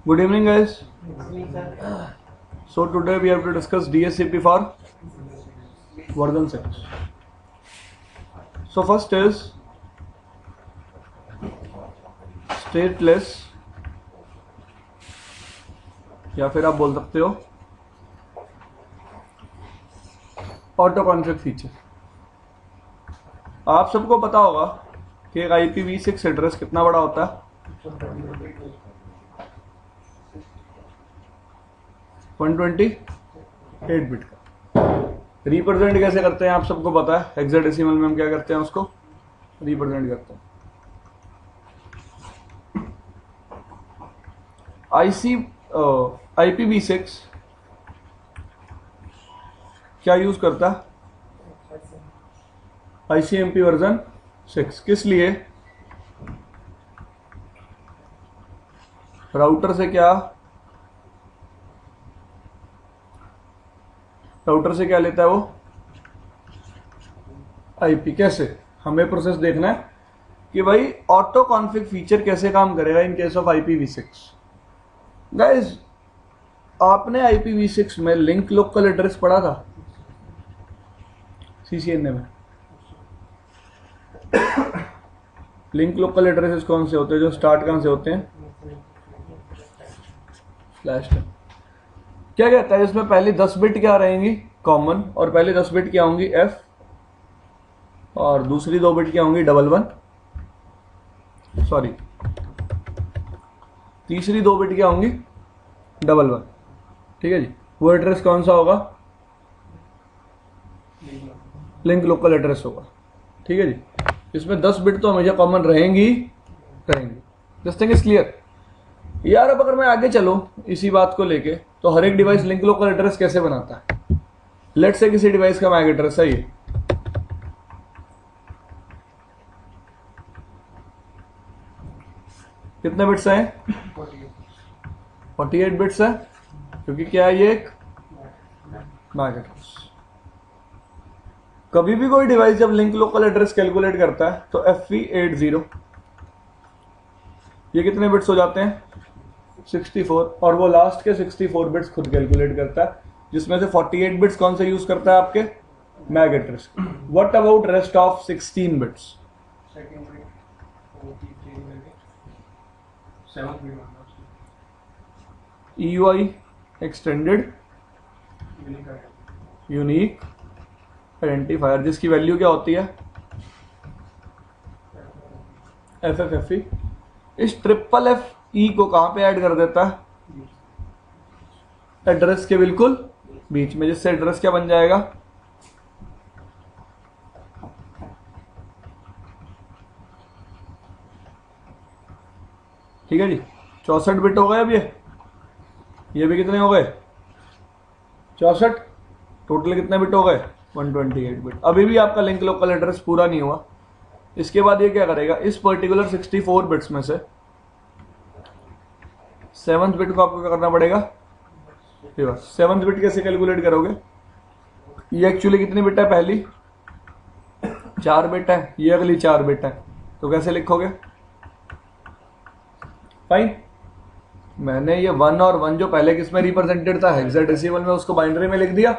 Good evening, guys. So today we have to discuss DSCP for version 6. So first is stateless, या फिर आप बोल सकते हो ऑटो कॉन्फ़िग फीचर। आप सबको पता होगा कि एक IPv6 एड्रेस कितना बड़ा होता है, 128 बिट का। रिप्रेजेंट कैसे करते हैं आप सबको पता है, हेक्साडेसिमल में हम क्या करते हैं, उसको रिप्रेजेंट करते हैं। IPv6 क्या यूज करता है, ICMP वर्जन 6। किस लिए? राउटर से क्या लेता है वो, आईपी। कैसे, हमें प्रोसेस देखना है कि भाई ऑटो कॉन्फ़िग फीचर कैसे काम करेगा in case of IPv6। Guys, आपने IPv6 में लिंक लोकल एड्रेस पढ़ा था CCNA में। लिंक लोकल एड्रेसेस कौन से होते हैं, जो स्टार्ट कहां से होते हैं, /10। क्या कहता है इसमें, पहले 10 बिट क्या रहेंगी कॉमन, और पहले 10 बिट क्या होंगी F, और दूसरी 2 बिट क्या होंगी 11, सॉरी तीसरी 2 बिट क्या होंगी 11। ठीक है जी। वो एड्रेस कौन सा होगा, लिंक लोकल एड्रेस होगा। ठीक है जी। इसमें 10 बिट तो हमेशा कॉमन रहेंगी। दिस थिंग इज क्लियर यार। अब अगर मैं आगे चलूं इसी बात को लेके, तो हर एक डिवाइस लिंक लोकल एड्रेस कैसे बनाता है। लेट्स से किसी डिवाइस का मैक एड्रेस है ये, कितने बिट्स हैं, 48 बिट्स है, क्योंकि क्या है ये एक मैक एड्रेस। कभी भी कोई डिवाइस जब लिंक लोकल एड्रेस कैलकुलेट करता है तो FE80, ये कितने बिट्स हो जाते हैं 64, और वो लास्ट के 64 बिट्स खुद कैलकुलेट करता है, जिसमें से 48 बिट्स कौन से यूज करता है, आपके Mac address. What about rest of 16 bits, EUI extended unique identifier, जिसकी वैल्यू क्या होती है FFFE। इस FFFE को कहां पे ऐड कर देता है, एड्रेस के बिल्कुल बीच में, जिससे एड्रेस क्या बन जाएगा, ठीक है जी। 64 बिट हो गए। अब ये भी कितने हो गए 64, टोटल कितने बिट हो गए 128 बिट। अभी भी आपका लिंक लोकल एड्रेस पूरा नहीं हुआ। इसके बाद ये क्या करेगा, इस पर्टिकुलर 64 बिट्स में से 7th बिट को आपको क्या करना पड़ेगा, 7th बिट कैसे कैलकुलेट करोगे, ये एक्चुअली कितनी बिट है, पहली 4 बिट है, ये अगली 4 बिट है, तो कैसे लिखोगे। फाइन, मैंने ये 1 और 1 जो पहले किसमें रिप्रेजेंटेड था, हेक्साडेसिमल में, उसको बाइनरी में लिख दिया।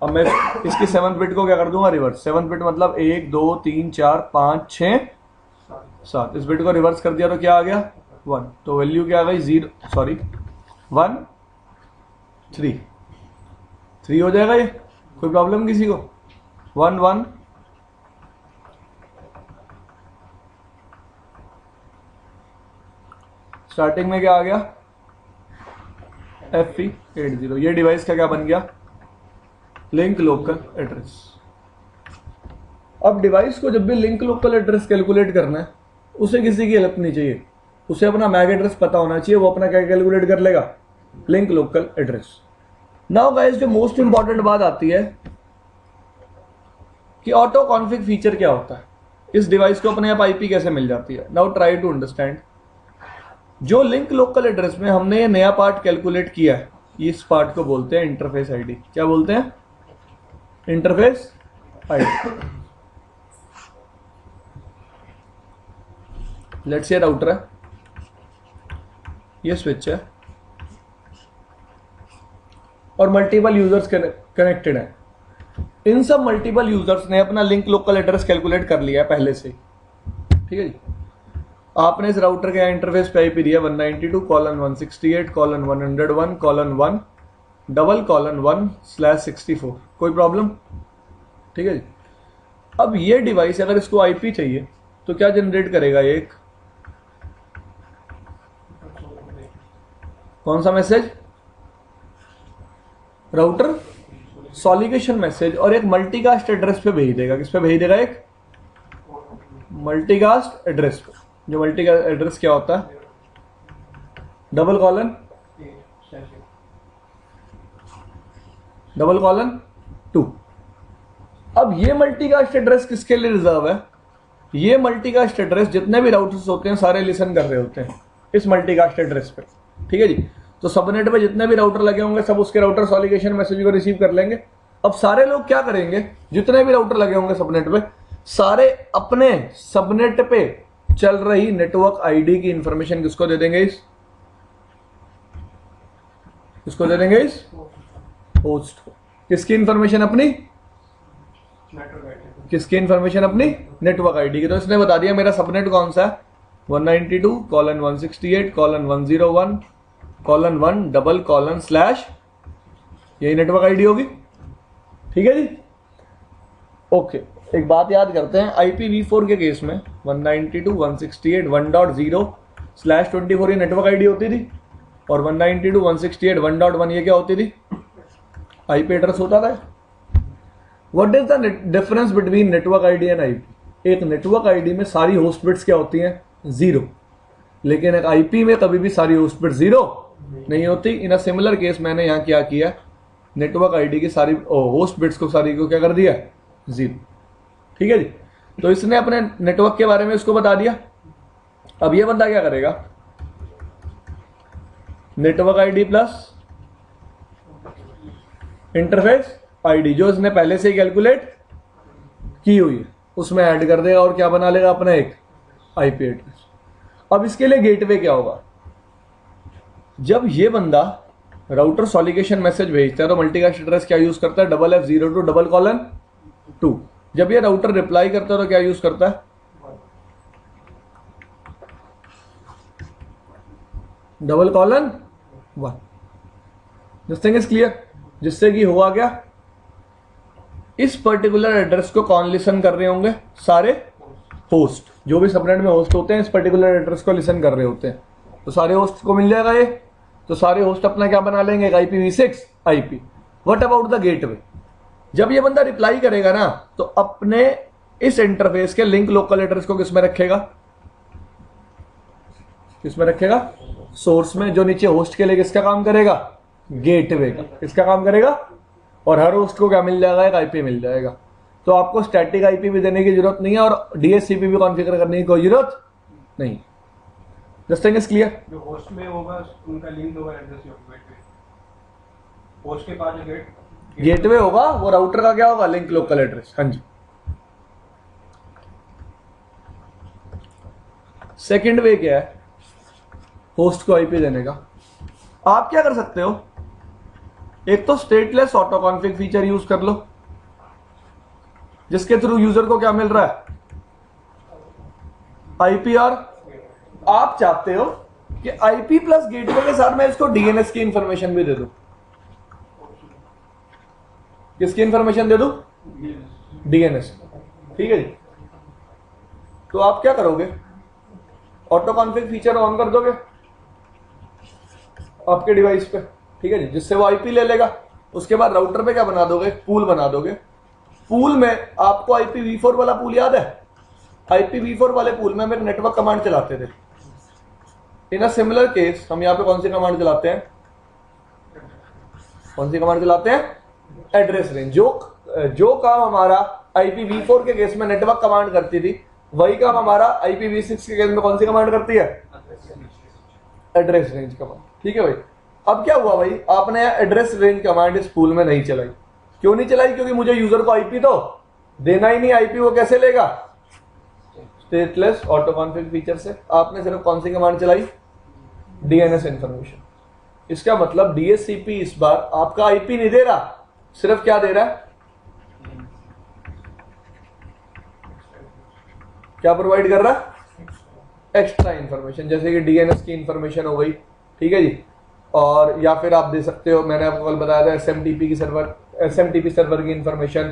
अब मैं इसकी 7th बिट को क्या कर दूंगा, रिवर्स। 7th बिट मतलब 1 2 3 4 5 6 7, इस बिट को रिवर्स कर दिया तो क्या आ गया 1, तो वैल्यू क्या आ गई 1 3 हो जाएगा। ये कोई प्रॉब्लम किसी को, 1 1 स्टार्टिंग में क्या आ गया FE80। ये डिवाइस का क्या बन गया, लिंक लोकल एड्रेस। अब डिवाइस को जब भी लिंक लोकल एड्रेस कैलकुलेट करना है, उसे किसी की हेल्प नहीं चाहिए, उसे अपना मैक एड्रेस पता होना चाहिए। वो अपना क्या कैलकुलेट कर लेगा, link local address. Now guys, जो मोस्ट इंपॉर्टेंट बात आती है कि ऑटो कॉन्फ़िग फीचर क्या होता है, इस डिवाइस को अपने आप IP कैसे मिल जाती है। Now try to understand. जो लिंक लोकल एड्रेस में हमने ये नया पार्ट कैलकुलेट किया है, इस पार्ट को बोलते हैं इंटरफेस आईडी। क्या बोलते हैं, interface ID. Let's say router है, ये स्विच है, और मल्टीपल यूजर्स कनेक्टेड हैं। इन सब मल्टीपल यूजर्स ने अपना लिंक लोकल एड्रेस कैलकुलेट कर लिया है पहले से, ठीक है जी। आपने इस राउटर के इंटरफेस पे आईपी दिया 192.168.1.1.1/1/1/1/64, कोई प्रॉब्लम, ठीक है जी। अब ये डिवाइस अगर इसको आईपी चाहिए तो क्या जनरेट करेगा, एक कौन सा मैसेज, राउटर सॉलिगेशन मैसेज, और एक मल्टीकास्ट एड्रेस पे भेज देगा। किस पे भेज देगा, एक मल्टीकास्ट एड्रेस पे। जो मल्टीकास्ट एड्रेस क्या होता है, $:2। अब ये मल्टीकास्ट एड्रेस किसके लिए रिजर्व है, ये मल्टीकास्ट एड्रेस जितने भी राउटर्स होते हैं सारे लिसन कर रहे होते हैं इस मल्टीकास्ट एड्रेस पे, ठीक है जी। तो सबनेट पे जितने भी राउटर लगे होंगे सब उसके राउटर सॉलिगेशन मैसेज को रिसीव कर लेंगे। अब सारे लोग क्या करेंगे, जितने भी राउटर लगे होंगे सबनेट पे, सारे अपने सबनेट पे चल रही नेटवर्क आईडी की इंफॉर्मेशन किसको दे देंगे, किसको दे देंगे, इस होस्ट को। किसकी इंफॉर्मेशन, अपनी किसकी इंफॉर्मेशन, अपनी नेटवर्क आईडी की। तो इसने बता दिया मेरा सबनेट कौन सा है, 192.168.1.1/1/1 यही नेटवर्क आईडी होगी, ठीक है जी। ओके, एक बात याद करते हैं, IPv4 के केस में 192.168.1.0/24 ये नेटवर्क आईडी होती थी, और 192.168.1.1 ये क्या होती थी, आईपी एड्रेस होता था। What is the difference between network ID and IP. एक नेटवर्क आईडी में सारी होस्ट बिट्स क्या होती हैं, 0, लेकिन एक आईपी में कभी भी सारी होस्ट बिट्स 0 नहीं होती। इन अ सिमिलर केस मैंने यहाँ क्या किया, नेटवर्क आईडी की सारी होस्ट बिट्स को सारी को क्या कर दिया, 0, ठीक है जी। तो इसने अपने नेटवर्क के बारे में इसको बता दिया। अब ये बंदा क्या करेगा, network ID plus interface ID जो इसने पहले से ही कैलकुलेट की हुई है उसमें ऐड कर देगा और क्या बना लेगा, अपना एक आईपी एड्रेस। अब इसके लिए गेटवे क्या होगा, जब ये बंदा राउटर सॉलिगेशन मैसेज भेजता है तो मल्टीकास्ट एड्रेस क्या यूज करता है, $:0 2। जब ये राउटर रिप्लाई करता है तो क्या यूज करता है, $:1। दिस थिंग इज क्लियर, जिससे कि हुआ क्या, इस पर्टिकुलर एड्रेस को कौन लिसन कर रहे होंगे, सारे होस्ट, जो भी सबनेट में होस्ट होते हैं इस पर्टिकुलर एड्रेस को लिसन कर रहे होते हैं। तो सारे होस्ट को मिल जाएगा ये, तो सारे होस्ट अपना क्या बना लेंगे, एक IPv6 IP. What about the gateway, जब ये बंदा रिप्लाई करेगा ना तो अपने इस इंटरफेस के लिंक लोकल एड्रेस को किसमें रखेगा, किसमें रखेगा, सोर्स में। जो नीचे होस्ट के लिए किसका काम करेगा, गेटवे का, किसका काम करेगा, और हर होस्ट को क्या मिल जाएगा, एक आईपी मिल जाएगा। तो आपको स्टैटिक आईपी भी देने की जरूरत नहीं है और DHCP भी कॉन्फ़िगर करने की कोई जरूरत नहीं। This thing is clear. जो होस्ट में होगा उनका लिंक होगा एड्रेस गेटवे, होस्ट के पास जो गेटवे होगा वो राउटर का क्या होगा, लिंक लोकल एड्रेस। हाँ जी। सेकंड वे क्या है होस्ट को आईपी देने का, आप क्या कर सकते हो, एक तो stateless auto config feature use कर लो, जिसके थ्रू यूजर को क्या मिल रहा है, आईपी। और आप चाहते हो कि आईपी प्लस गेटवे के साथ मैं इसको डीएनएस की इंफॉर्मेशन भी दे दूं। किसकी इंफॉर्मेशन दे दूं, डीएनएस, ठीक है जी। तो आप क्या करोगे, ऑटो कॉन्फ़िग फीचर ऑन कर दोगे आपके डिवाइस पे, ठीक है जी, जिससे वो आईपी ले लेगा। उसके बाद राउटर पे क्या बना दोगे, पूल बना दोगे। पूल में आपको IPv4 वाला पूल याद है, IPv4 वाले पूल में हम एक नेटवर्क कमांड चलाते थे। इन अ सिमिलर केस हम यहाँ पे कौन सी कमांड चलाते हैं, कौन सी कमांड चलाते हैं, एड्रेस रेंज। जो काम हमारा IPv4 के केस में नेटवर्क कमांड करती थी, वही काम हमारा IPv6 के केस में कौन सी कमांड करती है, एड्रेस रेंज कमांड, ठीक है भाई। अब क्या हुआ भाई, आपने एड्रेस रेंज कमांड इस पूल में नहीं चलाई। क्यों नहीं चलाई, क्योंकि मुझे यूजर को आईपी तो देना ही नहीं, आईपी वो कैसे लेगा, स्टेटलेस ऑटो कॉन्फ़िग फीचर से। आपने सिर्फ कौन सी कमांड चलाई, डीएनएस इंफॉर्मेशन। इसका मतलब डीएचसीपी इस बार आपका आईपी नहीं दे रहा, सिर्फ क्या दे रहा है, क्या प्रोवाइड कर रहा है, एक्स्ट्रा इंफॉर्मेशन, जैसे कि डीएनएस की इंफॉर्मेशन हो गई, ठीक है जी। और या फिर आप दे सकते हो, मैंने आपको कल बताया था एसएमटीपी सर्वर की इंफॉर्मेशन,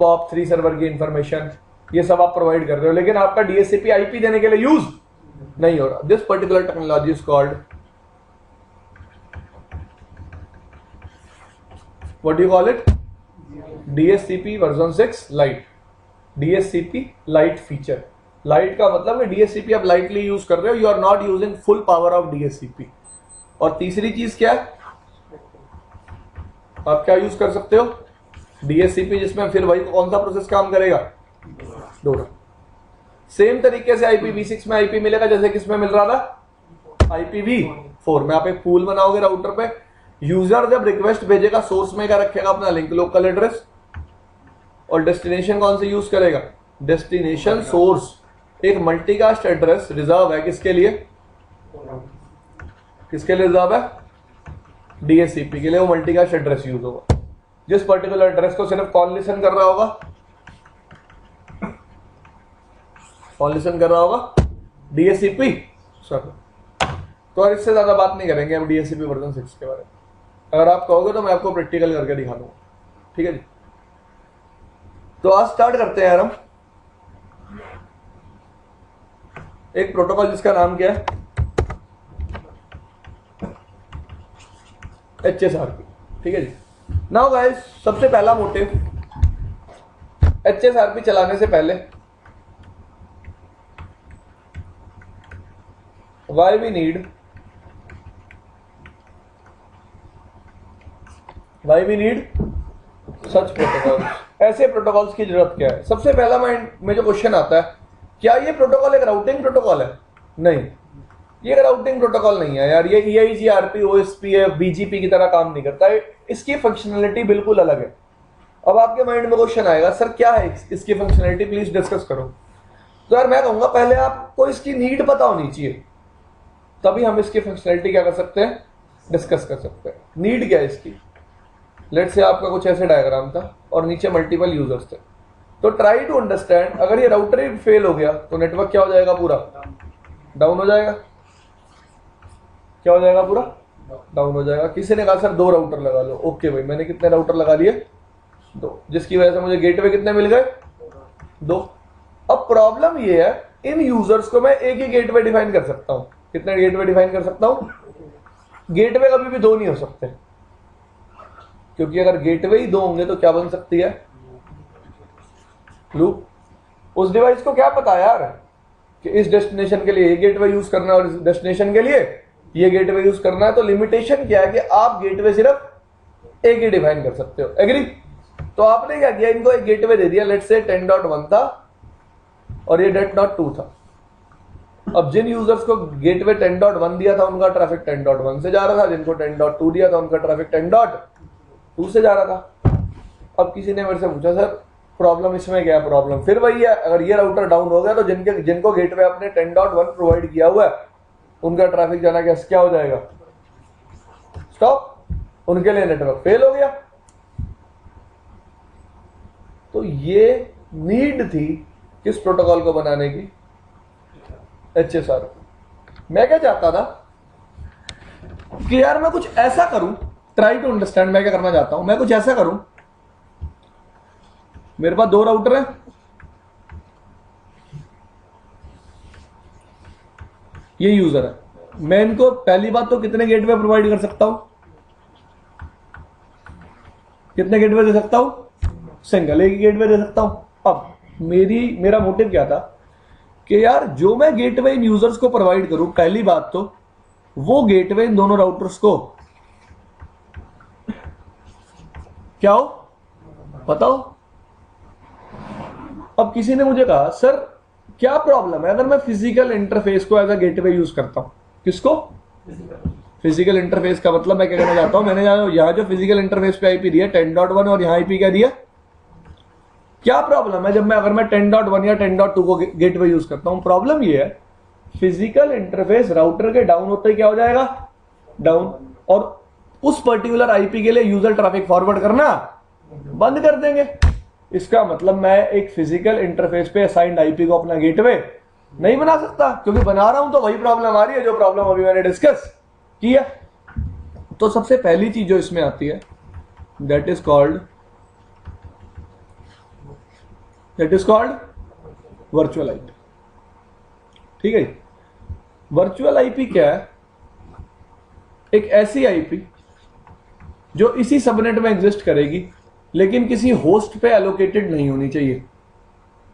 POP3 सर्वर की इंफॉर्मेशन, ये सब आप प्रोवाइड कर रहे हो, लेकिन आपका डीएचसीपी आईपी देने के लिए यूज नहीं हो रहा। This particular technology is called, what do you call it, DHCP version 6 light, DHCP light feature. Light का मतलब है डीएचसीपी आप लाइटली यूज कर रहे हो, you are not using full power of DHCP. और तीसरी चीज क्या है, आप क्या यूज कर सकते हो, डीएचसीपी जिसमें फिर वही कौन सा प्रोसेस काम करेगा, डोरा। सेम तरीके से IPv6 में आईपी मिलेगा जैसे किसमें मिल रहा था, IPv4 में। आप एक पूल बनाओगे राउटर पे, यूजर जब रिक्वेस्ट भेजेगा सोर्स में क्या रखेगा, अपना लिंक लोकल एड्रेस, और डेस्टिनेशन कौन से यूज करेगा, डेस्टिनेशन सोर्स। एक मल्टीकास्ट एड्रेस रिजर्व है किसके लिए, किसके लिए रिजर्व है, डीएचसीपी के लिए। वो मल्टीकास्ट एड्रेस यूज होगा, जिस पर्टिकुलर एड्रेस को सिर्फ कौन लिसन कर रहा होगा, कौन लिसन कर रहा होगा, डीएचसीपी सर। तो और इससे ज्यादा बात नहीं करेंगे हम डीएचसीपी वर्जन 6 के बारे में। अगर आप कहोगे तो मैं आपको प्रैक्टिकल करके दिखा दूंगा, ठीक है जी। तो आज स्टार्ट करते हैं यार हम एक प्रोटोकॉल जिसका नाम क्या है, HSRP, ठीक है जी। नाउ गाइस, सबसे पहला मोटिव HSRP चलाने से पहले why we need such protocols, ऐसे प्रोटोकॉल्स की जरूरत क्या है। सबसे पहला माइंड में जो क्वेश्चन आता है, क्या ये प्रोटोकॉल एक राउटिंग प्रोटोकॉल है, नहीं, ये एक राउटिंग प्रोटोकॉल नहीं है यार। ये EIGRP, OSPF, BGP की तरह काम नहीं करता है, इसकी फंक्शनलिटी बिल्कुल अलग है। अब आपके माइंड में क्वेश्चन आएगा, सर क्या है इसकी फंक्शनलिटी, प्लीज डिस्कस करो। तो यार मैं कहूंगा पहले आपको इसकी नीड पता होनी चाहिए, तभी हम इसकी फंक्शनलिटी क्या कर सकते हैं, डिस्कस कर सकते हैं। नीड क्या है इसकी, लेट्स से आपका कुछ ऐसे डायग्राम था और नीचे मल्टीपल यूजर्स थे, तो ट्राई टू अंडरस्टैंड, अगर ये राउटर ही फेल हो गया तो नेटवर्क क्या हो जाएगा, पूरा डाउन हो जाएगा। क्या हो जाएगा, पूरा डाउन हो जाएगा। किसी ने कहा सर 2 राउटर लगा लो, ओके भाई, मैंने कितने राउटर लगा लिए, 2, जिसकी वजह से मुझे गेटवे कितने मिल गए, 2। अब प्रॉब्लम ये है, इन यूजर्स को मैं एक ही गेटवे डिफाइन कर सकता हूं। कितने गेटवे डिफाइन कर सकता हूं, गेटवे कभी भी 2 नहीं हो सकते, क्योंकि अगर गेटवे ही 2 होंगे तो क्या बन सकती है, लूप। उस डिवाइस को क्या पता यार कि इस डेस्टिनेशन के लिए ये गेटवे यूज करना है और इस डेस्टिनेशन के लिए ये गेटवे यूज करना है। तो लिमिटेशन क्या है कि आप गेटवे सिर्फ एक ही डिफाइन कर सकते हो, एग्री। तो आपने क्या किया, इनको एक गेटवे दे दिया, लेट्स से 10.1 था और ये 10.2 था। अब जिन यूजर्स को गेटवे 10.1 दिया था उनका ट्रैफिक 10.1 से जा रहा था, जिनको 10.2 दिया था उनका ट्रैफिक 10.2 से जा रहा था। अब किसी ने मेरे से पूछा सर प्रॉब्लम इसमें क्या है, प्रॉब्लम फिर वही है, अगर ये राउटर डाउन हो गया तो जिनको गेटवे आपने 10.1 प्रोवाइड किया हुआ है उनका ट्रैफिक जाना क्या हो जाएगा, स्टॉप, उनके लिए नेटवर्क फेल हो गया। तो ये नीड थी किस प्रोटोकॉल को बनाने की, HSRP। मैं क्या चाहता था कि यार मैं कुछ ऐसा करूं, ट्राई टू अंडरस्टैंड मैं क्या करना चाहता हूं, मैं कुछ ऐसा करूं, मेरे पास 2 राउटर है, ये यूजर है, मैं इनको पहली बात तो कितने गेटवे प्रोवाइड कर सकता हूं, कितने गेटवे दे सकता हूं, सिंगल, एक गेटवे दे सकता हूं। अब मेरा मोटिव क्या था कि यार जो मैं गेटवे इन यूजर्स को प्रोवाइड करूं, पहली बात तो वो गेटवे इन दोनों राउटर्स को क्या हो, पता हो। अब किसी ने मुझे कहा सर क्या प्रॉब्लम है अगर मैं फिजिकल इंटरफेस को एज अ गेटवे यूज करता हूं, किसको, फिजिकल इंटरफेस का मतलब मैं क्या कहना चाहता हूं, मैंने यहां जो फिजिकल इंटरफेस पे आईपी दिया 10.1 और यहां आईपी क्या दिया, क्या प्रॉब्लम है जब अगर मैं 10.1 या 10.2 को गेटवे यूज करता हूं। प्रॉब्लम ये है फिजिकल इंटरफेस राउटर के डाउन होते ही क्या हो जाएगा, डाउन। और उस पर्टिकुलर आईपी के लिए यूजर ट्रैफिक फॉरवर्ड करना बंद कर देंगे। इसका मतलब मैं एक फिजिकल इंटरफेस पे असाइंड आईपी को अपना गेटवे नहीं बना सकता, क्योंकि बना रहा हूं तो वही प्रॉब्लम आ रही है जो प्रॉब्लम अभी मैंने डिस्कस की है। तो सबसे पहली चीज जो इसमें आती है that is called virtual IP. ठीक है, वर्चुअल आईपी क्या है? एक ऐसी आईपी जो इसी सबनेट में एग्जिस्ट करेगी लेकिन किसी होस्ट पे एलोकेटेड नहीं होनी चाहिए।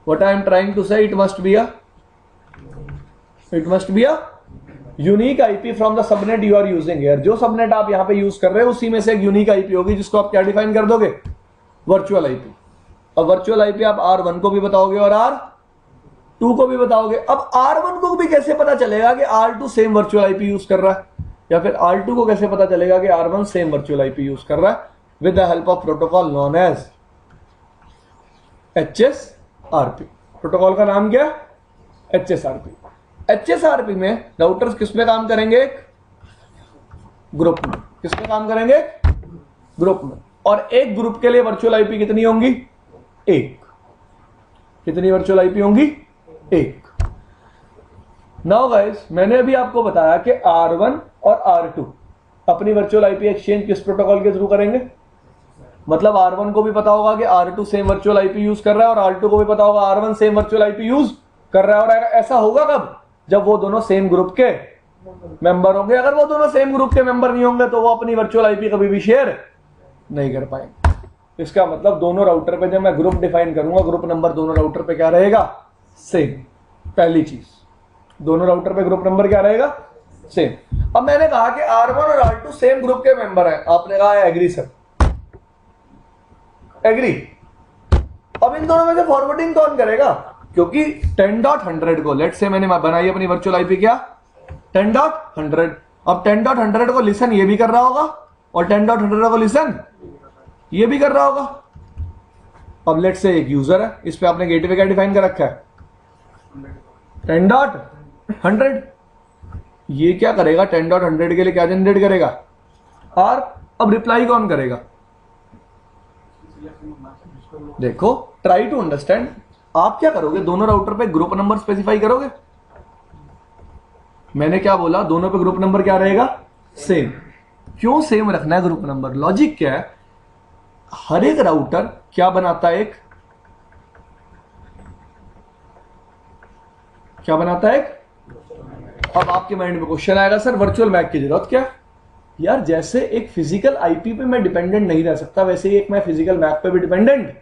What I am trying to say, it must be a unique IP from the subnet you are using here. जो सबनेट आप यहां पे यूज कर रहे हो उसी में से एक यूनिक आईपी होगी जिसको आप क्या डिफाइन कर दोगे? Virtual IP. अब वर्चुअल आईपी आप R1 को भी बताओगे और R2 को भी बताओगे। अब R1 को भी कैसे पता चलेगा कि R2 same virtual IP use कर रहा है, या फिर R2 को कैसे पता चलेगा कि R1 same virtual IP use कर रहा है? With the help of protocol known as HSRP। Protocol का नाम क्या? HSRP। HSRP में राउटर्स किस में काम करेंगे? ग्रुप में। किस में काम करेंगे? ग्रुप में। और एक ग्रुप के लिए वर्चुअल आईपी कितनी होंगी? एक। कितनी वर्चुअल आईपी होंगी? एक। नाउ गाइस, मैंने अभी आपको बताया कि R1 और R2 अपनी वर्चुअल आईपी एक्सचेंज किस प्रोटोकॉल के थ्रू करेंगे? मतलब R1 को भी पता होगा कि R2 same virtual IP use कर रहा है और R2 को भी पता होगा R1 same virtual IP use कर रहा है। और ऐसा होगा कब? जब वो दोनों सेम ग्रुप के मेंबर होंगे। अगर वो दोनों सेम ग्रुप के मेंबर नहीं होंगे तो वो अपनी वर्चुअल आईपी कभी भी शेयर नहीं कर पाएंगे। इसका मतलब दोनों राउटर पे जब मैं ग्रुप डिफाइन करूंगा, ग्रुप नंबर दोनों राउटर पे क्या रहेगा? सेम। पहली चीज, दोनों राउटर पे ग्रुप नंबर क्या रहेगा? सेम। अब मैंने कहा कि R1 और R2 सेम ग्रुप के मेंबर हैं। आपने कहा है एग्री सर, एग्री। अब इन दोनों में से फॉरवर्डिंग कौन करेगा? क्योंकि 10.100 को लेट्स से मैंने बनाई अपनी वर्चुअल आईपी क्या? 10.100। अब 10.100 को लिसन ये भी कर रहा होगा और 10.100 को लिसन ये भी कर रहा होगा। अब लेट्स से एक यूजर है, इस पे आपने गेटवे क्या डिफाइन कर रखा है? 10.100। ये क्या करेगा? 10.100 के लिए क्या जनरेट करेगा? R। अब रिप्लाई कौन करेगा? देखो, ट्राई टू अंडरस्टैंड। आप क्या करोगे? दोनों राउटर पे ग्रुप नंबर स्पेसिफाई करोगे। मैंने क्या बोला? दोनों पे ग्रुप नंबर क्या रहेगा? सेम। क्यों सेम रखना है ग्रुप नंबर? लॉजिक क्या है? हर एक राउटर क्या बनाता है? क्या बनाता है? अब आपके माइंड में क्वेश्चन आएगा, सर वर्चुअल मैक की जरूरत क्या? यार, जैसे एक फिजिकल आईपी पे मैं डिपेंडेंट नहीं रह सकता, वैसे ही एक मैं फिजिकल मैक पे भी डिपेंडेंट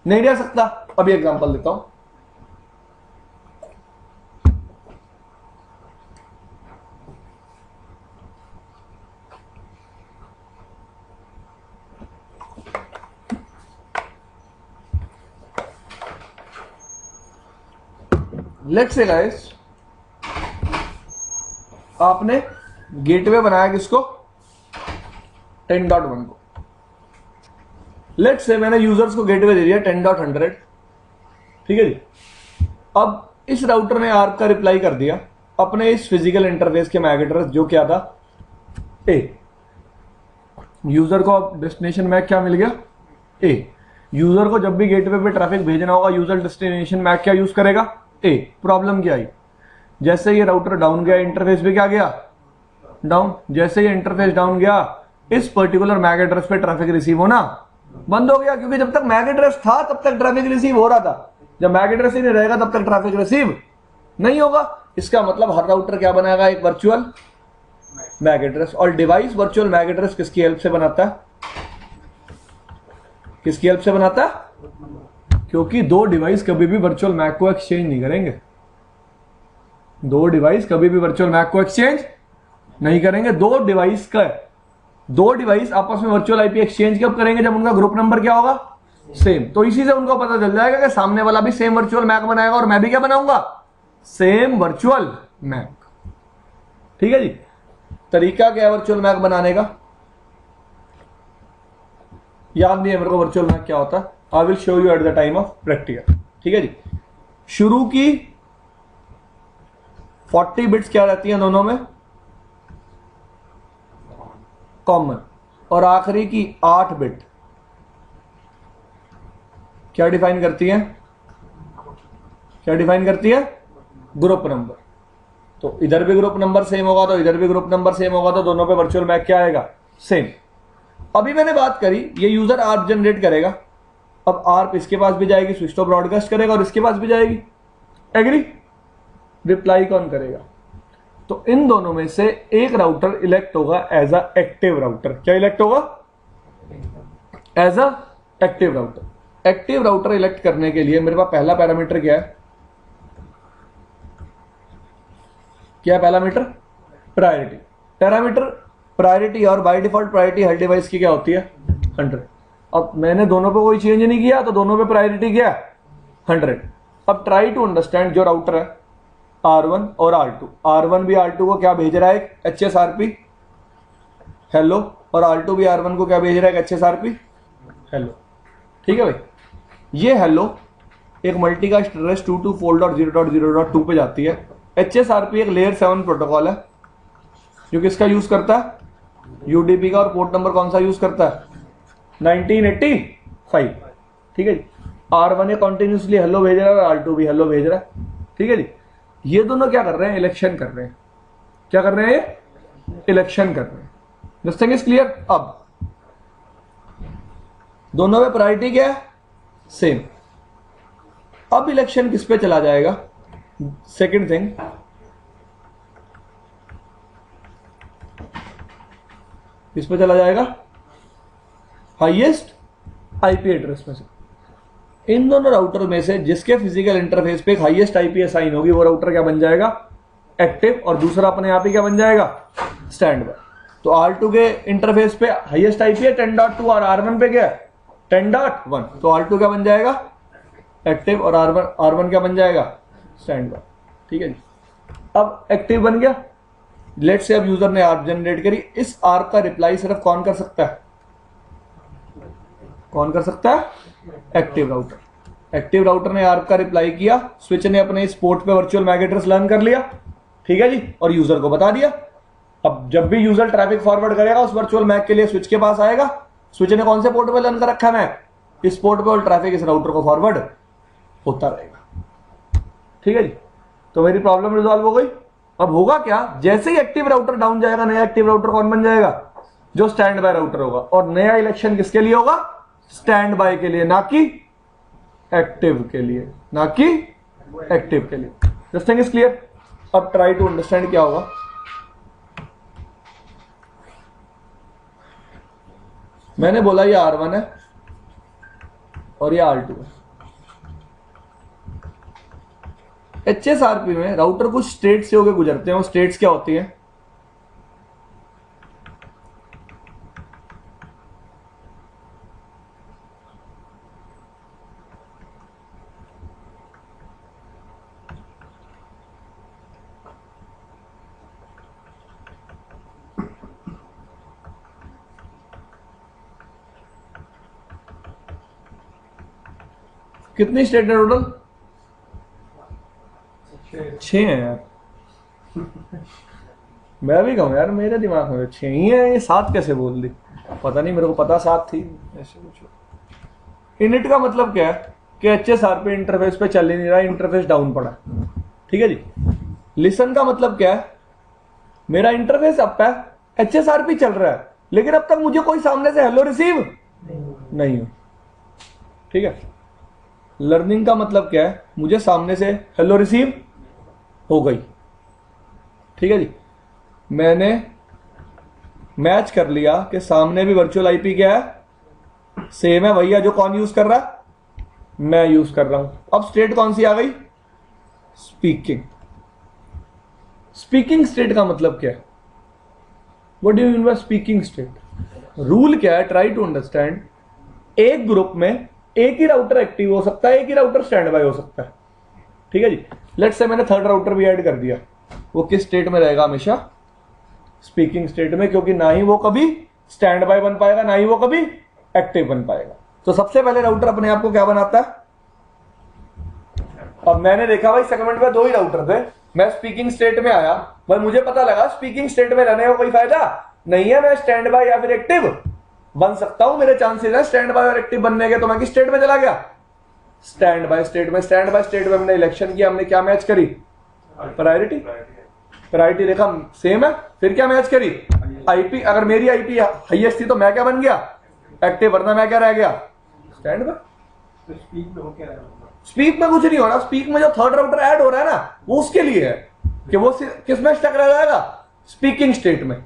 नहीं रह सकता। अभी एग्जांपल देता हूं। लेट्स से गाइस, आपने गेटवे बनाया किसको? 10.1 को। लेट्स से मैंने यूजर्स को गेटवे दे दिया 10.100। ठीक है जी। अब इस राउटर ने आर्क का रिप्लाई कर दिया अपने इस फिजिकल इंटरफेस के मैक एड्रेस जो क्या था? ए। यूजर को अब डेस्टिनेशन मैक क्या मिल गया? ए। यूजर को जब भी गेटवे पे ट्रैफिक भेजना होगा यूजर डेस्टिनेशन मैक क्या यूज करेगा? ए। प्रॉब्लम क्या आई? जैसे ये राउटर डाउन गया, इंटरफेस पे क्या गया? डाउन। जैसे ये इंटरफेस डाउन गया, इस पर्टिकुलर मैक एड्रेस पे ट्रैफिक रिसीव होना बंद हो गया, क्योंकि जब तक मैक एड्रेस था तब तक ट्रैफिक रिसीव हो रहा था। जब मैक एड्रेस ही नहीं रहेगा तब तक ट्रैफिक रिसीव नहीं होगा। इसका मतलब हर राउटर क्या बनाएगा? एक वर्चुअल मैक एड्रेस। और डिवाइस वर्चुअल मैक एड्रेस किसकी हेल्प से बनाता है? किसकी हेल्प से बनाता है? क्योंकि दो डिवाइस कभी भी वर्चुअल मैक को एक्सचेंज नहीं करेंगे। दो डिवाइस कभी भी वर्चुअल मैक को एक्सचेंज नहीं करेंगे। दो डिवाइस आपस में वर्चुअल आईपी एक्सचेंज कब करेंगे? जब उनका ग्रुप नंबर क्या होगा? सेम। तो इसी से उनको पता चल जाएगा कि सामने वाला भी सेम वर्चुअल मैक बनाएगा और मैं भी क्या बनाऊंगा? Same virtual Mac. ठीक है जी। तरीका क्या है वर्चुअल मैक बनाने का? याद नहीं है मेरे को वर्चुअल मैक क्या होता है। I will show you at the time of practical. ठीक है जी। शुरू की 40 बिट्स क्या रहती हैं दोनों में? कॉमन, और आखिरी की 8 बिट क्या डिफाइन करती है? क्या डिफाइन करती है? Group number. तो इधर भी ग्रुप नंबर सेम होगा तो इधर भी ग्रुप नंबर सेम होगा, तो दोनों पे वर्चुअल मैक क्या आएगा? सेम। अभी मैंने बात करी ये यूजर आर्प जनरेट करेगा, अब आर्प इसके पास भी जाएगी, स्विच तो ब्रॉडकास्ट करेगा और इसके पास भी जाएगी। एग्री? रिप्लाई कौन करेगा? तो इन दोनों में से एक राउटर इलेक्ट होगा एज अ एक्टिव राउटर। क्या इलेक्ट होगा? As a active router. Active router elect करने के लिए मेरे पास पहला पैरामीटर क्या है? क्या है पैरामीटर? प्रायोरिटी। पैरामीटर प्रायोरिटी, और by default priority her device की क्या होती है? 100। अब मैंने दोनों पे कोई चेंज नहीं किया तो दोनों पे प्रायोरिटी क्या है? 100। अब ट्राई टू अंडरस्टैंड, जो राउटर है R1 और R2, R1 भी R2 को क्या भेज रहा है? HSRP हेलो, और R2 भी R1 को क्या भेज रहा है? HSRP hello. ठीक है भाई, ये हेलो एक मल्टीकास्ट एड्रेस 224.0.0.2 पे जाती है। HSRP एक लेयर 7 प्रोटोकॉल है जो किसका यूज करता है? UDP का। और पोर्ट नंबर कौन सा यूज करता है? 1985। ठीक है जी। R1 ये कॉन्टिन्यूसली हेलो भेज रहा है और R2 भी हेलो भेज रहा है। ठीक है जी। ये दोनों क्या कर रहे हैं? इलेक्शन कर रहे हैं। क्या कर रहे हैं? ये इलेक्शन कर रहे हैं। This thing is clear? अब दोनों में प्रायोरिटी क्या है? सेम। अब इलेक्शन किस पे चला जाएगा? सेकंड थिंग, किस पे चला जाएगा? हाईएस्ट आईपी एड्रेस में से। इन दोनों राउटर में से जिसके फिजिकल इंटरफेस पे हाईएस्ट आईपी असाइन होगी वो राउटर क्या बन जाएगा? एक्टिव। और दूसरा अपने आप ही क्या बन जाएगा? Stand by. तो R2 के इंटरफेस पे हाईएस्ट आईपी है 10.2 और R1 पे क्या है? 10.1। तो R2 क्या बन जाएगा? एक्टिव। और R1 क्या बन जाएगा? Stand by. ठीक है जी। अब एक्टिव बन गया। लेट से अब यूजर ने आर्प जनरेट करी, इस आर्प का रिप्लाई सिर्फ कौन कर सकता है? कौन कर सकता है? Active router. एक्टिव राउटर ने आर्प का रिप्लाई किया, स्विच ने अपने इस पोर्ट पे वर्चुअल मैक एड्रेस लर्न कर लिया। ठीक है जी। और यूजर को बता दिया। अब जब भी यूजर ट्रैफिक फॉरवर्ड करेगा उस वर्चुअल मैक के लिए स्विच के पास आएगा। स्विच ने कौन से पोर्ट पे लर्न कर रखा है मैक? इस पोर्ट पे, और ट्रैफिक इस राउटर को फॉरवर्ड होता रहेगा। ठीक है जी। तो मेरी प्रॉब्लम रिजॉल्व हो गई। अब होगा क्या? जैसे ही एक्टिव राउटर डाउन जाएगा, नया एक्टिव राउटर कौन बन जाएगा? जो स्टैंड बाय राउटर होगा। और नया इलेक्शन किसके लिए होगा? स्टैंड बाय के लिए, ना कि एक्टिव के लिए। ना कि एक्टिव के लिए। This thing is clear? अब ट्राई टू अंडरस्टैंड क्या होगा। मैंने बोला ये R1 है और ये R2 है। HSRP में राउटर कुछ स्टेट से होकर गुजरते हैं। वो स्टेट्स क्या होती हैं? कितनी स्टेट है टोटल? 6 हैं यार। मैं भी कहूँ यार, मेरे दिमाग में 6 ही है। ये 7 कैसे बोल दी? पता नहीं, मेरे को पता 7 थी। ऐसे कुछ। इनिट का मतलब क्या है? कि HSRP इंटरफेस पे चल ही नहीं रहा, इंटरफेस डाउन पड़ा। ठीक है जी। लिसन का मतलब क्या है? मेरा इंटरफेस अप है, HSRP चल रहा है, लेकिन अब तक मुझे कोई सामने से हेलो रिसीव नहीं हो। ठीक है। लर्निंग का मतलब क्या है? मुझे सामने से हेलो रिसीव हो गई। ठीक है जी। मैंने मैच कर लिया कि सामने भी वर्चुअल आईपी क्या है? सेम है भैया। जो कौन यूज कर रहा है? मैं यूज कर रहा हूं। अब स्टेट कौन सी आ गई? स्पीकिंग। स्पीकिंग स्टेट का मतलब क्या है? What do you mean by speaking state? Rule क्या है? Try to understand. एक ग्रुप में एक ही राउटर एक्टिव हो सकता है, एक ही राउटर स्टैंड बाय हो सकता है। ठीक है जी। लेट्स से मैंने थर्ड राउटर भी ऐड कर दिया। वो किस स्टेट में रहेगा? हमेशा स्पीकिंग स्टेट में, क्योंकि ना ही वो कभी स्टैंड बाय बन पाएगा, ना ही वो कभी एक्टिव बन पाएगा। तो सबसे पहले राउटर अपने आप को क्या बनाता है? अब मैंने देखा भाई सेगमेंट में 2 ही राउटर थे, मैं स्पीकिंग स्टेट में आया भाई, मुझे पता लगा स्पीकिंग स्टेट में रहने का कोई फायदा नहीं है, मैं स्टैंड बाय या फिर एक्टिव बन सकता हूं, मेरे चांसेस है स्टैंड बाय और एक्टिव बनने के। तो मैं किस स्टेट में चला गया? स्टैंड बाय स्टेट में। स्टैंड बाय स्टेट में हमने इलेक्शन किया, हमने क्या मैच करी? प्रायोरिटी। प्रायोरिटी रेखा सेम है, फिर क्या मैच करी? आईपी। अगर मेरी आईपी हाईएस्ट थी तो मैं क्या बन गया? एक्टिव। वरना मैं क्या रह गया? Stand by. तो स्पीक में हो क्या रहा है? स्पीक में कुछ नहीं हो रहा। स्पीक में जो थर्ड राउटर ऐड हो रहा है ना, वो उसके लिए है कि वो किस में स्टक रह जाएगा? स्पीकिंग स्टेट में।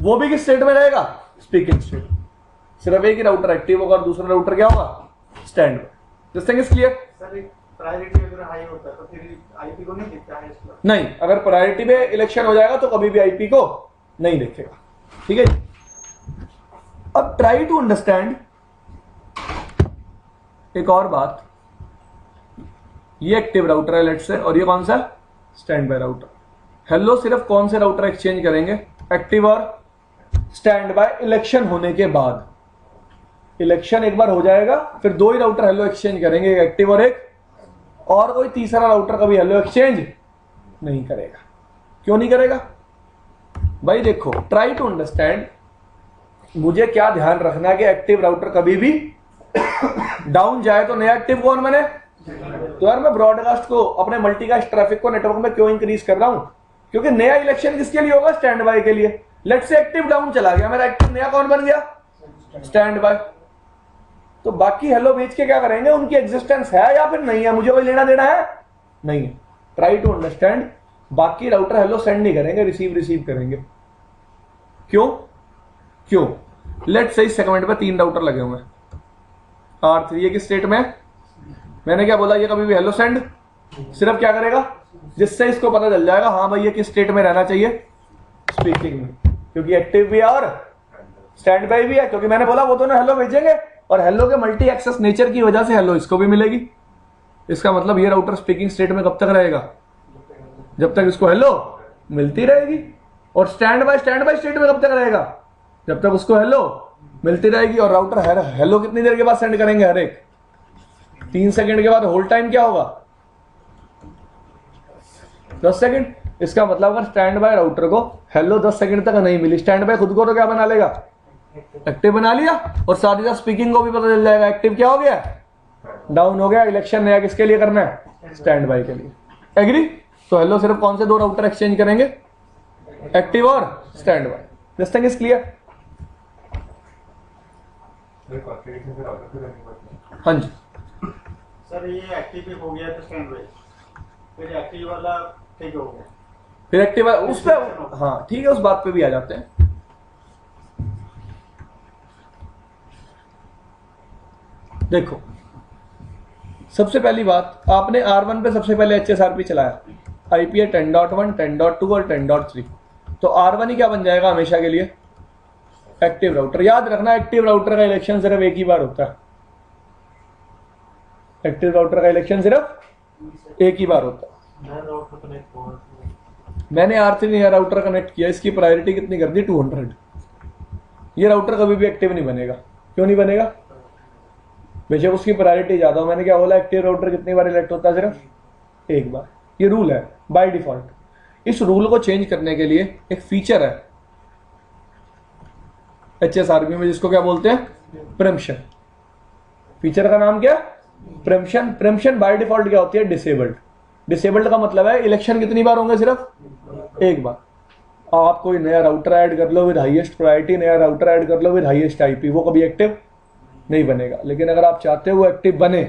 वो भी किस स्टेट में रहेगा? Speaking state. सिर्फ एक ही राउटर एक्टिव होगा और दूसरा राउटर क्या होगा? Stand by. This thing is clear? Sir priority अगर हाई होता है तो फिर आईपी को नहीं दिखता है इसका? नहीं, अगर प्रायोरिटी पे इलेक्शन हो जाएगा तो कभी भी आईपी को नहीं देखेगा। ठीक है जी। अब ट्राई टू अंडरस्टैंड एक और बात। ये एक्टिव राउटर है लेट्स से, और ये कौन सा? Stand by router. हेलो सिर्फ कौन से राउटर एक्सचेंज करेंगे? एक्टिव और स्टैंड बाय इलेक्शन होने के बाद। इलेक्शन एक बार हो जाएगा फिर दो ही राउटर हेलो एक्सचेंज करेंगे, एक एक्टिव और एक, और कोई तीसरा राउटर कभी हेलो एक्सचेंज नहीं करेगा। क्यों नहीं करेगा? भाई देखो, ट्राई टू अंडरस्टैंड। मुझे क्या ध्यान रखना है कि एक्टिव राउटर कभी भी डाउन जाए तो नया एक्टिव कौन बने? तो यार मैं ब्रॉडकास्ट को, अपने मल्टीकास्ट ट्रैफिक को नेटवर्क में क्यों इंक्रीज कर रहा हूं? क्योंकि नया इलेक्शन किसके लिए होगा? स्टैंड बाय के लिए। लेट से एक्टिव डाउन चला गया, मेरा एक्टिव नया कौन बन गया? Stand by. तो बाकी हेलो बेच के क्या करेंगे? उनकी एग्जिस्टेंस है या फिर नहीं है, मुझे कोई लेना देना है नहीं है। Try to understand. बाकी राउटर हेलो सेंड नहीं करेंगे, रिसीव करेंगे। क्यों? क्यों? लेट से इस सेगमेंट पे 3 राउटर लगे हुए हैं। R3 ये किस स्टेट में? मैंने क्या बोला? ये कभी भी हेलो सेंड सिर्फ क्या करेगा? जिससे इसको पता चल जाएगा हाँ भाई ये किस स्टेट में रहना चाहिए? स्पीकिंग में। क्योंकि एक्टिव भी है और स्टैंड बाय भी है। क्योंकि मैंने बोला वो दोनों हेलो भेजेंगे, और हेलो के मल्टी एक्सेस नेचर की वजह से हेलो इसको भी मिलेगी। इसका मतलब ये राउटर स्पीकिंग स्टेट में कब तक रहेगा? जब तक इसको हेलो मिलती रहेगी। और स्टैंड बाय स्टेट में कब तक रहेगा? जब तक उसको हेलो मिलती रहेगी। और राउटर हेलो कितनी देर के बाद सेंड करेंगे? हर एक 3 सेकंड के बाद। होल्ड टाइम क्या होगा? 10 सेकंड। इसका मतलब अगर स्टैंड बाय राउटर को हेलो 10 सेकंड तक नहीं मिली, स्टैंड बाय खुद को तो क्या बना लेगा? एक्टिव बना लिया। और साथ ही साथ स्पीकिंग को भी पता चल जाएगा एक्टिव क्या हो गया? डाउन हो गया। इलेक्शन नया किसके लिए करना है? स्टैंड बाय के लिए। एग्री? तो हेलो सिर्फ कौन से 2 राउटर एक्सचेंज करेंगे? एक्टिव और stand by. This thing is clear? हाँ जी सर ये एक्टिव हो गया तो स्टैंड बाय, फिर एक्टिव वाला ठीक हो गया, फिर एक्टिव उस पे। हाँ ठीक है, उस बात पे भी आ जाते हैं। देखो सबसे पहली बात, आपने R1 पे सबसे पहले HSRP चलाया। आईपी है 10.1, 10.2 और 10.3। तो R1 ही क्या बन जाएगा हमेशा के लिए? Active router. याद रखना एक्टिव राउटर का इलेक्शन सिर्फ एक ही बार होता है। एक्टिव राउटर का इलेक्शन सिर्फ एक ही बार होता है। मैंने R3 नया राउटर कनेक्ट किया, इसकी प्रायोरिटी कितनी कर दी? 200। ये राउटर कभी भी एक्टिव नहीं बनेगा। क्यों नहीं बनेगा? बेशक उसकी प्रायोरिटी ज्यादा हो। मैंने क्या बोला? एक्टिव राउटर कितनी बार इलेक्ट होता है? सिर्फ एक बार। ये रूल है बाय डिफॉल्ट। इस रूल को चेंज करने के लिए एक फीचर है HSRP में, जिसको क्या बोलते हैं? प्रेम्पशन। फीचर का नाम क्या? प्रेम्पशन। प्रेम्पशन बाय डिफॉल्ट क्या होती है? डिसेबल्ड। डिसेबल्ड का मतलब है इलेक्शन कितनी बार होंगे? सिर्फ एक बार। आप कोई नया राउटर ऐड कर लो विद हाईएस्ट प्रायोरिटी, नया राउटर ऐड कर लो विद हाईएस्ट आईपी, वो कभी एक्टिव नहीं बनेगा। लेकिन अगर आप चाहते हो वो एक्टिव बने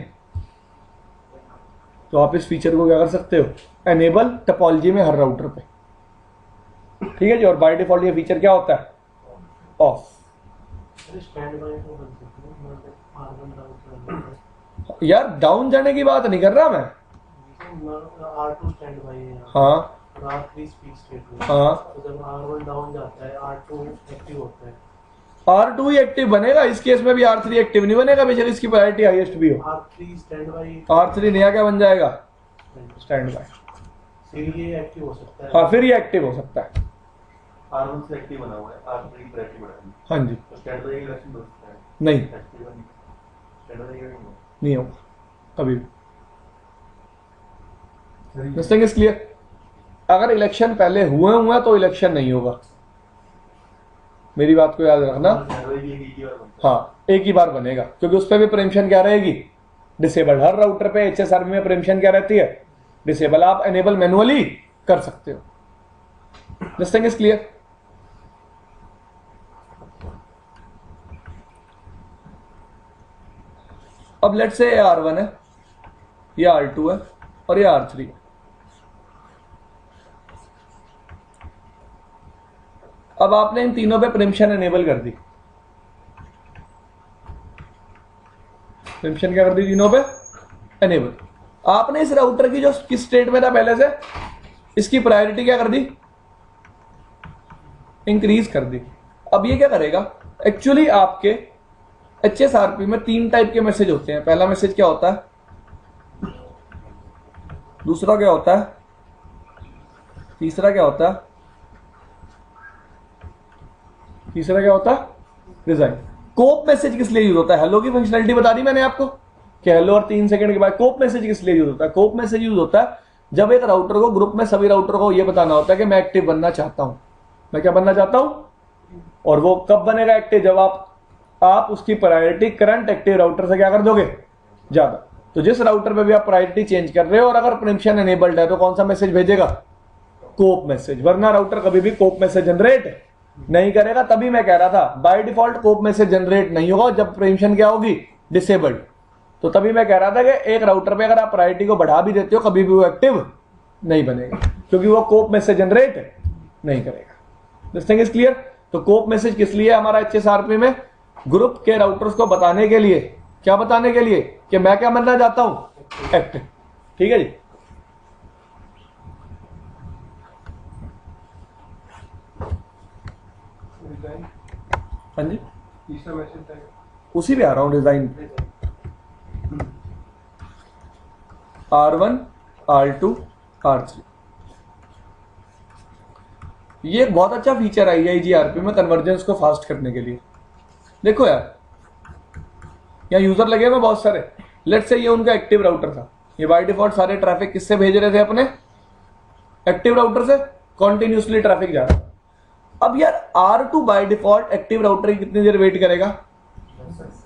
तो आप इस फीचर को क्या कर सकते हो? एनेबल टोपोलॉजी में हर राउटर पे। ठीक है जी। और बाय डिफॉल्ट ये फीचर क्या होता है? ऑफ। यार डाउन जाने की बात नहीं कर रहा मैं। R2 स्टैंड बाय है, हाँ R3 स्पीक स्टेट में। हाँ। तो जब R1 डाउन जाता है R2 एक्टिव होता है। R2 ही एक्टिव बनेगा। इस केस में भी R3 एक्टिव नहीं बनेगा, बेशक इसकी प्रायोरिटी हाईएस्ट भी हो। R3 स्टैंड बाय, R3 नया क्या बन जाएगा? Stand by. फिर ये एक्टिव हो सकता है। हाँ फिर ये एक्टिव हो सकता है। R1 से एक्टिव बना हुआ है, R3 की प्रायोरिटी बढ़ा दी। हाँ जी। तो स्टैंड बाय इलेक्शन हो सकता है? नहीं, एक्टिव बनी स्टैंड बाय नहीं होगा कभी भी। This thing is clear? अगर इलेक्शन पहले हुए तो इलेक्शन नहीं होगा, मेरी बात को याद रखना। हाँ, एक ही बार बनेगा, क्योंकि उस पर भी परमिशन क्या रहेगी, डिसेबल। हर राउटर पे HSRP में परमिशन क्या रहती है, डिसेबल। आप एनेबल मैनुअली कर सकते हो। This thing is clear. अब लेट से ये R1 है, ये R2 है और ये R3 है। अब आपने इन तीनों पे परमिशन एनेबल कर दी। परमिशन क्या कर दी, तीनों पे एनेबल। आपने इस राउटर की जो किस स्टेट में था पहले से, इसकी प्रायोरिटी क्या कर दी, इंक्रीज कर दी। अब ये क्या करेगा, एक्चुअली आपके HSRP में 3 टाइप के मैसेज होते हैं। पहला मैसेज क्या होता है, दूसरा क्या होता है, तीसरा क्या होता है, तीसरा क्या होता है, डिजाइन। कोप मैसेज किस लिए यूज होता है, हेलो की फंक्शनलिटी बता दी मैंने आपको कि हेलो और 3 सेकंड के बाद कोप मैसेज किस लिए यूज होता है। कोप मैसेज यूज होता है जब एक राउटर को, ग्रुप में सभी राउटर को ये बताना होता है कि मैं एक्टिव बनना चाहता हूं। मैं क्या बनना चाहता हूं, और वो कब बनेगा एक्टिव, जब आप उसकी प्रायोरिटी करंट एक्टिव राउटर से क्या कर दोगे, ज्यादा। तो जिस राउटर पे भी आप प्रायोरिटी चेंज कर रहे हो और अगर परमिशन एनेबल्ड है तो कौन सा मैसेज भेजेगा, कोप मैसेज। वरना राउटर कभी भी कोप मैसेज जनरेट नहीं करेगा। तभी मैं कह रहा था by default coup message generate नहीं होगा जब परमिशन क्या होगी, डिसेबल्ड। तो तभी मैं कह रहा था कि एक राउटर पे अगर आप प्रायोरिटी को बढ़ा भी देते हो कभी भी वो एक्टिव नहीं बनेगा, क्योंकि वो कोप मैसेज जनरेट नहीं करेगा। This thing is clear. तो कोप मैसेज किस लिए हमारा HSRP में, ग्रुप के राउटर्स को बताने के लिए, क्या बताने के लिए, कि मैं क्या बनना चाहता हूं, एक्टिव। ठीक है जी। डिजाइन हाँ जी, तीसरा मैसेज था उसी पे आ रहा हूं, डिजाइन। R1, R2, R3। ये एक बहुत अच्छा फीचर आई है EGRP में कन्वर्जेंस को फास्ट करने के लिए। देखो यार, यहाँ यूजर लगे हुए बहुत सारे। लेट से ये उनका एक्टिव राउटर था, ये बाय डिफॉल्ट सारे ट्रैफिक किससे भेज रहे थे, अपने एक्टिव राउटर से कॉन्टिन्यूसली ट्रैफिक जा रहा। अब यार R2 by default active router की कितनी देर वेट करेगा,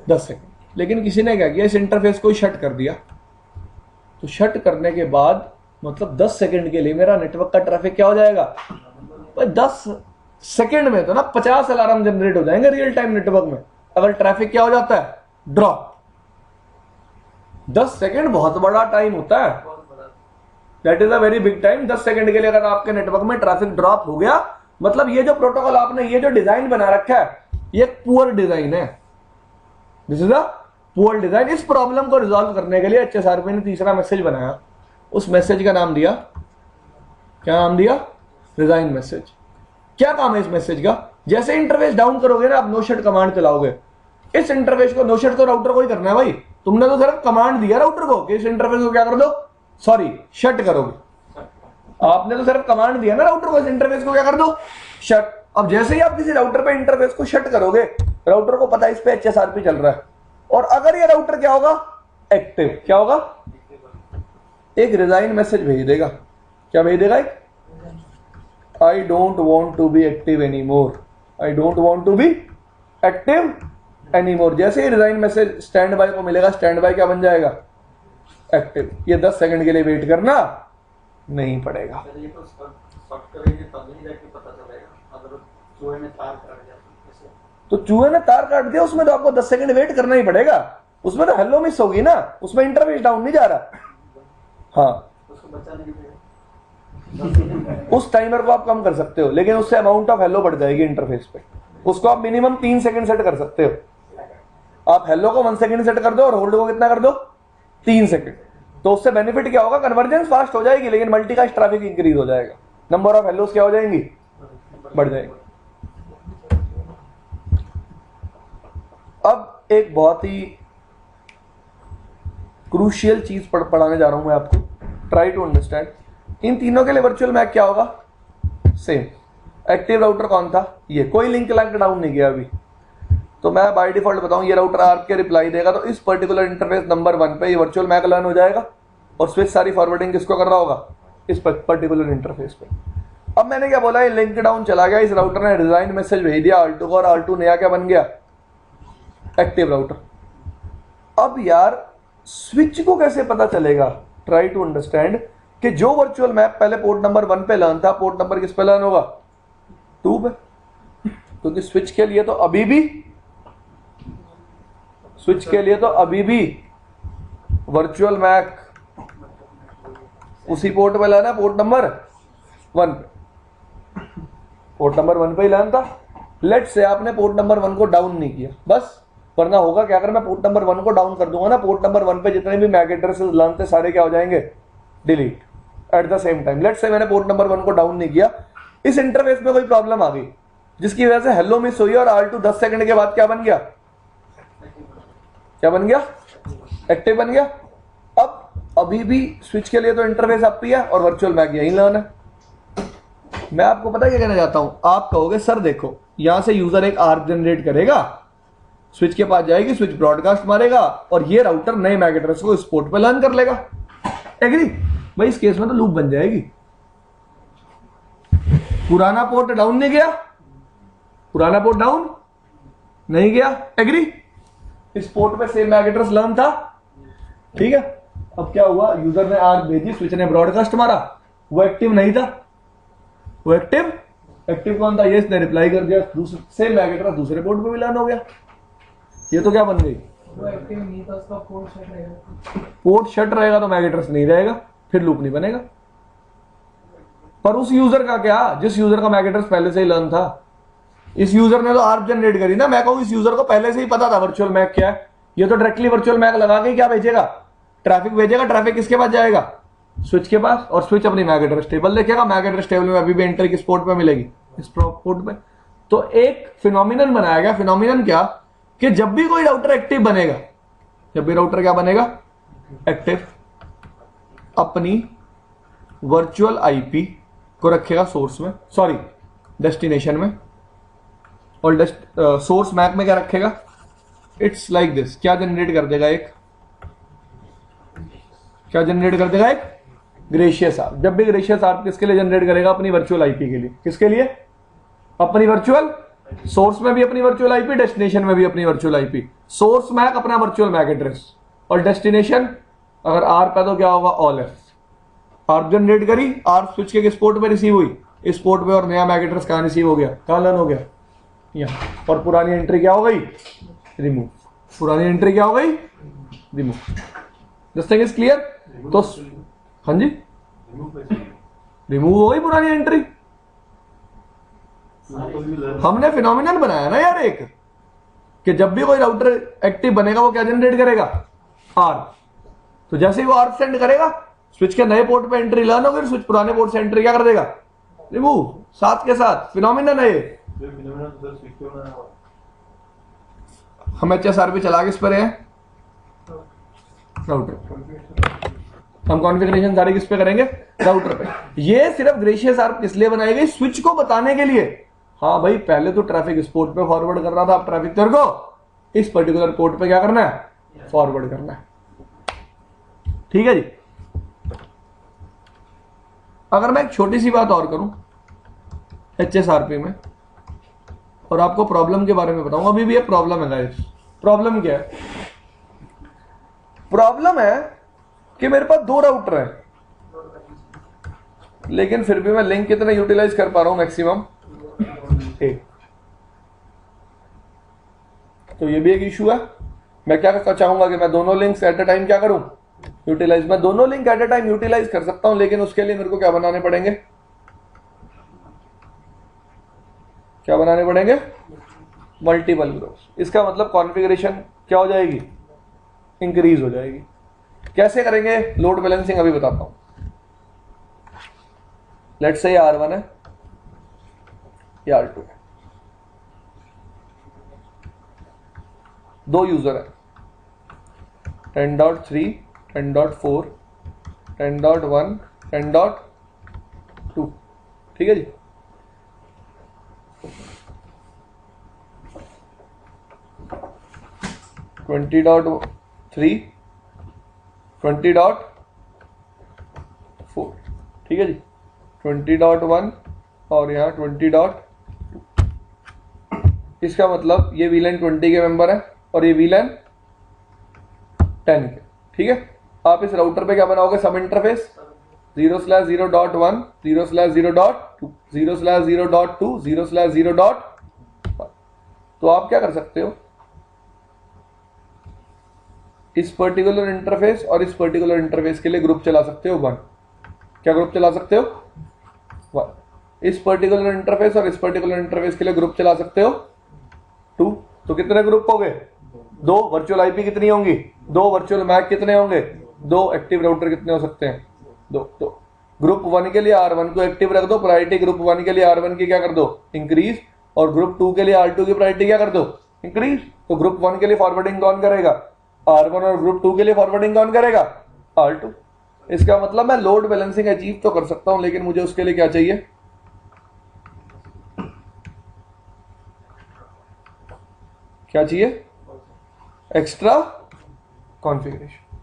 10 सेकंड। लेकिन किसी ने क्या किया, इस इंटरफेस को शट कर दिया। तो शट करने के बाद मतलब 10 सेकंड के लिए मेरा नेटवर्क का ट्रैफिक क्या हो जाएगा, 10 सेकंड में तो ना 50 अलार्म जनरेट हो जाएंगे रियल टाइम नेटवर्क में, अगर ट्रैफिक क्या हो जाता है, ड्रॉप। 10 सेकंड बहुत बड़ा टाइम होता है, that is a very big time. 10 second के लिए अगर आपके नेटवर्क में ट्रैफिक ड्रॉप हो गया, मतलब ये जो प्रोटोकॉल आपने, ये जो डिजाइन बना रखा है, ये पुअर डिजाइन है। This is a poor design. इस प्रॉब्लम को रिजॉल्व करने के लिए HSRP ने तीसरा मैसेज बनाया। उस मैसेज का नाम दिया, क्या नाम दिया, डिजाइन मैसेज। क्या काम है इस मैसेज का, जैसे इंटरफेस डाउन करोगे ना, आप नो शट कमांड चलाओगे। इस इंटरफेस को, नो शट तो राउटर को ही करना है भाई, तुमने तो सिर्फ कमांड दिया राउटर को कि इस इंटरफेस को क्या कर दो, सॉरी शट करोगे। आपने तो सिर्फ कमांड दिया ना राउटर को, इस इंटरफेस को क्या कर दो, शट। अब जैसे ही आप किसी राउटर पे इंटरफेस को शट करोगे, राउटर को पता है इस पे HSRP चल रहा है, और अगर ये राउटर क्या होगा, एक्टिव, क्या होगा, एक डिजाइन मैसेज भेज देगा। क्या भेज देगा, एक I don't want to be active anymore, I don't want to be active anymore। जैसे ही डिजाइन मैसेज स्टैंड बाय को मिलेगा, स्टैंड बाय क्या बन जाएगा, एक्टिव। ये 10 सेकंड के लिए वेट करना नहीं पड़ेगा। ये तो शॉर्ट करेंगे तब नहीं जाके पता चलेगा, अगर चूहे ने तार काट दिया तो चूहे ने तार काट दिया, उसमें तो आपको 10 सेकंड वेट करना ही पड़ेगा। उसमें तो हेलो मिस होगी ना, उसमें इंटरफेस डाउन नहीं जा रहा। हाँ, उसको बचाने के लिए उस टाइमर को आप कम कर सकते हो, लेकिन उससे अमाउंट ऑफ हेलो बढ़ जाएगी इंटरफेस पे। उसको आप मिनिमम 3 सेकंड सेट कर सकते हो। आप हेलो को 1 सेकंड सेट कर दो और होल्ड को कितना कर दो, 3 सेकंड। तो उससे बेनिफिट क्या होगा, कन्वर्जेंस फास्ट हो जाएगी, लेकिन मल्टीकास्ट ट्रैफिक इंक्रीज हो जाएगा, नंबर ऑफ हेलोस क्या हो जाएंगी, बढ़ जाएगी। अब एक बहुत ही क्रूशियल चीज पढ़ाने जा रहा हूं मैं आपको, ट्राई टू अंडरस्टैंड। इन तीनों के लिए वर्चुअल मैक क्या होगा, सेम। एक्टिव राउटर कौन था, ये, कोई लिंक लैंक डाउन नहीं किया अभी। तो मैं बाय डिफॉल्ट बताऊं, ये राउटर आपके रिप्लाई देगा, तो इस पर्टिकुलर इंटरफेस नंबर 1 पे ये वर्चुअल मैक लर्न हो जाएगा, और स्विच सारी फॉरवर्डिंग किसको कर रहा होगा, इस पर्टिकुलर इंटरफेस पे। अब मैंने क्या बोला, ये लिंक डाउन चला गया, इस राउटर ने डिजाइन मैसेज भेज दिया R2 को, और R2 नया क्या बन गया, एक्टिव राउटर। अब यार स्विच को कैसे पता चलेगा, ट्राई टू अंडरस्टैंड कि जो वर्चुअल मैप पहले पोर्ट नंबर 1 पे लर्न था, पोर्ट नंबर किस पे लर्न होगा, 2 पे, क्योंकि स्विच के लिए तो अभी भी वर्चुअल मैप उसी पोर्ट पे लर्न है, पोर्ट नंबर 1 पे, पोर्ट नंबर 1 पे ही लर्न था। लेट से आपने पोर्ट नंबर 1 को डाउन नहीं किया बस, वरना होगा क्या, अगर मैं पोर्ट नंबर 1 को डाउन कर दूंगा ना, पोर्ट नंबर 1 पे जितने भी मैक एड्रेसेस लर्न थे सारे क्या हो जाएंगे, delete at the same time. Let's say मैंने पोर्ट नंबर 1 को डाउन नहीं किया, इस इंटरफेस में कोई प्रॉब्लम आ गई जिसकी वजह से हेलो मिस हुई और R2 10 सेकंड के बाद क्या बन गया, एक्टिव बन गया। अब अभी भी स्विच के लिए तो इंटरफेस आप है और वर्चुअल मैक यही लर्न है। मैं आपको पता क्या कहना चाहता हूं, आप कहोगे सर देखो यहां से यूजर एक आर्क जनरेट करेगा, स्विच के पास जाएगी, स्विच ब्रॉडकास्ट मारेगा और ये राउटर नए मैक एड्रेस को इस पोर्ट पे लर्न कर लेगा। एग्री भाई, इस केस में तो लूप बन जाएगी, पुराना पोर्ट डाउन नहीं गया, पुराना पोर्ट डाउन नहीं गया, एग्री, इस पोर्ट पे सेम मैक एड्रेस लर्न था, ठीक है। अब क्या हुआ, यूजर ने आर्क भेजी, स्विच ने ब्रॉडकास्ट मारा, वो एक्टिव नहीं था, वो एक्टिव कौन था, ये इसने रिप्लाई कर दिया, सेम मैक एड्रेस दूसरे पोर्ट पे भी लर्न हो गया। ये तो क्या बन गई, वो एक्टिव नहीं था, उसका पोर्ट शट रहेगा, पोर्ट शट रहेगा तो मैक एड्रेस नहीं रहेगा, फिर लूप नहीं बनेगा। पर उस यूजर का क्या, जिस यूजर का मैक एड्रेस पहले से ही लर्न था, इस यूजर ने तो आर्क जनरेट करी ना, मैं कहूं इस यूजर को पहले से ही पता था वर्चुअल मैक क्या है, ये तो डायरेक्टली वर्चुअल मैक लगा के क्या भेजेगा, ट्रैफिक भेजेगा, ट्रैफिक किसके पास जाएगा, स्विच के पास, और स्विच अपनी मैक एड्रेस टेबल देखेगा, मैक एड्रेस टेबल में अभी भी एंट्री किस पोर्ट पे मिलेगी, इस पोर्ट पे। तो एक फिनोमिनन बनाया गया, फिनोमिनन क्या, कि जब भी कोई राउटर एक्टिव बनेगा, जब भी राउटर क्या बनेगा, एक्टिव, अपनी वर्चुअल आईपी को रखेगा सोर्स में, सॉरी डेस्टिनेशन में, और सोर्स मैक में क्या रखेगा, इट्स लाइक दिस, क्या जनरेट कर देगा, एक क्या जनरेट कर देगा, एक ग्रेशियस आर्क। जब भी ग्रेशियस आर्क किसके लिए जनरेट करेगा, अपनी वर्चुअल आईपी के लिए, किसके लिए, अपनी वर्चुअल, सोर्स में भी अपनी वर्चुअल आईपी, डेस्टिनेशन में भी अपनी वर्चुअल आईपी। सोर्स मैक अपना वर्चुअल मैक एड्रेस, और डेस्टिनेशन अगर आर्क है तो क्या होगा, ऑल एफ। आर्क जनरेट करी, आर्क स्विच के किस पोर्ट पे रिसीव हुई, इस पोर्ट पे, और नया मैक एड्रेस कहां रिसीव हो गया, कहां लर्न हो गया, यहाँ, और पुरानी एंट्री क्या हो गई, रिमूव, पुरानी एंट्री क्या हो गई, remove. This thing is clear. तो हाँ जी, रिमूव हो गई पुरानी एंट्री। हमने फिनोमिनन बनाया ना यार एक, कि जब भी कोई राउटर एक्टिव बनेगा वो क्या जनरेट करेगा, आर्क। तो जैसे ही वो आर्क सेंड करेगा, स्विच के नए पोर्ट पे एंट्री लर्न होगी, स्विच पुराने पोर्ट से एंट्री क्या कर देगा, रिमूव, साथ के साथ फिनोमिनन है ये। हम HSRP चला के इस पर है राउटर, हम कॉन्फ़िगरेशन सारे किस पे करेंगे, राउटर पे। ये सिर्फ ग्रेशियस आर्क किस लिए बनाई गई, स्विच को बताने के लिए, हाँ भाई पहले तो ट्रैफिक इस पोर्ट पे फॉरवर्ड कर रहा था, अब ट्रैफिक तेरे को इस पर्टिकुलर पोर्ट पे क्या करना है, फॉरवर्ड करना है। ठीक है जी। अगर मैं एक छोटी सी बात और करूं HSRP में, और आपको प्रॉब्लम के बारे में बताऊंगा, अभी भी एक प्रॉब्लम है गाइस। प्रॉब्लम क्या है, प्रॉब्लम है कि मेरे पास 2 राउटर हैं, लेकिन फिर भी मैं लिंक कितने यूटिलाइज कर पा रहा हूं, मैक्सिमम 1। तो ये भी एक इशू है। मैं क्या चाहूंगा कि मैं दोनों लिंक्स एट अ टाइम क्या करूं, यूटिलाइज। मैं दोनों link at a time utilize कर सकता हूं, लेकिन उसके लिए मेरे को क्या बनाने पड़ेंगे, क्या बनाने पड़ेंगे, मल्टीपल ग्रुप्स। इसका मतलब कॉन्फ़िगरेशन क्या हो जाएगी, इंक्रीज हो जाएगी। कैसे करेंगे, लोड बैलेंसिंग अभी बताता हूं। लेट्स से R1 है, ये R2 है, 2 यूजर है, 10.3, 10.4, 10.1, 10.2, ठीक है जी। $20.3, $20.4, ठीक है जी, 20.1 और यहाँ 20.2। इसका मतलब ये VLAN 20 के मेंबर है और ये VLAN 10 के। ठीक है, आप इस राउटर पे क्या बनाओगे, सब इंटरफेस 0/0.1 0/0.2 0/0.2 0/0.1। तो आप क्या कर सकते हो, इस पर्टिकुलर इंटरफेस और इस पर्टिकुलर इंटरफेस के लिए ग्रुप चला सकते हो 1। क्या ग्रुप चला सकते हो 1। इस पर्टिकुलर इंटरफेस और इस पर्टिकुलर इंटरफेस के लिए ग्रुप चला सकते हो 2। तो कितने ग्रुप हो गए, 2। वर्चुअल आईपी कितनी होंगी, 2। वर्चुअल मैक कितने होंगे, 2। एक्टिव राउटर कितने हो सकते हैं, 2। तो ग्रुप 1 के लिए R1 को एक्टिव रख दो, प्रायोरिटी ग्रुप 1 के लिए R1 की क्या कर दो, इंक्रीज, और ग्रुप 2 के लिए R2 की प्रायोरिटी क्या कर दो, इंक्रीज। तो ग्रुप 1 के लिए फॉरवर्डिंग कौन करेगा, R1, और ग्रुप 2 के लिए फॉरवर्डिंग कौन करेगा, R2। इसका मतलब मैं लोड बैलेंसिंग अचीव तो कर सकता हूं, लेकिन मुझे उसके लिए क्या चाहिए, क्या चाहिए, एक्स्ट्रा कॉन्फ़िगरेशन।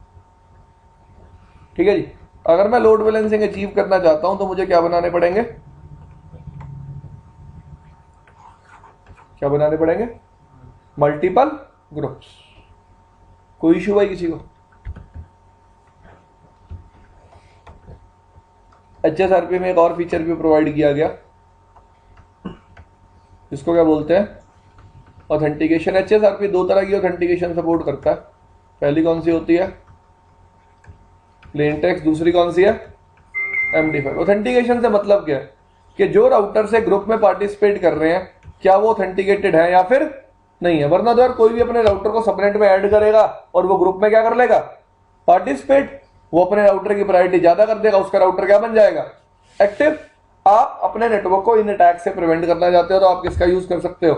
ठीक है जी, अगर मैं लोड बैलेंसिंग अचीव करना चाहता हूं तो मुझे क्या बनाने पड़ेंगे, क्या बनाने पड़ेंगे, मल्टीपल ग्रुप्स। कोई इशू है किसी को, HSRP में एक और फीचर भी प्रोवाइड किया गया जिसको क्या बोलते हैं, ऑथेंटिकेशन। HSRP 2 तरह की ऑथेंटिकेशन सपोर्ट करता है। पहली कौन सी होती है, प्लेन टेक्स्ट, दूसरी कौन सी है, MD5। ऑथेंटिकेशन से मतलब क्या है कि जो राउटर से ग्रुप में पार्टिसिपेट कर रहे हैं क्या वो ऑथेंटिकेटेड है या फिर नहीं है। वरना तो यार कोई भी अपने राउटर को सबनेट में ऐड करेगा और वो ग्रुप में क्या कर लेगा, पार्टिसिपेट, वो अपने राउटर की प्रायोरिटी ज्यादा कर देगा, उसका राउटर क्या बन जाएगा, एक्टिव। आप अपने नेटवर्क को इन अटैक से प्रिवेंट करना चाहते हो तो आप किसका यूज कर सकते हो,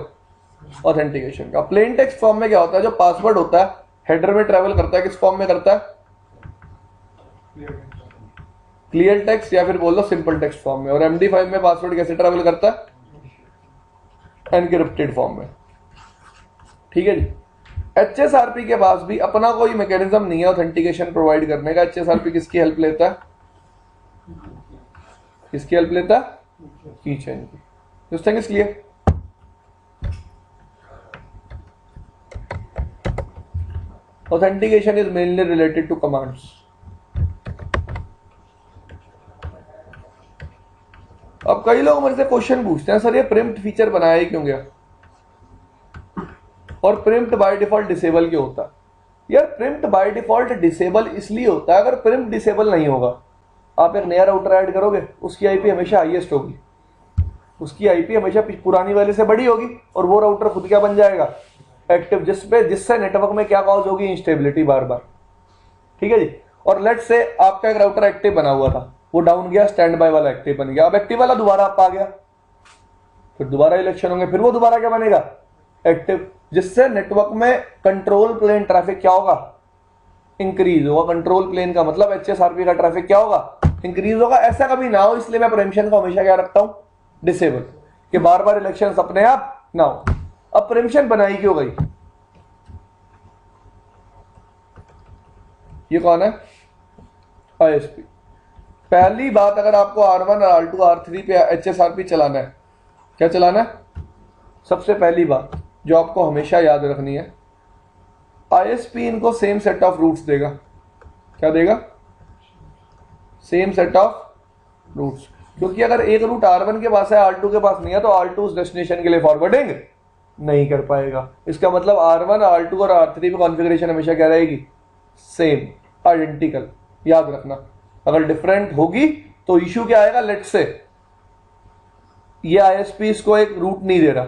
ऑथेंटिकेशन का। प्लेन टेक्स्ट फॉर्म में क्या होता है, जो पासवर्ड होता है हेडर में ट्रेवल करता है, किस फॉर्म में करता है, क्लियर टेक्स्ट या फिर बोल लो सिंपल टेक्स्ट फॉर्म में। और MD5 में पासवर्ड कैसे ट्रेवल करता है, एनक्रिप्टेड फॉर्म में। ठीक है जी, HSRP के पास भी अपना कोई मैकेनिज्म नहीं है ऑथेंटिकेशन प्रोवाइड करने का। HSRP किसकी हेल्प लेता है, किसकी हेल्प लेता है, कीचेन की। This thing is clear. Authentication is mainly related to commands. अब कई लोग मेरे से क्वेश्चन पूछते हैं, सर ये प्रिम्प्ट फीचर बनाया ही क्यों गया, और प्रिम्प्ट बाय डिफॉल्ट डिसेबल क्यों होता है। यार प्रिम्प्ट बाय डिफॉल्ट डिसेबल इसलिए होता है, अगर प्रिम्प्ट डिसेबल नहीं होगा, आप एक नया राउटर ऐड करोगे उसकी आईपी हमेशा हाईएस्ट होगी, उसकी आईपी हमेशा पुरानी वाले से बड़ी होगी, और वो राउटर खुद क्या बन जाएगा, एक्टिव, जिससे नेटवर्क में क्या कॉज होगी, इंस्टेबिलिटी बार बार। ठीक है जी। और लेट से आपका एक राउटर एक्टिव बना हुआ था, वो डाउन गया, स्टैंड बाय वाला एक्टिव बन गया, अब एक्टिव वाला दोबारा आप आ गया, फिर दोबारा इलेक्शन होंगे, फिर वो दोबारा क्या बनेगा, एक्टिव, जिससे नेटवर्क में कंट्रोल प्लेन ट्रैफिक क्या होगा, इंक्रीज होगा। कंट्रोल प्लेन का मतलब HSRP का ट्रैफिक क्या होगा, इंक्रीज होगा। ऐसा कभी ना हो, इसलिए मैं प्रेम्पशन को हमेशा क्या रखता हूं, डिसेबल, कि बार बार इलेक्शन अपने आप ना हो। अब प्रेम्पशन बनाई क्यों गई, ये कौन है, ISP। पहली बात, अगर आपको R1 और R2 R3 पे HSRP चलाना है, क्या चलाना है, सबसे पहली बात जो आपको हमेशा याद रखनी है, ISP इनको सेम सेट ऑफ रूट्स देगा। क्या देगा, सेम सेट ऑफ रूट्स। क्योंकि अगर एक रूट R1 के पास है, R2 के पास नहीं है, तो R2 उस डेस्टिनेशन के लिए फॉरवर्डिंग नहीं कर पाएगा। इसका मतलब R1, R2 और R3 पे कॉन्फ़िगरेशन हमेशा क्या रहेगी, सेम, आइडेंटिकल। याद रखना, अगर डिफरेंट होगी तो इश्यू क्या आएगा, लेट से ये ISP इसको एक रूट नहीं दे रहा,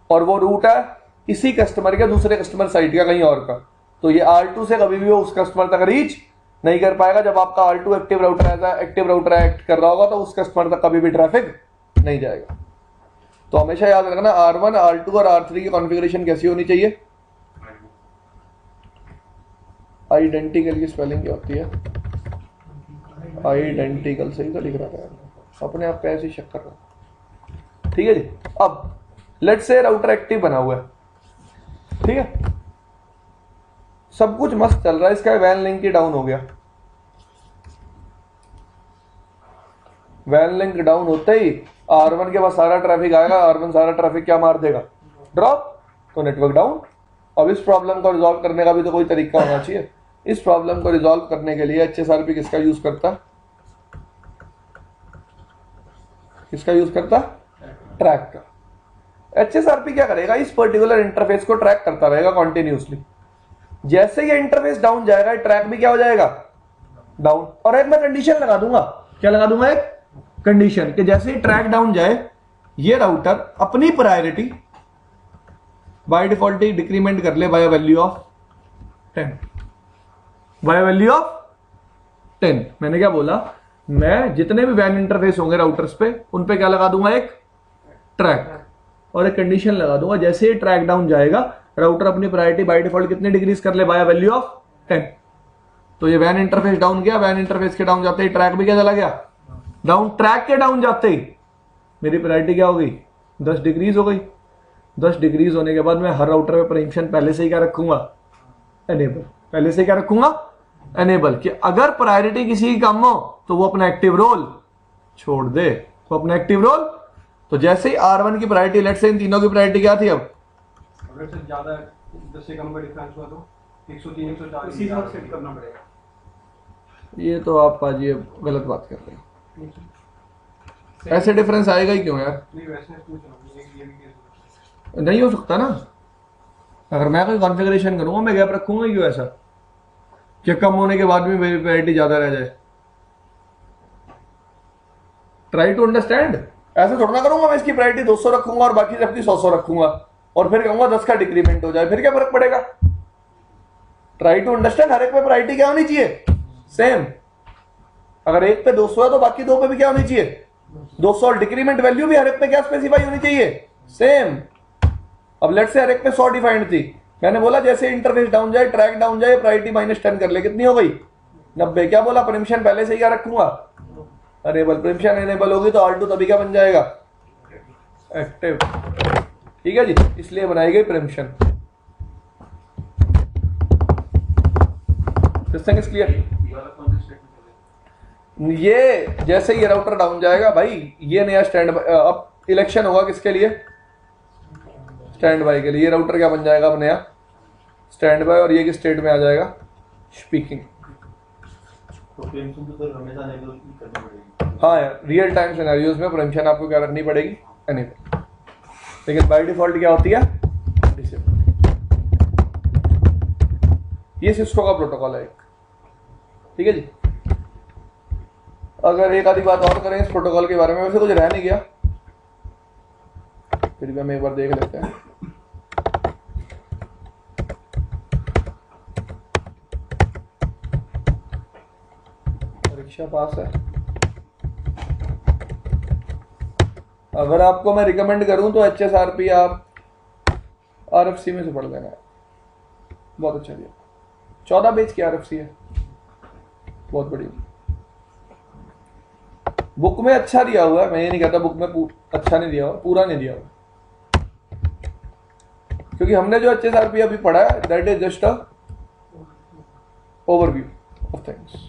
और वो रूट है इसी कस्टमर के दूसरे कस्टमर साइट का, कहीं और का, तो ये R2 से कभी भी वो उस कस्टमर तक रीच नहीं कर पाएगा। जब आपका R2 एक्टिव राउटर एक्ट कर रहा होगा तो उस कस्टमर तक कभी भी ट्रैफिक नहीं जाएगा। तो हमेशा याद रखना, R1, R2 और R3 की कॉन्फ़िगरेशन कैसी होनी चाहिए, आइडेंटिकल की स्पेलिंग क्या होती है, आइडेंटिकल, सही तो लिख रहा था, अपने आप कैसे चेक कर रहा। ठीक है जी। अब लेट से राउटर एक्टिव बना हुआ है, ठीक है, सब कुछ मस्त चल रहा है, इसका वैन लिंक ही डाउन हो गया। वैन लिंक डाउन होते ही R1 के पास सारा ट्रैफिक आएगा, R1 सारा ट्रैफिक क्या मार देगा, ड्रॉप, तो नेटवर्क डाउन। अब इस प्रॉब्लम को रिजॉल्व करने का भी तो कोई तरीका होना चाहिए। इस प्रॉब्लम को रिजॉल्व करने के लिए HSRP किसका यूज करता, किसका यूज करता, ट्रैक का। HSRP क्या करेगा, इस पर्टिकुलर इंटरफेस को ट्रैक करता रहेगा कॉन्टिन्यूसली। जैसे ये इंटरफेस डाउन जाएगा, ट्रैक भी क्या हो जाएगा, डाउन। और एक मैं कंडीशन लगा दूंगा, क्या लगा दूंगा, एक कंडीशन कि जैसे ही ट्रैक डाउन जाए, ये राउटर अपनी priority by default he decrement कर ले by value of 10, by value of 10। मैंने क्या बोला, मैं जितने भी वैन इंटरफेस होंगे राउटर्स पे, उन पे क्या लगा दूंगा, एक ट्रैक, और एक कंडीशन लगा दूंगा, जैसे ही ट्रैक डाउन जाएगा, राउटर अपनी प्रायोरिटी बाय डिफॉल्ट कितने डिक्रीज कर ले, बाय वैल्यू ऑफ 10। तो ये वैन इंटरफेस डाउन गया, वैन इंटरफेस के डाउन जाते ही ट्रैक भी क्या चला गया, डाउन। ट्रैक के डाउन जाते ही मेरी प्रायोरिटी क्या हो गई, 10 डिक्रीज हो गई। 10 डिक्रीज होने के बाद मैं हर राउटर में परमिशन पहले से ही क्या रखूंगा, एनेबल। पहले से क्या रखूंगा, एनेबल, कि अगर प्रायोरिटी किसी की कम हो तो वो अपना एक्टिव रोल छोड़ दे, तो अपना एक्टिव रोल। तो जैसे ही R1 की प्रायोरिटी, लेट्स से इन तीनों की प्रायोरिटी क्या थी, अब अगर से ज्यादा 10 से कम का डिफरेंस हुआ तो 103 104 उसी हिसाब से करना पड़ेगा। ये तो आप आज ये गलत बात कर रहे हैं, ऐसे डिफरेंस आएगा ही क्यों यार, नहीं वैसे पूछ रहा हूं, ये भी केस नहीं हो सकता ना। अगर मैं कोई कॉन्फ़िगरेशन करूंगा, मैं गैप रखूंगा क्यों ऐसा कि कम होने के बाद भी मेरी प्रायोरिटी ज्यादा रह जाए। Try to understand. ऐसे थोड़ा ना करूंगा मैं, इसकी प्रायोरिटी 200 रखूंगा और बाकी सबकी 100 रखूंगा और फिर कहूंगा 10 का डिक्रीमेंट हो जाए, फिर क्या फर्क पड़ेगा। ट्राई टू अंडरस्टैंड, हर एक पे प्रायोरिटी क्या होनी चाहिए, सेम। अगर एक पे 200 है तो बाकी दो पे भी क्या होनी चाहिए, 200, और डिक्रीमेंट वैल्यू भी हर एक पे क्या स्पेसिफाई होनी चाहिए, सेम। अब लेट से हर एक पे 100 डिफाइंड थी, मैंने बोला जैसे इंटरफेस डाउन जाए, ट्रैक डाउन जाए, प्रायोरिटी -10 कर ले, कितनी हो गई, 90। क्या बोला, परमिशन पहले से ही क्या रखूंगा, अनेबल। परमिशन एनेबल होगी तो R2 तभी क्या बन जाएगा, एक्टिव। ठीक है जी, इसलिए बनाई गई permission. This thing is clear. ये जैसे ये राउटर डाउन जाएगा भाई, ये नया स्टैंड, अब इलेक्शन होगा किसके लिए, स्टैंड बाय के लिए। ये राउटर क्या बन जाएगा, अब नया स्टैंड बाय, और ये किस स्टेट में आ जाएगा, स्पीकिंग। तो परमिशन तो सर हमेशा एनेबल करनी पड़ेगी। हाँ यार, रियल टाइम सिनेरियोज में परमिशन आपको क्या रखनी पड़ेगी, एनेबल। लेकिन बाय डिफॉल्ट क्या होती है, डिसेबल। ये सिस्को का प्रोटोकॉल है एक। ठीक है जी। अगर एक आधी बात और करें इस प्रोटोकॉल के बारे में, वैसे कुछ रह नहीं गया, फिर भी हम एक बार देख लेते हैं। परीक्षा पास है। अगर आपको मैं रिकमेंड करूं तो HSRP आप RFC में से पढ़ लेना है, बहुत अच्छा दिया। 14 पेज की RFC है, बहुत बढ़िया। बुक में अच्छा दिया हुआ है, मैं ये नहीं कहता बुक में अच्छा नहीं दिया हुआ, पूरा नहीं दिया हुआ, क्योंकि हमने जो HSRP अभी पढ़ा है, that is just a overview of things.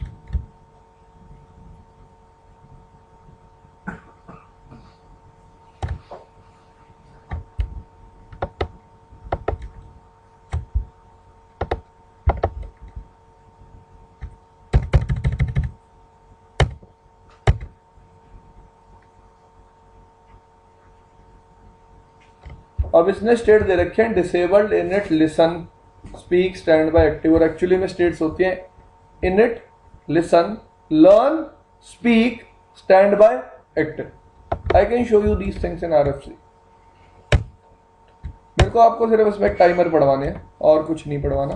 अब इसने स्टेट दे रखे हैं disabled, init, listen, speak, stand by, active, और एक्चुअली में स्टेट्स होती हैं init, listen, learn, speak, stand by, active. I can show you these things in RFC। मेरे को आपको सिर्फ इसमें एक टाइमर पढ़वाने हैं और कुछ नहीं पढ़वाना।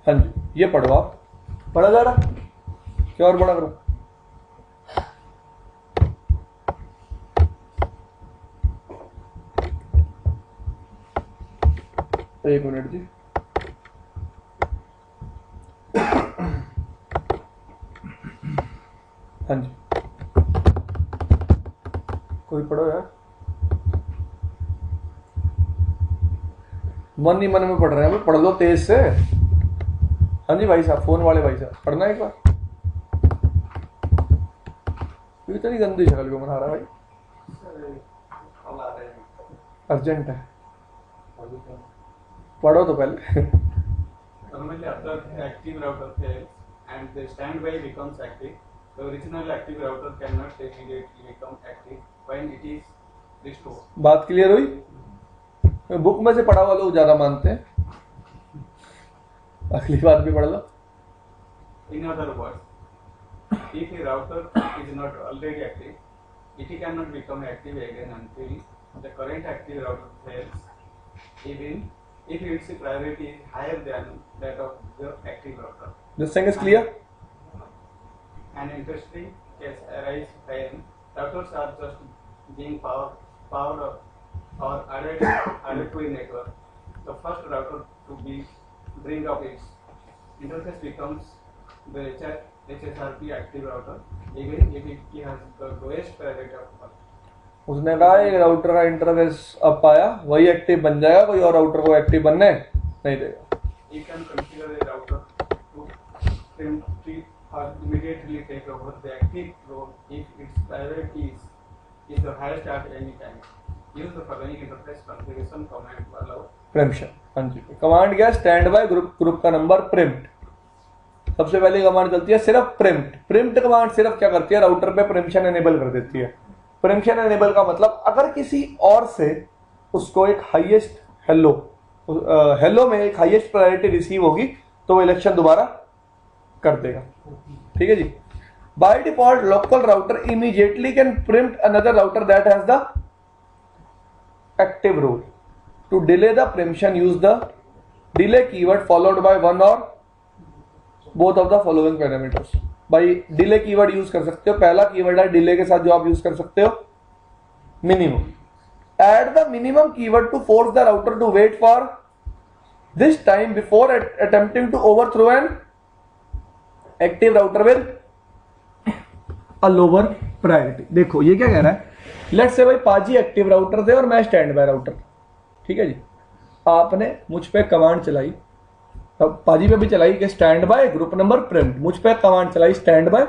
हाँ जी, ये पढ़वा, पढ़ा जा रहा, क्या और बड़ा करो। एक मिनट जी। हाँ जी, कोई पढ़ो यार। मन ही मन में पढ़ रहे हैं, पढ़ लो तेज से। हाँ जी भाई साहब, फोन वाले भाई साहब, पढ़ना एक बार। इतनी गंदी शक्ल क्यों बना रहा है भाई? अर्जेंट है, पढ़ो तो पहले। Normally, after active router fails and the standby becomes active, the original active router cannot immediately become active when it is restored. बात क्लियर हुई? बुक में से पढ़ा हुआ लोग ज्यादा मानते हैं, अगली बात भी पढ़ लो। In other words, if a router is not already active, it cannot become active again until the current active router fails, even if its priority is higher than that of the active router. This thing is clear? An interesting case arises when routers are just being powered up or added to a network. The first router to bring up its interface becomes the HSRP active router, even if it has the lowest priority of all. उसने कहा एक router का interface अब आया, वही active बन जाएगा, कोई और राउटर को एक्टिव बनने नहीं देगा। You can consider a router to preemptively or immediately take over the active role if its priority is the highest at any time. Use the following interface configuration command to allow प्रेम्पशन। हाँ जी, command क्या है? Stand by, group का number, prompt. सबसे पहले command चलती है सिर्फ prompt. Prompt command सिर्फ क्या करती है? राउटर पे प्रिम्पशन एनेबल कर देती है। प्रिम्पशन एनेबल का मतलब अगर किसी और से उसको एक हाईएस्ट हेलो में एक हाईएस्ट प्रायोरिटी रिसीव होगी तो वो इलेक्शन दोबारा कर देगा। ठीक है जी। By default local router immediately can preempt another router that has the active role. To delay the preemption use the delay keyword followed by one or both of the following parameters. भाई delay keyword use कर सकते हो, पहला keyword है delay के साथ जो आप यूज कर सकते हो minimum. Add the minimum keyword to force the router to wait for this time before attempting to overthrow an active router with a lower priority. देखो ये क्या कह रहा है, लेट्स से भाई पाजी एक्टिव राउटर थे और मैं स्टैंड बाय राउटर। ठीक है जी, आपने मुझ पे कमांड चलाई, तब पाजी पे भी चलाई कि stand by group number prompt, मुझ पे कमांड चलाई stand by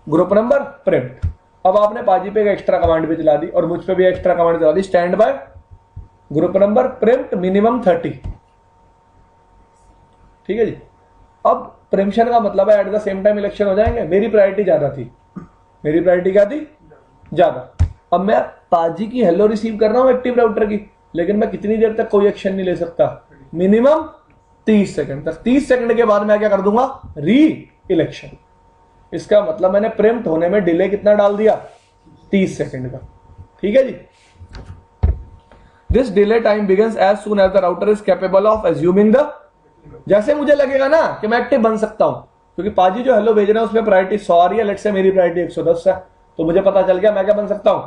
group number prompt. अब आपने पाजी पे एक एक्स्ट्रा कमांड भी चला दी और मुझ पे भी एक्स्ट्रा कमांड चला दी standby group number preempt minimum 30। ठीक है जी। अब प्रिम्पशन का मतलब है at the same time election हो जाएंगे। मेरी प्रायोरिटी ज्यादा थी, मेरी प्रायोरिटी क्या थी? ज्यादा। अब मैं पाजी की हेलो रिसीव कर रहा हूं एक्टिव राउटर की, लेकिन मैं कितनी देर तक कोई एक्शन नहीं ले सकता? मिनिमम 30 सेकंड तक। 30 सेकंड के बाद मैं क्या कर दूंगा? री इलेक्शन। इसका मतलब मैंने प्रिम्प्ट होने में डिले कितना डाल दिया? 30 सेकंड का। ठीक है जी। This delay time begins as soon as the router is capable of assuming the, जैसे मुझे लगेगा ना कि मैं एक्टिव बन सकता हूं, क्योंकि पाजी जो हेलो भेज रहे हैं उसमें प्रायोरिटी 100 आ रही है, लेट्स से मेरी प्रायोरिटी 110 है, तो मुझे पता चल गया मैं क्या बन सकता हूं?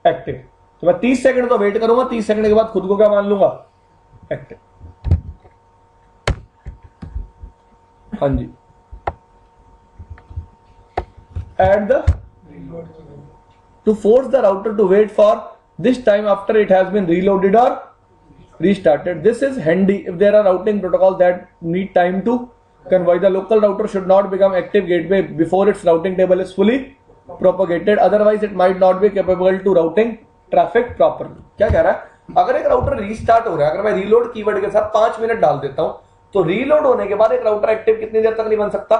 एक्टिव। तो मैं 30 सेकंड तो वेट करूंगा, 30 सेकंड के बाद खुद को क्या मान लूंगा? एक्टिव। हाँ जी। At the to force the router to wait for this time after it has been reloaded or restarted. This is handy if there are routing protocols that need time to convey. The local router should not become active gateway before its routing table is fully propagated, otherwise it might not be capable to routing traffic properly. क्या कह रहा है? अगर एक router restart हो रहा है, अगर मैं रीलोड कीवर्ड के साथ 5 मिनट डाल देता हूं, तो रीलोड होने के बाद एक राउटर एक्टिव कितनी देर तक नहीं बन सकता?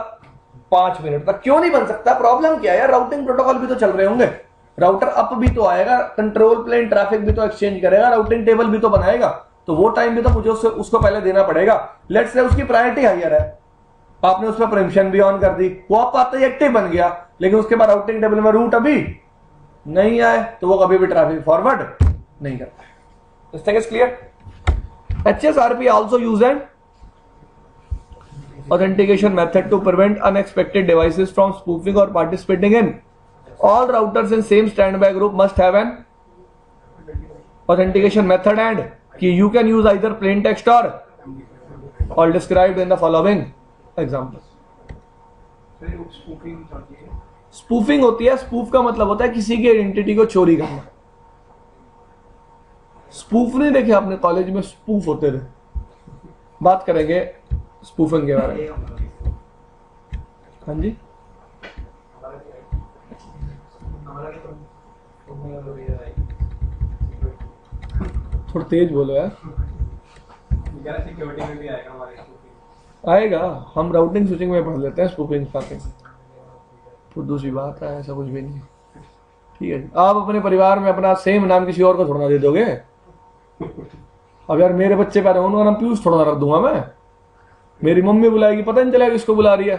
5 मिनट तक। क्यों नहीं बन सकता? प्रॉब्लम क्या है यार? राउटिंग प्रोटोकॉल भी तो चल रहे होंगे, राउटर अप भी तो आएगा, कंट्रोल प्लेन ट्रैफिक भी तो एक्सचेंज करेगा, राउटिंग टेबल भी तो बनाएगा, तो वो टाइम भी तो मुझे उसको पहले देना पड़ेगा। लेट्स से उसकी प्रायोरिटी हायर है, आपने उसमें प्रिम्पशन भी ऑन कर दी, वो आप आते ही एक्टिव बन गया, लेकिन उसके बाद राउटिंग टेबल में रूट अभी नहीं आए, तो वो कभी भी ट्रैफिक फॉरवर्ड नहीं करता। This thing is clear. HSRP also use an authentication method to prevent unexpected devices from spoofing or participating in. All routers in same standby group must have an authentication method and key. You can use either plain text or all described in the following examples. Spoofing होती है, spoof का मतलब होता है किसी की identity को चोरी करना। स्पूफ नहीं देखे आपने कॉलेज में? स्पूफ होते थे। बात करेंगे स्पूफिंग के बारे में। हाँ जी, थोड़ा तेज बोलो यार। सिक्योरिटी में भी आएगा हमारे आएगा, हम राउटिंग स्विचिंग में पढ़ लेते हैं स्पूफिंग फाकिंग, तो दूसरी बात है, ऐसा कुछ भी नहीं। ठीक है जी, आप अपने परिवार में अपना सेम नाम किसी और को थोड़ा ना दे दोगे। अब यार मेरे बच्चे पैदा होने का नाम पीयूष थोड़ा ना रख दूंगा मैं। मेरी मम्मी बुलाएगी, पता नहीं चलेगा किसको बुला रही है,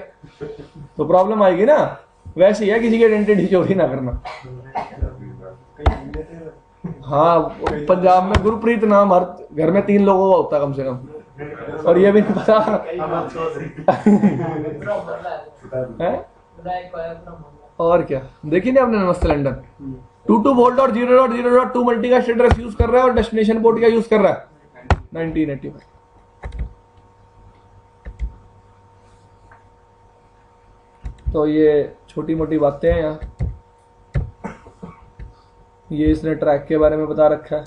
तो प्रॉब्लम आएगी ना। वैसे ही है, किसी की आइडेंटिटी चोरी ना करना। हाँ, पंजाब में गुरप्रीत नाम हर घर में 3 लोगों का होता है कम से कम, और ये भी नहीं पता है? और क्या, देखिए ना आपने नमस्ते लंदन 22 वोल्ट और 0.0.2 मल्टीकास्ट एड्रेस यूज कर रहा है और डेस्टिनेशन पोर्ट का यूज कर रहा है 1985। तो ये छोटी मोटी बातें हैं यहाँ। ये इसने ट्रैक के बारे में बता रखा है।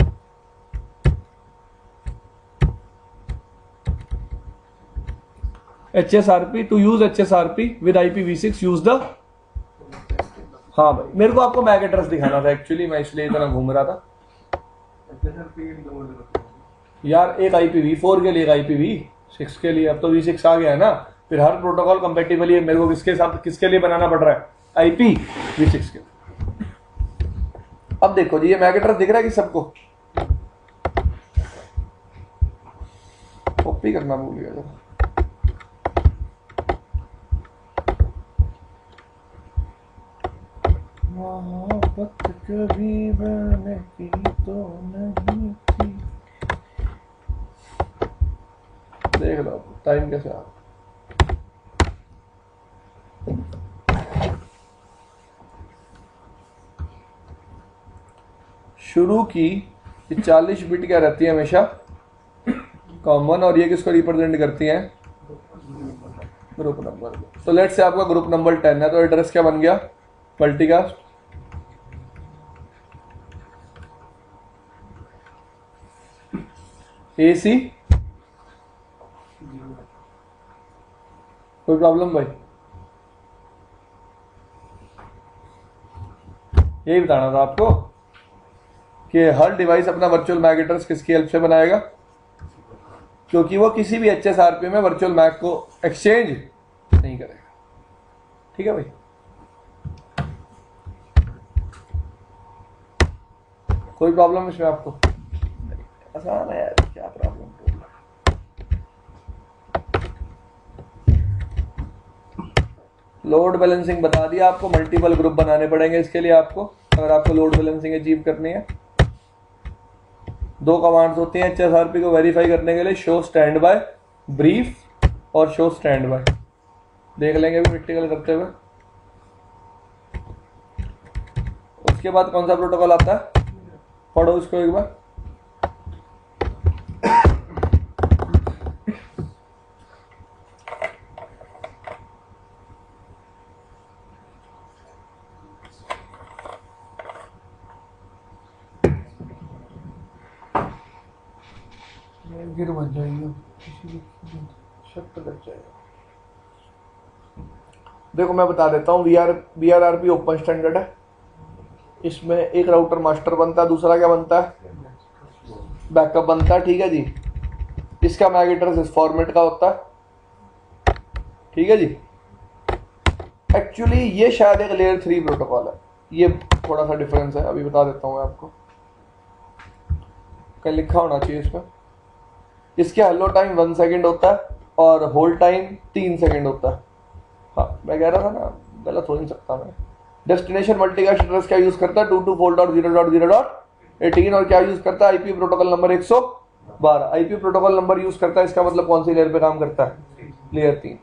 HSRP, to use HSRP with IPv6 use the. हाँ भाई, मेरे को आपको मैक एड्रेस दिखाना था एक्चुअली, मैं इसलिए इतना घूम रहा था यार। एक IPv4 के लिए, एक IPv6 के लिए। अब तो V6 आ गया है ना, फिर हर प्रोटोकॉल कंपेटिबल है। मेरे को किसके साथ किसके लिए बनाना पड़ रहा है? IPv6 के। अब देखो जी, ये मैक एड्रेस दिख रहा है कि सबको? कॉपी करना भूल गया जरा। मोहब्बत कभी मैंने की तो नहीं थी। देख लो टाइम कैसे आ। शुरू की 40 बिट क्या रहती है हमेशा कॉमन, और ये किसको रिप्रेजेंट करती हैं? Group number. तो लेट्स से आपका ग्रुप नंबर 10 है, तो एड्रेस क्या बन गया? Multicast AC। कोई प्रॉब्लम भाई? यही बताना था आपको कि हर डिवाइस अपना वर्चुअल मैक एड्रेस किसकी हेल्प से बनाएगा, क्योंकि वो किसी भी HSRP में वर्चुअल मैक को एक्सचेंज नहीं करेगा। ठीक है भाई? कोई प्रॉब्लम इसमें आपको? आसान है यार, क्या प्रॉब्लम? लोड बैलेंसिंग बता दिया आपको, मल्टीपल ग्रुप बनाने पड़ेंगे इसके लिए आपको, अगर आपको लोड बैलेंसिंग अचीव करनी है। 2 कमांड्स होती हैं HSRP को वेरीफाई करने के लिए, शो स्टैंड बाय, ब्रीफ और शो स्टैंड बाय। देख लेंगे अभी प्रैक्टिकल करते हुए। उसके बाद कौन सा प्रोटोकॉल आता है? पढ़ो इसको एक बार। गिर मत जाइए, शक लग जाएगा। देखो मैं बता देता हूँ, VRRP ओपन स्टैंडर्ड है। इसमें एक राउटर मास्टर बनता है, दूसरा क्या बनता है? बैकअप बनता है। ठीक है जी? इसका मैक एड्रेस इस फॉर्मेट का होता है। ठीक है जी? एक्चुअली ये शायद एक लेयर 3 प्रोटोकॉल है, ये थोड़ा सा डिफरेंस है, अभी बता देता हूँ आपको। कहीं लिखा होना चाहिए इसमें। इसके हेलो टाइम 1 सेकेंड होता है और होल्ड टाइम 3 सेकेंड होता है। हाँ मैं कह रहा था ना, गलत हो नहीं सकता मैं। डेस्टिनेशन मल्टीकास्ट एड्रेस क्या यूज करता है? 22.0.0.18 और क्या यूज करता है? IP protocol number 112। IP protocol number use करता है, इसका मतलब कौन सी लेयर पे काम करता है? लेयर 3।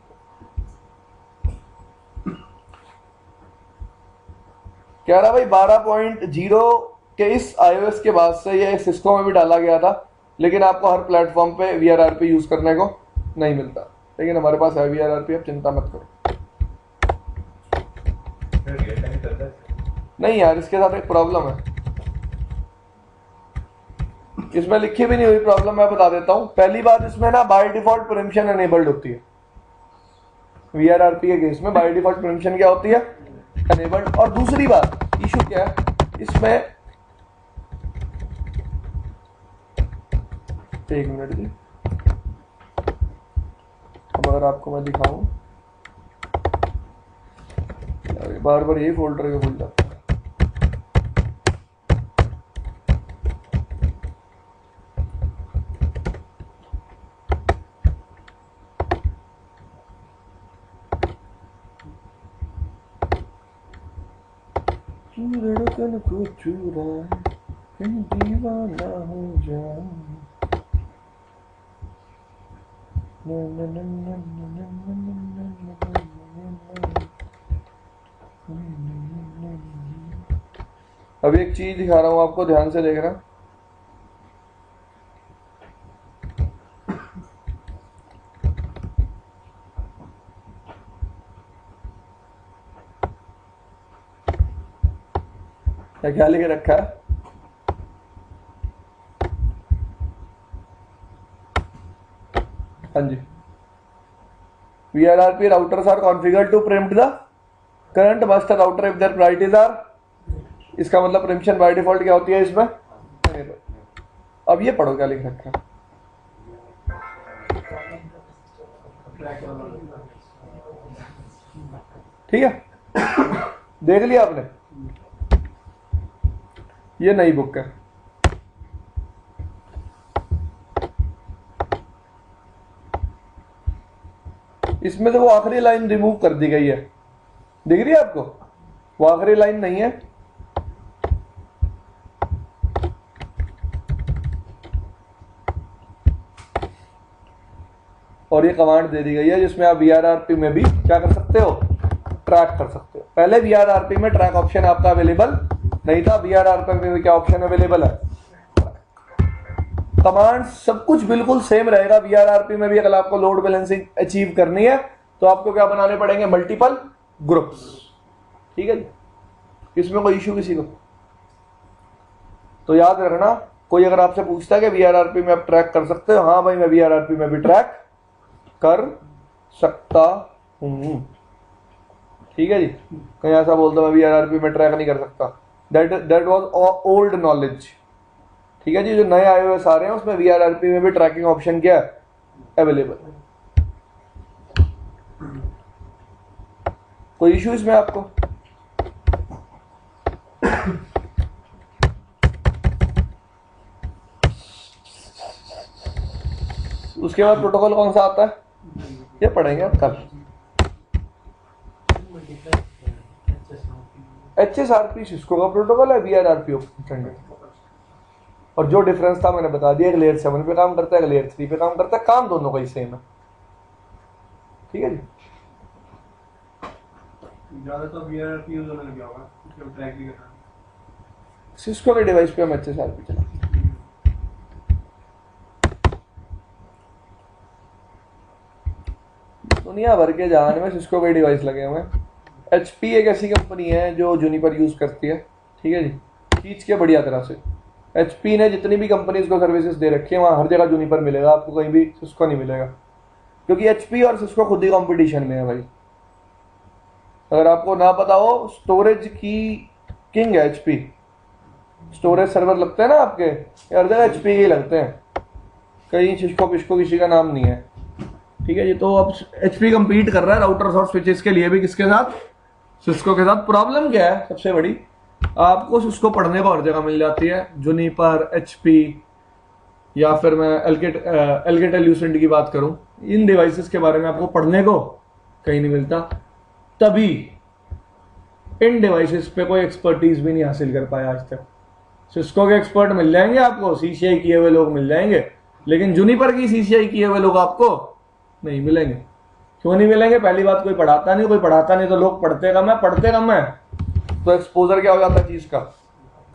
कह रहा भाई 12.0 के इस iOS के बाद से ये सिस्को में भी डाला गया था, लेकिन आपको हर प्लेटफॉर्म पे VRRP यूज करने को नहीं मिलता, लेकिन हमारे पास है VRRP, अब चिंता मत करो। नहीं यार, इसके साथ एक प्रॉब्लम है। इसमें लिखी भी नहीं हुई प्रॉब्लम, मैं बता देता हूं। पहली बात, इसमें ना बाय डिफॉल्ट प्रीएम्पशन एनेबल्ड होती है। वीआरआरपी के केस में बाय डिफॉल्ट प्रीएम्पशन क्या होती है? एनेबल्ड। और दूसरी बात, इशू क्या है इसमें, एक मिनट जी, अब अगर आपको मैं दिखाऊं, बार बार यही फोल्डर के खुल जाता है। धड़कन को चुरा कहीं दीवाना हो जाऊं। अब एक चीज दिखा रहा हूं आपको, ध्यान से देखना। क्या लिख रखा है? हाँ जी, VRRP routers are configured to preempt the current master router if their priorities are, इसका मतलब प्रीएम्पशन बाय डिफॉल्ट क्या होती है इसमें? अब ये पढ़ो क्या लिख रखा है। ठीक है, देख लिया आपने? ये नई बुक है। इसमें से वो आखिरी लाइन रिमूव कर दी गई है, दिख रही है आपको? वो आखिरी लाइन नहीं है। और ये कमांड दे दी गई है जिसमें आप VRRP में भी क्या कर सकते हो? ट्रैक कर सकते हो। पहले VRRP में ट्रैक ऑप्शन आपका अवेलेबल नहीं था, VRRP में भी क्या ऑप्शन अवेलेबल है? कमांड सब कुछ बिल्कुल सेम रहेगा। VRRP में भी अगर आपको लोड बैलेंसिंग अचीव करनी है तो आपको क्या बनाने पड़ेंगे? Multiple groups. ठीक है जी, इसमें कोई इश्यू किसी को? तो याद रखना, कोई अगर आपसे पूछता है कि VRRP में आप ट्रैक कर सकते हो, हाँ भाई मैं VRRP में भी ट्रैक कर सकता हूं। ठीक है जी, कहीं ऐसा बोलता मैं VRRP में ट्रैक नहीं कर सकता, दैट वाज ओल्ड नॉलेज। ठीक है जी, जो नए आए हुए सारे हैं उसमें VRRP में भी ट्रैकिंग ऑप्शन क्या है? अवेलेबल। कोई इश्यू इसमें आपको? उसके बाद प्रोटोकॉल कौन सा आता है ये पढ़ेंगे आप कल। HSRP सिस्को का प्रोटोकॉल है, VRRP स्टैंडर्ड। और जो डिफरेंस था मैंने बता दिया, एक लेयर 7 पे काम करता है, एक लेयर 3 पे काम करता है, काम दोनों का ही सेम है। ठीक है जी, ज्यादा तो VRRP यूज होने लगा होगा, क्योंकि ट्रैक भी करना है। सिस्को के डिवाइस पे हम HSRP चलाते हैं। दुनिया भर के जहान में सिस्को के डिवाइस लगे हुए हैं। HP एक ऐसी कंपनी है जो जूनिपर यूज करती है। ठीक है जी, खींच के बढ़िया तरह से। HP ने जितनी भी कंपनीज को सर्विसेज दे रखी है वहाँ हर जगह जूनिपर मिलेगा आपको, कहीं भी सिस्को नहीं मिलेगा, क्योंकि HP और सिस्को खुद ही कंपटीशन में है भाई। अगर आपको ना पता हो, स्टोरेज की किंग है HP। स्टोरेज सर्वर लगते हैं ना आपके, हर जगह HP के ही लगते हैं, कहीं सिस्को पिस्को किसी का नाम नहीं है। ठीक है जी, तो अब HP कम्पीट कर रहा है राउटर्स और स्विचेस के लिए भी, किसके साथ? सिस्को के साथ। प्रॉब्लम क्या है सबसे बड़ी? आपको सिस्को पढ़ने को हर जगह मिल जाती है, जूनिपर, HP, या फिर मैं एलकेटेल ल्यूसेंट की बात करूं, इन डिवाइसेस के बारे में आपको पढ़ने को कहीं नहीं मिलता। तभी इन डिवाइसेस पे कोई एक्सपर्टीज भी नहीं हासिल कर पाया आज तक। सिस्को के एक्सपर्ट मिल जाएंगे आपको, CCI किए हुए लोग मिल जाएंगे, लेकिन जूनिपर की CCI किए हुए लोग आपको नहीं मिलेंगे। क्यों नहीं मिलेंगे? पहली बात, कोई पढ़ाता नहीं, तो लोग पढ़ते कम है, तो एक्सपोजर क्या हो जाता है चीज का?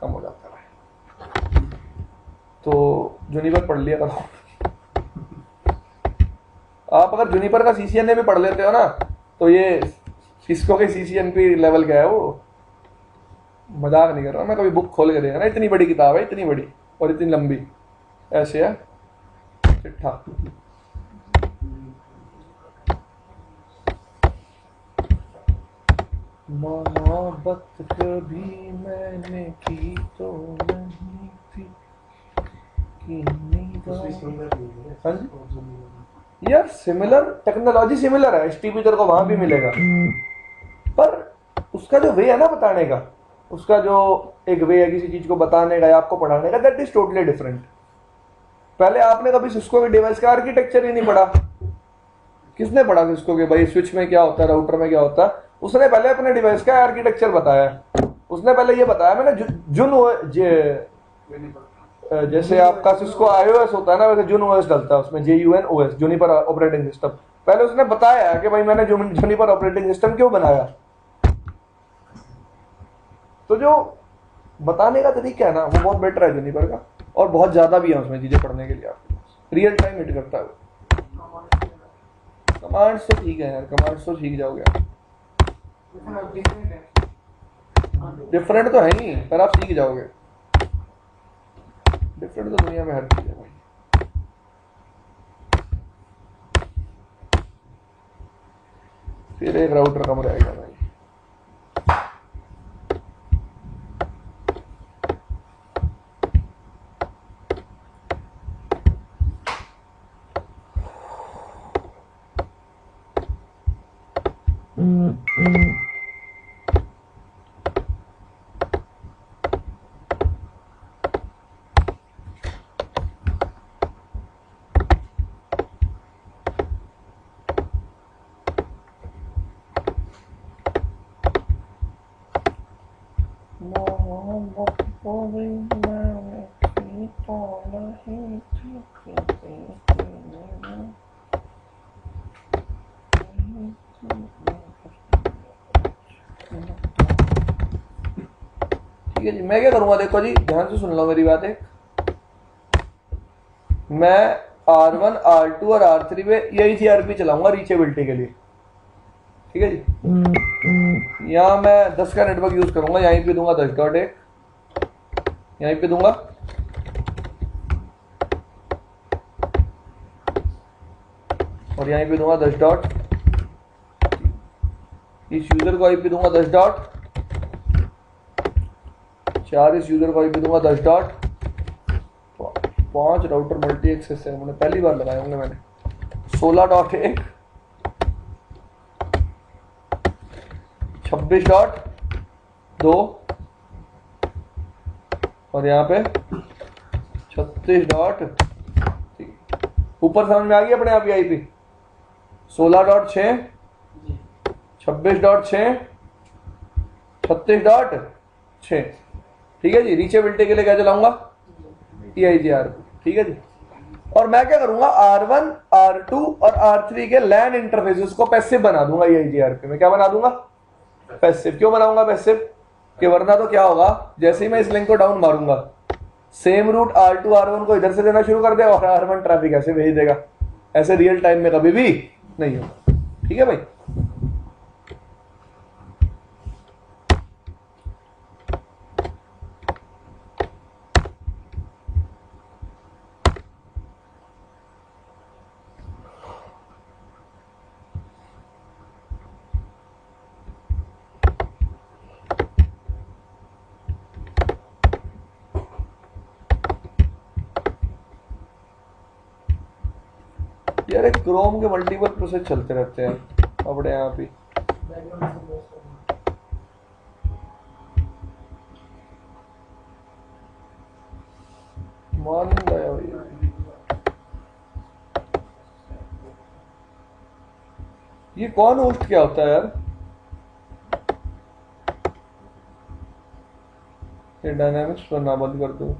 कम हो जाता है। तो जूनिपर पढ़ लिया करो। आप अगर जूनिपर का CCNA भी पढ़ लेते हो ना, तो ये सिस्को के CCNP लेवल क्या है वो, मजाक नहीं कर रहा मैं, कभी बुक खोल के देखना, इतनी बड़ी किताब है, इतनी बड़ी और इतनी लंबी। ऐसे है चिट्ठा। मोहब्बत कभी मैंने की तो नहीं थी कि हाँ जी यार, सिमिलर टेक्नोलॉजी सिमिलर है, एचटीपी तेरे को वहां भी मिलेगा, पर उसका जो वे है ना बताने का, उसका जो एक वे है किसी चीज को बताने का या आपको पढ़ाने का, दैट इज टोटली डिफरेंट। पहले आपने कभी सिस्को के डिवाइस का आर्किटेक्चर ही नहीं पढ़ा। किसने पढ़ा सिस्को के भाई स्विच में क्या होता है, राउटर में क्या होता है? उसने पहले अपने डिवाइस का आर्किटेक्चर बताया। उसने पहले ये बताया मैंने जैसे आपका सिस्को iOS होता है ना, वैसे जुन ओएस डलता है उसमें, JUNOS, जुनिपर ऑपरेटिंग सिस्टम। पहले उसने बताया कि भाई मैंने जुनिपर ऑपरेटिंग सिस्टम क्यों बनाया। तो जो बताने का तरीका है ना वो बहुत बेटर है जुनिपर का, और बहुत ज्यादा भी है उसमें चीजें पढ़ने के लिए। आपके पास रियल टाइम हिट करता है। कमांड्स तो ठीक है यार, कमांड्स तो सीख जाओगे आप। डिफरेंट तो है ही, पर आप सीख जाओगे। डिफरेंट तो दुनिया में हर चीज है भाई। फिर एक राउटर कम रहेगा भाई। ठीक है जी, मैं क्या करूंगा देखो जी, ध्यान से सुन लो मेरी बात। एक मैं R1 R2 और R3 पे यही CRP चलाऊंगा रीचेबिलिटी के लिए। ठीक है जी, यहाँ मैं 10 का नेटवर्क यूज करूंगा, यहीं पे दूंगा 10.1, यहीं पे दूंगा और यहीं पे दूंगा 10 डॉट। इस यूजर को IP दूंगा 10 डॉट 4, इस यूजर को IP दूंगा 10 डॉट 5। राउटर मल्टी एक्सेस है, मैंने पहली बार लगाए होंगे मैंने। 16.1 26.2 और यहाँ पे 36 डॉट। ऊपर समझ में आ गई अपने आप ही IP। 16.6 26.6 36.6। ठीक है जी, रीचेबिलिटी के लिए क्या चलाऊंगा? EIGR। ठीक है जी, और मैं क्या करूंगा R1 R2 और R3 के लैन इंटरफेसेस को पैसिव बना दूंगा EIGR पे। मैं क्या बना दूंगा? पैसिव। क्यों बनाऊंगा पैसिव? कि वरना तो क्या होगा, जैसे ही मैं इस लिंक को डाउन मारूंगा सेम रूट R2 R1 को इधर से देना शुरू कर दे और R1 ट्रैफिक ऐसे भेज देगा। ऐसे रियल टाइम में कभी भी नहीं होगा। ठीक है भाई। यार एक क्रोम के मल्टीपल प्रोसेस चलते रहते हैं अपने यहाँ पे। मॉर्निंग आया भैया। ये कौन होस्ट क्या होता है यार? ये डायनामिक्स पर ना बंद कर दो।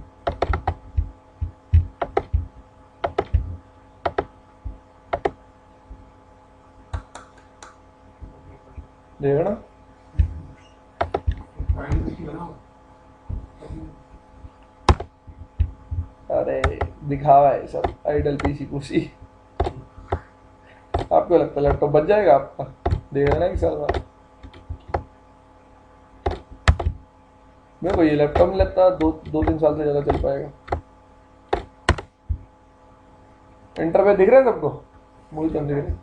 देखना अरे दिखावा है सब आइडल पीसी कुसी। आपको लगता है लैपटॉप बच जाएगा आपका? देख लेना कि साल बाद। मेरे को ये लैपटॉप नहीं लगता 2-3 साल से ज्यादा चल पाएगा। इंटरफेस दिख रहा है सबको? मुझे तो दिख रहा है।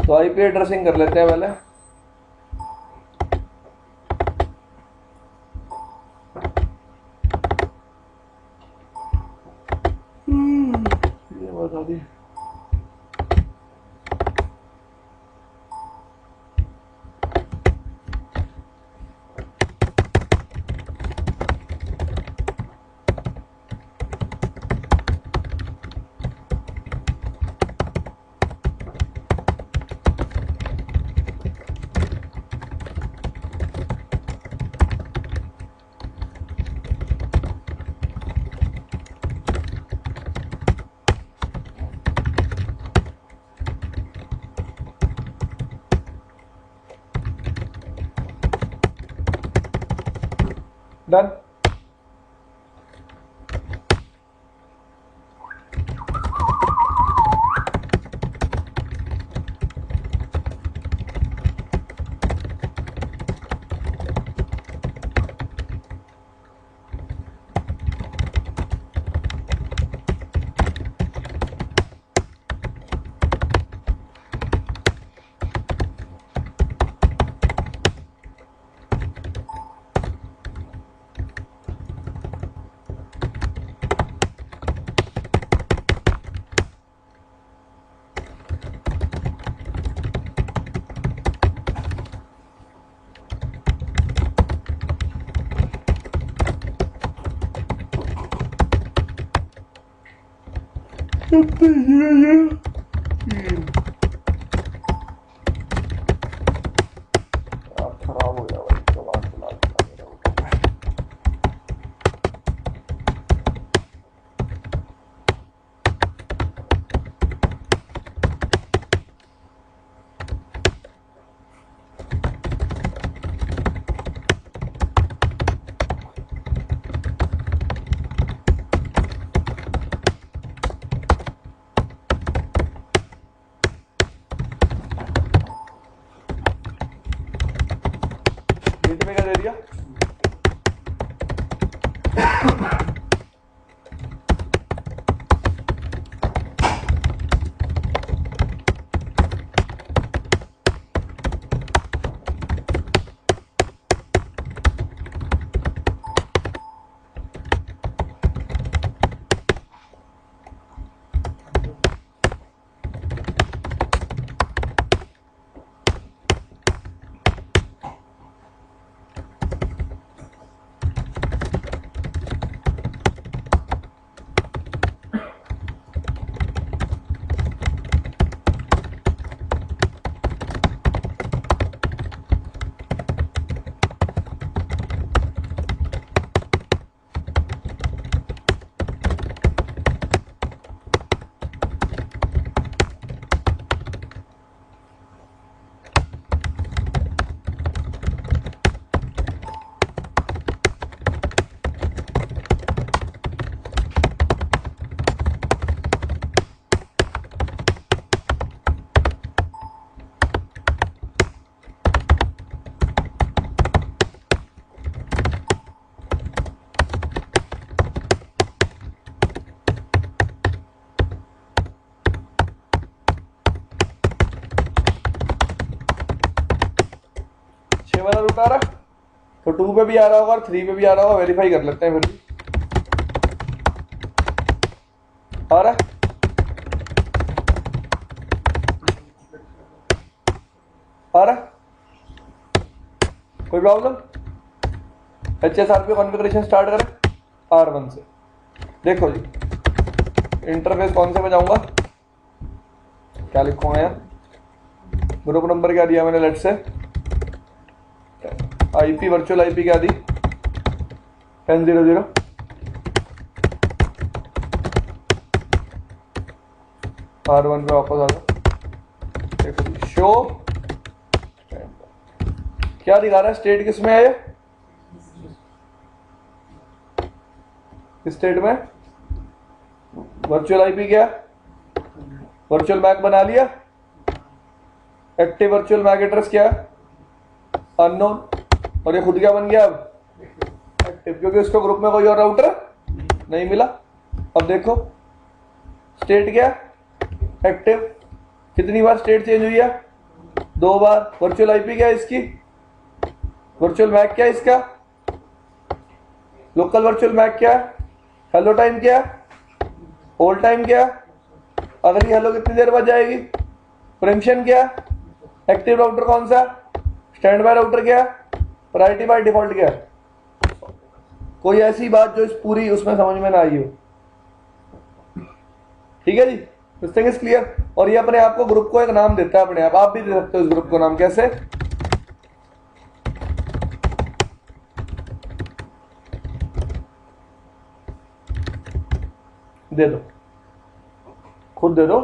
तो आईपी एड्रेसिंग कर लेते हैं पहले। ये बता दी। डन। खराब हो गया भाई, कबाड़ चला चला मेरा ऊपर। नीट में क्या दे दिया? वाला रूट आ रहा, तो 2 पे भी आ रहा होगा और 3 पे भी आ रहा होगा। वेरीफाई कर लेते हैं फिर भी। आ रहा है? आ रहा है? कोई प्रॉब्लम? HSRP कॉन्फ़िगरेशन स्टार्ट करें R1 से। देखो जी, इंटरफेस कौन से में जाऊंगा, क्या लिखूंगा यार, ग्रुप नंबर क्या दिया मैंने, लेट से आईपी, वर्चुअल आईपी क्या दी, 10.0.0। R1 पे वापस आ जाओ। देखो जी, शो क्या दिखा रहा है, स्टेट किस में है ये, स्टेट में वर्चुअल आईपी क्या, वर्चुअल मैक बना लिया, एक्टिव वर्चुअल मैक एड्रेस क्या है, अननोन, और ये खुद क्या बन गया अब एक्टिव, क्योंकि उसको ग्रुप में कोई और राउटर नहीं मिला। अब देखो स्टेट क्या एक्टिव, कितनी बार स्टेट चेंज हुई है? 2 बार। वर्चुअल आईपी क्या है इसकी? वर्चुअल मैक क्या है इसका? लोकल वर्चुअल मैक क्या है? हेलो टाइम क्या है? होल्ड टाइम क्या है? अगली हेलो कितनी देर बाद जाएगी? प्रेमिशन क्या है? एक्टिव राउटर कौन सा? स्टैंड बाय राउटर क्या है? प्रायोरिटी बाय डिफॉल्ट क्या है? कोई ऐसी बात जो इस पूरी उसमें समझ में ना आई हो? ठीक है जी, दिस थिंग इज क्लियर। और ये अपने आप को ग्रुप को एक नाम देता है अपने आप भी दे सकते हो इस ग्रुप को नाम। कैसे? दे दो, खुद दे दो।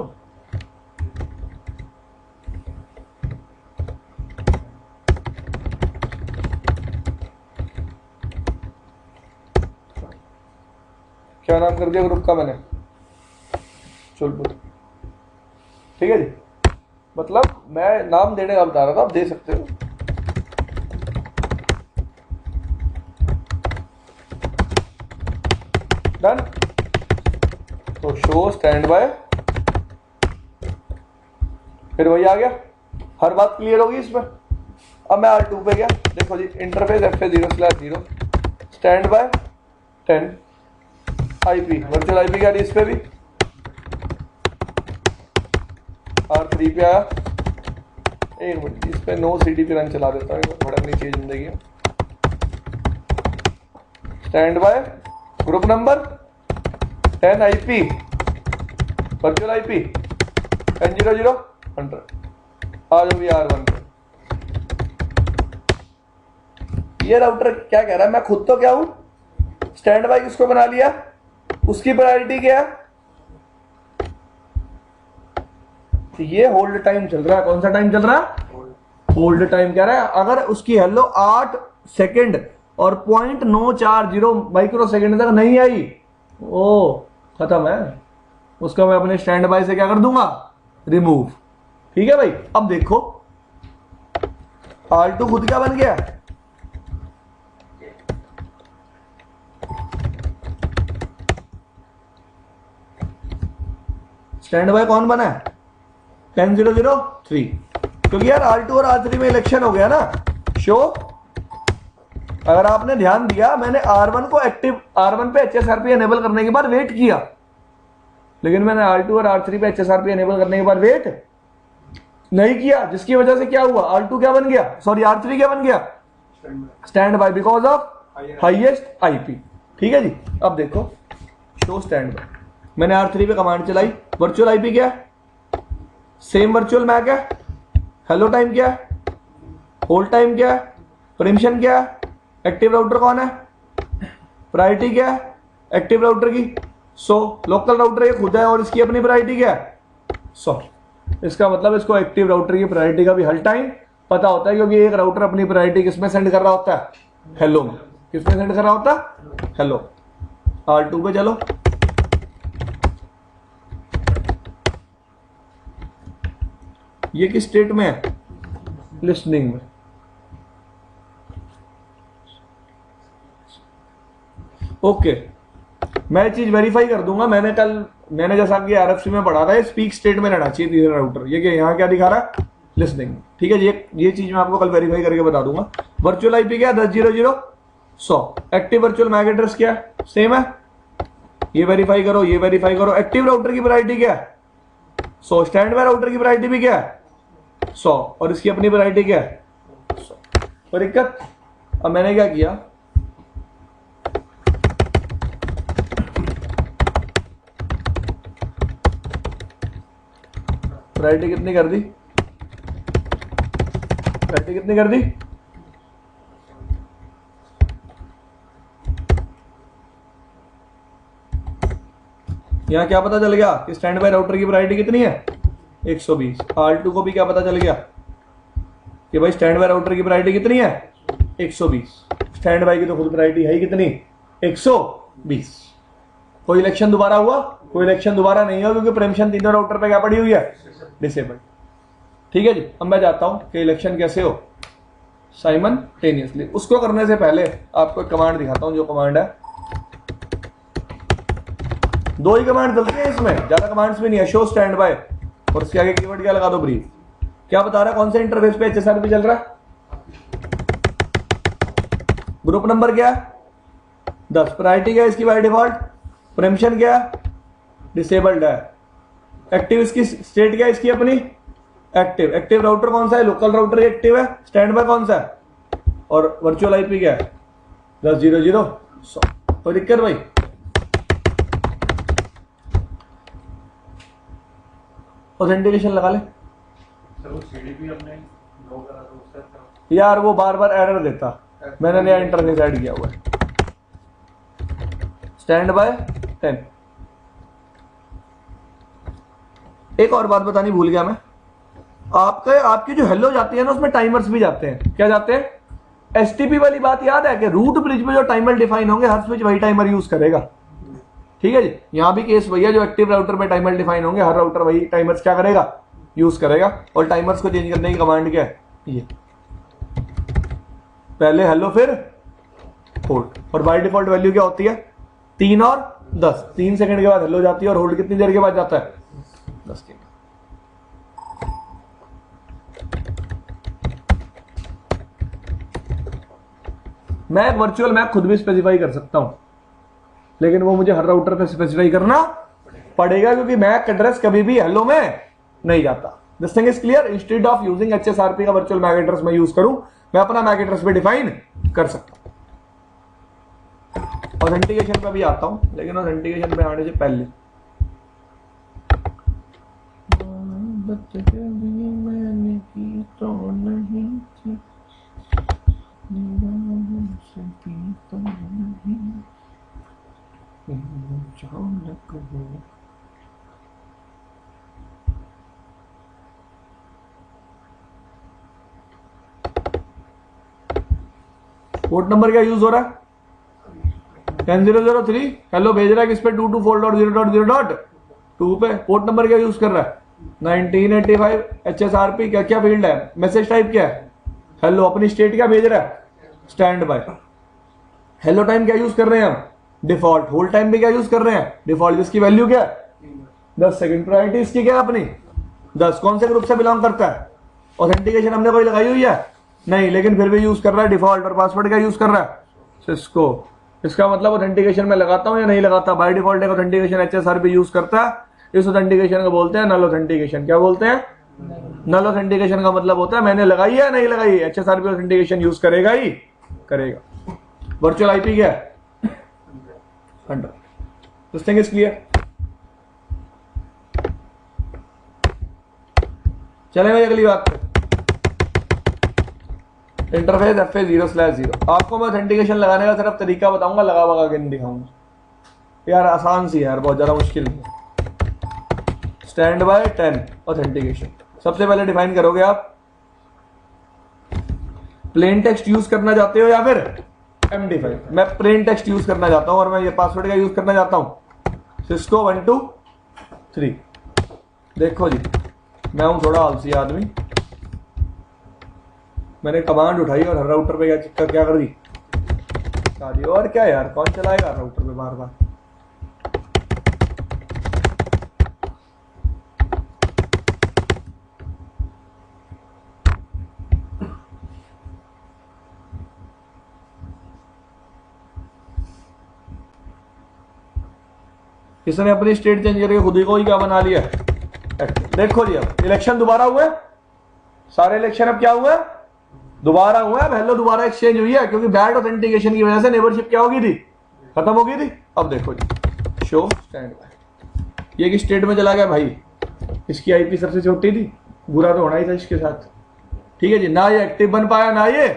क्या नाम कर दिया ग्रुप का मैंने? चुलबुल। ठीक है जी, मतलब मैं नाम देने का बता रहा था, आप दे सकते हो। डन। तो शो स्टैंड बाय, फिर वही आ गया। हर बात क्लियर होगी इसमें। अब मैं R2 पे गया, देखो जी interface FA0/0 standby 10 IP, virtual IP क्या इस पे भी। R3 पे आया, एक मिनट इस पे नो CDP रन चला देता हूँ, भड़कनी चाहिए जिंदगी में। Stand by group number 10 IP, virtual IP 10.0.0 100। आ जाओ R1 पे। ये राउटर क्या कह रहा है? मैं खुद तो क्या हूं? स्टैंड बाय किसको बना लिया? उसकी प्रायोरिटी क्या है? ये होल्ड टाइम चल रहा है। कौन सा टाइम चल रहा है? होल्ड टाइम कह रहा है। अगर उसकी हेलो 8 सेकंड और 0.940 माइक्रो सेकंड तक नहीं आई, ओ खत्म है। उसका मैं अपने स्टैंड बाय से क्या कर दूंगा? रिमूव। ठीक है भाई। अब देखो R2 खुद क्या बन गया? स्टैंड बाय कौन बना है? 10.0.0.3। क्योंकि यार R2 और R3 में इलेक्शन हो गया ना। शो, अगर आपने ध्यान दिया, मैंने R1 को एक्टिव, R1 पे HSRP एनेबल करने के बाद वेट किया, लेकिन मैंने R2 और R3 पे HSRP एनेबल करने के बाद वेट नहीं किया, जिसकी वजह से क्या हुआ? R2 क्या बन गया? सॉरी R3 क्या बन गया? Stand by because of highest IP. ठीक है जी। अब देखो शो स्टैंड बाय, मैंने R3 पे कमांड चलाई। वर्चुअल आईपी क्या है? सेम वर्चुअल मैक है। हेलो टाइम क्या है? होल्ड टाइम क्या है? परमिशन क्या है? एक्टिव राउटर कौन है? प्रायोरिटी क्या है एक्टिव राउटर की? 100। लोकल राउटर ये खुद है और इसकी अपनी प्रायोरिटी क्या है? 100। इसका मतलब इसको एक्टिव राउटर की प्रायोरिटी का भी हर टाइम पता होता है, क्योंकि एक राउटर अपनी प्रायोरिटी किसमें सेंड कर रहा होता है? हेलो में। किसमें सेंड कर रहा होता है? हेलो। R2 पे चलो, ये किस स्टेट में है? लिसनिंग में। ओके, मैं चीज वेरीफाई कर दूंगा। मैंने जैसा कि RFC में पढ़ा था, स्पीक स्टेट में रहना चाहिए तीसरा राउटर। ये क्या यहाँ क्या दिखा रहा है? लिसनिंग। ठीक है, ये चीज मैं आपको कल वेरीफाई करके बता दूंगा। वर्चुअल आईपी क्या है? 10.0.0.100। एक्टिव वर्चुअल मैक एड्रेस क्या है? सेम है। ये वेरीफाई करो, ये वेरीफाई करो। एक्टिव राउटर की प्रायोरिटी क्या है? 100। स्टैंड बाय राउटर की प्रायोरिटी भी क्या है? 100। और इसकी अपनी वैरायटी क्या है? 100। और दिक्कत, अब मैंने क्या किया, वैरायटी कितनी कर दी? वैरायटी कितनी कर दी? यहां क्या पता चल गया कि स्टैंड बाय राउटर की वैरायटी कितनी है? 120। R2 को भी क्या पता चल गया कि भाई स्टैंड बाय राउटर की वैरायटी कितनी है? 120। स्टैंड बाय की तो खुद वैरायटी है ही कितनी? 120। कोई इलेक्शन दोबारा हुआ? कोई इलेक्शन दोबारा नहीं हुआ, क्योंकि परमिशन तीनों राउटर पे क्या पड़ी हुई है? डिसेबल। ठीक है जी। अब मैं चाहता हूं कि इलेक्शन कैसे हो? साइमल्टेनियसली। उसको करने से पहले आपको एक कमांड दिखाता हूं, जो कमांड है 2 ही कमांड चलती है इसमें, ज्यादा कमांड्स भी नहीं है। शो स्टैंड बाय और उसके आगे कीवर्ड क्या लगा दो, ब्रीफ। क्या बता रहा है, कौन से इंटरफेस पे HSRP चल रहा है? ग्रुप नंबर क्या है? 10। प्रायोरिटी क्या है इसकी बाय डिफॉल्ट? प्रेमिशन क्या है? डिसेबल्ड है। एक्टिव इसकी स्टेट क्या है इसकी अपनी? एक्टिव। एक्टिव राउटर कौन सा है? लोकल राउटर एक्टिव है। स्टैंड बाय कौन सा है? और वर्चुअल आईपी क्या है? 10.0.0.100। कोई दिक्कत भाई? ऑथेंटिकेशन लगा ले सर वो CDP अपने नो करा तो उसका यार, वो बार बार एरर देता। मैंने नया इंटरफेस ऐड किया हुआ है। Stand by 10। एक और बात बतानी भूल गया मैं, आपकी जो हेलो जाती है ना, उसमें टाइमर्स भी जाते हैं। क्या जाते हैं? STP वाली बात याद है कि रूट ब्रिज में जो टाइमर डिफाइन होंगे, हर स्विच वही टाइमर यूज करेगा। ठीक है जी, यहां भी केस वही है, जो एक्टिव राउटर में टाइमर डिफाइन होंगे, हर राउटर वही टाइमर्स क्या करेगा? यूज करेगा। और टाइमर्स को चेंज करने की कमांड क्या है? ये पहले हेलो फिर होल्ड। और बाय डिफॉल्ट वैल्यू क्या होती है? 3 और 10। 3 सेकंड के बाद हेलो जाती है और होल्ड कितनी देर के बाद जाता है? 10 सेकंड। मैं वर्चुअल मैप खुद भी स्पेसिफाई कर सकता हूं, लेकिन वो मुझे हर राउटर पे स्पेसिफाई करना पड़ेगा, क्योंकि मैक एड्रेस कभी भी हेलो में नहीं जाता। This thing is clear. Instead of using HSRP का वर्चुअल मैक एड्रेस मैं यूज करूं, मैं अपना मैक एड्रेस भी डिफाइन कर सकता हूं। ऑथेंटिकेशन पे भी आता हूं, लेकिन ऑथेंटिकेशन पे आने से पहले मैंने की तो नहीं थी, तो नहीं पोर्ट नंबर क्या यूज हो रहा है? 10003। हेलो भेज रहा है किस पे? 224.0.0.2 पे। पोर्ट नंबर क्या यूज कर रहा है? 1985। HSRP क्या क्या फील्ड है? मैसेज टाइप क्या है? हेलो। अपनी स्टेट क्या भेज रहा है? Stand by. हेलो टाइम क्या यूज कर रहे हैं हम? डिफॉल्ट। होल्ड टाइम भी क्या यूज कर रहे हैं? डिफॉल्ट, जिसकी वैल्यू क्या है? 10 सेकंड। प्रायोरिटी इसकी क्या है अपनी? 10। कौन से ग्रुप से बिलोंग करता है? ऑथेंटिकेशन हमने कोई लगाई हुई है? नहीं, लेकिन फिर भी यूज कर रहा है डिफॉल्ट। और पासवर्ड क्या यूज कर रहा है? सिस्को। इसका मतलब ऑथेंटिकेशन में लगाता हूं या नहीं लगाता? बाय डिफॉल्ट एक ऑथेंटिकेशन HSRP यूज करता है। इस ऑथेंटिकेशन को बोलते हैं नल ऑथेंटिकेशन। क्या बोलते हैं? नल ऑथेंटिकेशन का मतलब होता है मैंने लगाई है या नहीं लगाई, HSRP ऑथेंटिकेशन यूज करेगा ही करेगा। वर्चुअल आईपी क्या है? 100। This thing is clear. चले भाई अगली बात पे। Interface FA0/0। आपको मैं ऑथेंटिकेशन लगाने का सिर्फ तरीका बताऊंगा, लगा वगा के नहीं दिखाऊंगा यार। आसान सी है यार, बहुत ज्यादा मुश्किल नहीं। Stand by 10 authentication. सबसे पहले डिफाइन करोगे आप प्लेन टेक्स्ट यूज करना चाहते हो या फिर MD5। मैं प्लेन टेक्स्ट यूज करना चाहता हूं और मैं ये पासवर्ड का यूज करना चाहता हूं, सिस्को 1 2 3। देखो जी, मैं हूं थोड़ा आलसी आदमी, मैंने कमांड उठाई और हर राउटर पे क्या कर दी? और क्या यार, कौन चलाएगा राउटर पे बार बार? इसने अपनी स्टेट चेंज करके खुद ही को ही क्या बना लिया? देखो जी, अब इलेक्शन दोबारा हुए, सारे इलेक्शन अब क्या हुआ? दोबारा हुआ। अब हेलो दोबारा एक्सचेंज हुई है, क्योंकि बैड ऑथेंटिकेशन की वजह से नेबरशिप क्या होगी थी? खत्म हो गई थी। अब देखो जी, शो स्टैंड बाय। ये कि स्टेट में चला गया भाई, इसकी आईपी सबसे छोटी थी, बुरा तो होना ही था इसके साथ। ठीक है जी, ना ये एक्टिव बन पाया ना ये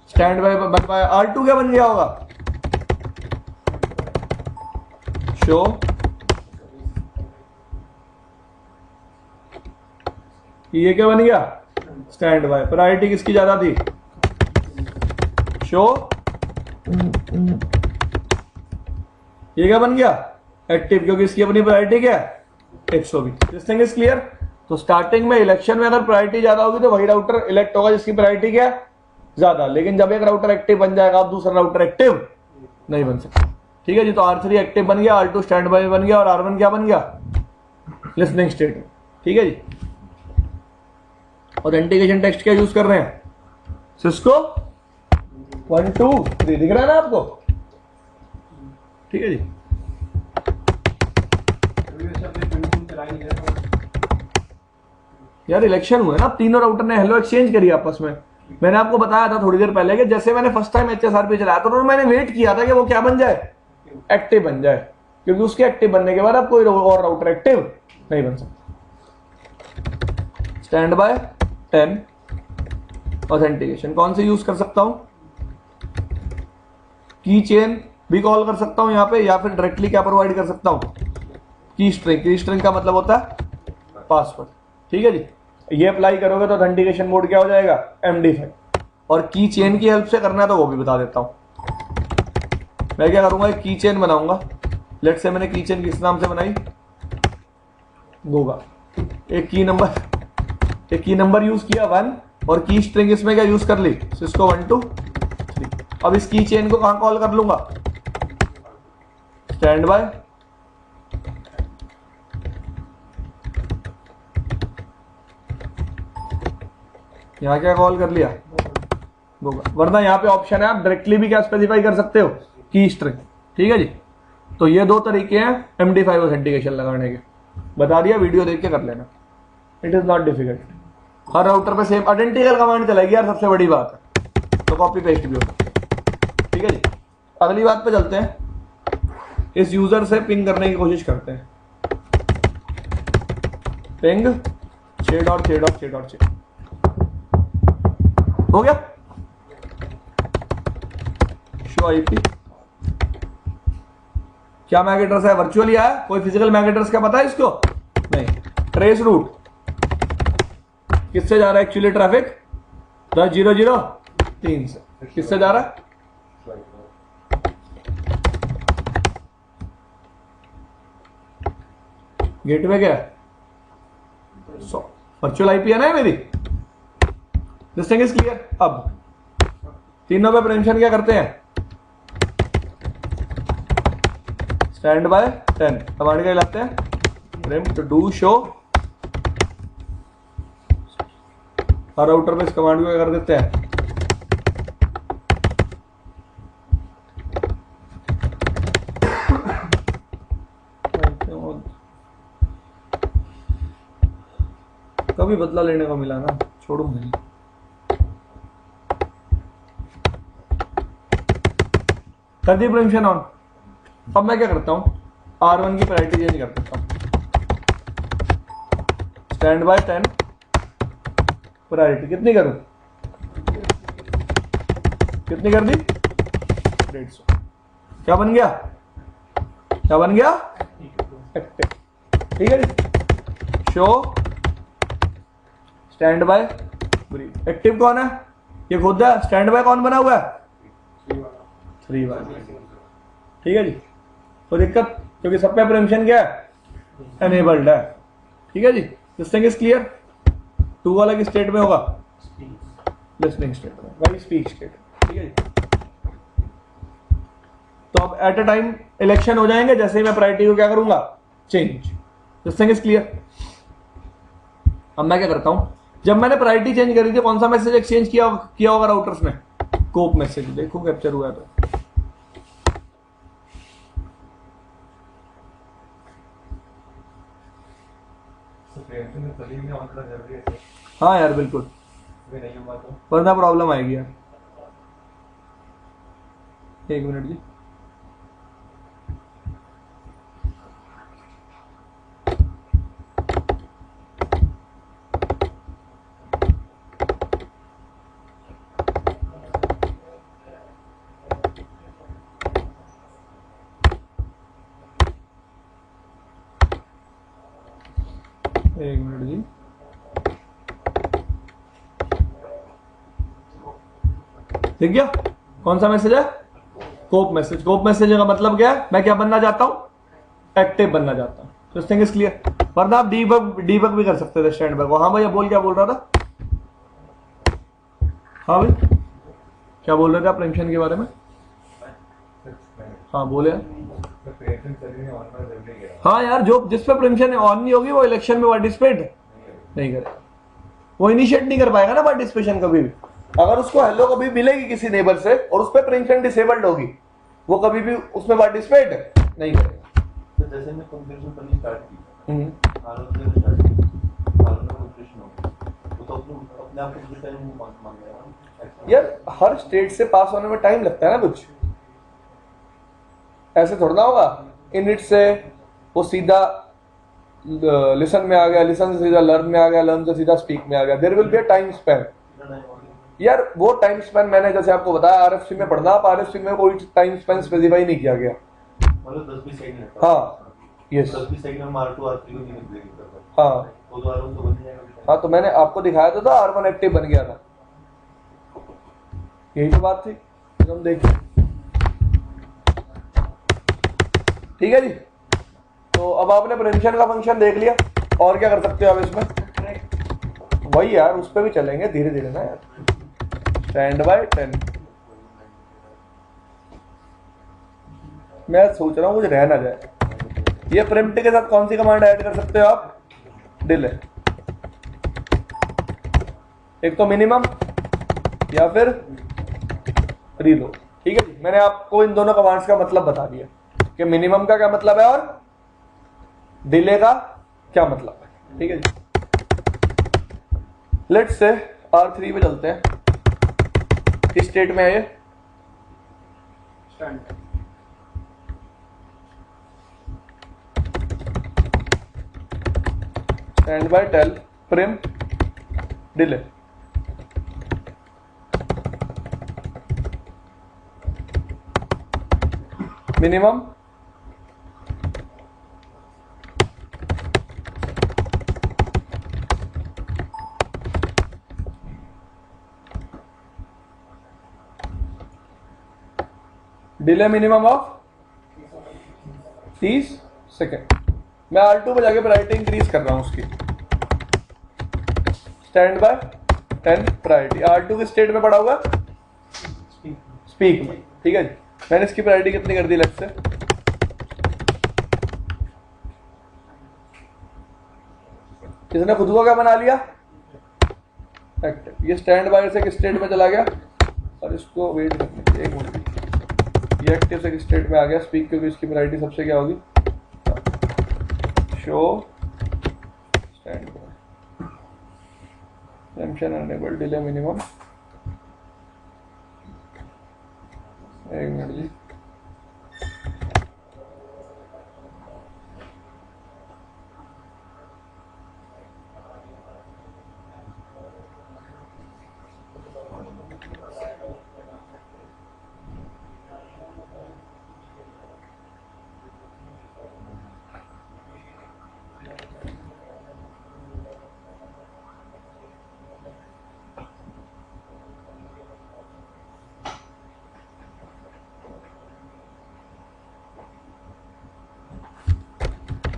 स्टैंड बाय बन पाया। R2 क्या बन गया होगा? शो ये क्या बन गया? Stand by. प्रायोरिटी किसकी ज्यादा थी? शो। ये क्या बन गया? एक्टिव, क्योंकि इसकी अपनी प्रायोरिटी क्या है? 120। This thing is clear. तो स्टार्टिंग में इलेक्शन में अगर प्रायोरिटी ज्यादा होगी तो वही राउटर इलेक्ट होगा जिसकी प्रायोरिटी क्या है? ज्यादा। लेकिन जब एक राउटर एक्टिव बन जाएगा, अब दूसरा राउटर एक्टिव नहीं बन सकता। ठीक है जी। तो R3 एक्टिव बन गया, R2 स्टैंड बाय बन गया और R1 क्या बन गया, लिसनिंग स्टेट। ठीक है जी। ऑथेंटिकेशन टेक्स्ट क्या यूज कर रहे हैं, सिस्को 1 2 3, दिख रहा है ना आपको। ठीक है जी। अभी वैसे अपने प्रिंटिंग चला ही नहीं रहा। यार इलेक्शन हुए ना, तीनों राउटर ने हेलो एक्सचेंज करी आपस में। मैंने आपको बताया था थोड़ी देर पहले कि जैसे मैंने फर्स्ट टाइम HSRP चलाया था तो मैंने वेट किया था कि वो क्या बन जाए, एक्टिव बन जाए, क्योंकि उसके एक्टिव बनने के बाद अब कोई और राउटर एक्टिव नहीं बन सकता। स्टैंड बाय 10 ऑथेंटिकेशन कौन से यूज कर सकता हूं, की चेन भी कॉल कर सकता हूं यहां पे, या फिर डायरेक्टली क्या प्रोवाइड कर सकता हूं, की स्ट्रिंग। की स्ट्रिंग का मतलब होता है पासवर्ड। ठीक है जी। ये अप्लाई करोगे तो ऑथेंटिकेशन मोड क्या हो जाएगा, MD5। और की चेन की हेल्प से करना है तो वो भी बता देता हूं। मैं क्या करूंगा, एक की चेन बनाऊंगा। लेट से मैंने की चेन किस नाम से बनाई, गोगा। एक की नंबर यूज किया 1 और की स्ट्रिंग इसमें क्या यूज कर ली, सिस्को 1 2 3। अब इस की चेन को कहां कॉल कर लूंगा, स्टैंड बाय यहां क्या कॉल कर लिया, गोगा। वरना यहां पे ऑप्शन है, आप डायरेक्टली भी क्या स्पेसिफाई कर सकते हो, की स्ट्रिंग। ठीक है जी। तो ये दो तरीके हैं MD5 ऑथेंटिकेशन लगाने के, बता दिया, वीडियो देख के कर लेना, it is not difficult. Her router पे सेम आइडेंटिकल कमांड चलेगी यार, सबसे बड़ी बात है, तो कॉपी पेस्ट भी होता है। ठीक है जी। अगली बात पे चलते हैं, इस यूजर से पिंग करने की कोशिश करते हैं। पिंग 6.6.6.6 हो गया। शो आईपी क्या मैक एड्रेस है, वर्चुअली आया, कोई फिजिकल मैक एड्रेस का पता है इसको, नहीं। ट्रेस रूट किससे जा रहा है एक्चुअली ट्रैफिक, 10.0.0.3 से किससे जा रहा है, गेटवे क्या है, वर्चुअल आईपी है ना मेरी। This thing is clear. अब तीनों पे प्रिवेंशन क्या करते हैं, स्टैंड बाय 10 कमांड क्या लाते हैं, प्रिम टू डू शो। हर राउटर पे इस कमांड को क्या कर देते हैं, कभी बदला लेने को मिला ना, छोड़ूंगा नहीं। कर दी प्रिवेंशन ऑन। अब मैं क्या करता हूं, R1 की प्रायोरिटी चेंज कर देता हूं, स्टैंड बाय 10 प्रायोरिटी कितनी करूं, कितनी कर दी, 150। क्या बन गया, क्या बन गया, एक्टिव। ठीक है जी। Show standby brief. Active कौन है, ये खुद है। स्टैंड बाय कौन बना हुआ है, 3 बार। ठीक है जी। तो दिक्कत, क्योंकि सब पे प्रिवेंशन क्या है, एनेबल्ड है। ठीक है जी। This thing is clear. 2 वाला की स्टेट में होगा, लिसनिंग स्टेट में, वही स्पीच स्टेट। ठीक है जी। तो अब एट अ टाइम इलेक्शन हो जाएंगे जैसे ही मैं प्रायोरिटी को क्या करूंगा, change. This thing is clear. अब मैं क्या करता हूं, जब मैंने प्रायोरिटी चेंज करी थी कौन सा मैसेज एक्सचेंज किया होगा राउटर्स ने, कोप मैसेज। देखो कैप्चर हुआ है तो हाँ यार बिल्कुल, वरना प्रॉब्लम आएगी यार। 1 मिनट जी। ठीक गया। कौन सा मैसेज है, कोप मैसेज। कोप मैसेज का मतलब क्या है, मैं क्या बनना चाहता हूं, एक्टिव बनना चाहता हूं। तो थिंग इज क्लियर। वरना आप डीबग भी कर सकते थे स्टैंड बाय को। हाँ भाई बोल, क्या बोल रहा था, हाँ भाई क्या बोल रहे थे आप प्रिवेंशन के बारे में। हाँ बोले। तो पेरेंट्स सभी ने ऑन में जल्दी गया हाँ यार, जो जिस पे प्रिम्पशन ऑन नहीं होगी वो इलेक्शन में पार्टिसिपेट नहीं करेगा, वो इनिशिएट नहीं कर पाएगा ना पार्टिसिपेशन कभी भी। अगर उसको हेलो कभी मिलेगी किसी नेबर से और उस पर प्रिम्पशन डिसेबल्ड होगी, वो कभी भी उसमें पार्टिसिपेट नहीं करेगा। तो जैसे मैं कंप्यूटर करनी स्टार्ट की, आरोप से स्टार्ट की, आरोप में कंप्यूटर हो, वो तो अपने आप को टाइम मांग गया यार हर स्टेट से पास होने में टाइम लगता है ना कुछ, ऐसे थोड़ा ना होगा इनिट से वो सीधा लिसन में आ गया, लिसन से सीधा लर्न में आ गया, लर्न से सीधा स्पीक में आ गया। There will be a time span. यार वो टाइम स्पैन मैंने जैसे आपको बताया आरएफसी में पढ़ना, आप आरएफसी में कोई टाइम स्पैन स्पेसिफाई नहीं किया गया। मतलब 10-20 सेकंड लगता है। हाँ यस 10-20 सेकंड में R2 R3 को नहीं ब्रेक करता। हाँ वो तो R1 तो बन जाएगा। हाँ, तो मैंने आपको दिखाया तो था R1 एक्टिव बन गया था, यही तो बात थी। हम देखिए ठीक है जी। तो अब आपने प्रिम्पशन का फंक्शन देख लिया, और क्या कर सकते हो आप इसमें? वही यार, उस पर भी चलेंगे धीरे धीरे ना यार। स्टैंड बाय 10, मैं सोच रहा हूँ कुछ रह ना जाए। ये प्रिम्प्ट के साथ कौन सी कमांड ऐड कर सकते हो आप? डिले, एक तो मिनिमम या फिर रीलोड। ठीक है जी, मैंने आपको इन दोनों कमांड्स का मतलब बता दिया कि मिनिमम का क्या मतलब है और डिले का क्या मतलब है। ठीक है जी, लेट्स से R3 पे चलते हैं। किस स्टेट में है ये? Stand stand by tell preempt delay. Minimum delay minimum of 30 second. मैं R2 पे जाके प्रायोरिटी इंक्रीज कर रहा हूं उसकी। स्टैंड बाय 10 प्रायोरिटी R2 के स्टेट में पड़ा होगा स्पीक में। ठीक है जी, मैंने इसकी प्रायोरिटी कितनी कर दी लेट्स से? किसने खुद को क्या बना लिया? एक्टिव। ये स्टैंड बाय से किस स्टेट में चला गया? और इसको वेट करने की एक मिनट, ये एक्टिव से किस स्टेट में आ गया? स्पीक, क्योंकि इसकी प्रायोरिटी सबसे क्या होगी? Show stand by preemption enable delay minimum. एक मिनट जी,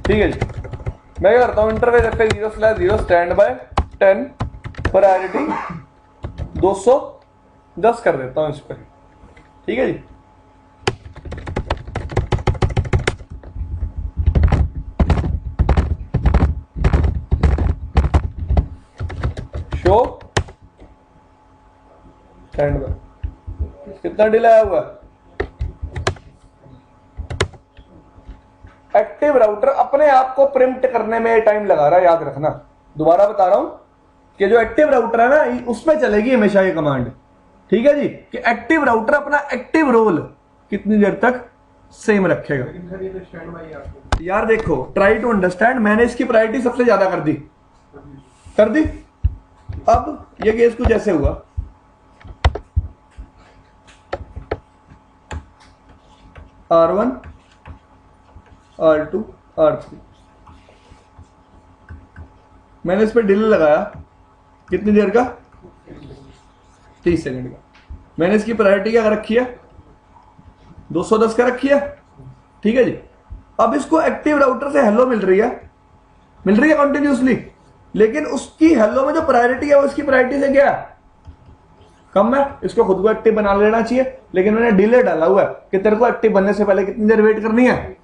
ठीक है जी। मैं क्या करता हूँ, interface F 0/0 stand by 10 priority 210 कर देता हूँ इस पर। ठीक है जी, शो स्टैंड बाय। कितना डिले आया हुआ है? एक्टिव राउटर अपने आप को प्रिंट करने में टाइम लगा रहा है, याद रखना। दोबारा बता रहा हूं कि जो एक्टिव राउटर है ना, उसमें चलेगी हमेशा ये कमांड। ठीक है जी, कि एक्टिव राउटर अपना एक्टिव रोल कितनी देर तक सेम रखेगा। लेकिन सर ये तो स्टैंड बाय है आपको। यार देखो, ट्राई टू अंडरस्टैंड, मैंने इसकी प्रायोरिटी सबसे ज्यादा कर दी। अब ये केस कुछ ऐसे हुआ, R1 R2 R3, मैंने इस पर डिले लगाया कितनी देर का? 30 सेकंड का। मैंने इसकी प्रायोरिटी क्या रखी है? 210 का रखी है। ठीक है जी, अब इसको एक्टिव राउटर से हेलो मिल रही है कंटिन्यूसली, लेकिन उसकी हेलो में जो प्रायोरिटी है वो इसकी प्रायोरिटी से क्या है? कम है, इसको खुद को एक्टिव बना लेना चाहिए, लेकिन मैंने डिले डाला हुआ है कि तेरे को एक्टिव बनने से पहले कितनी देर वेट करनी है,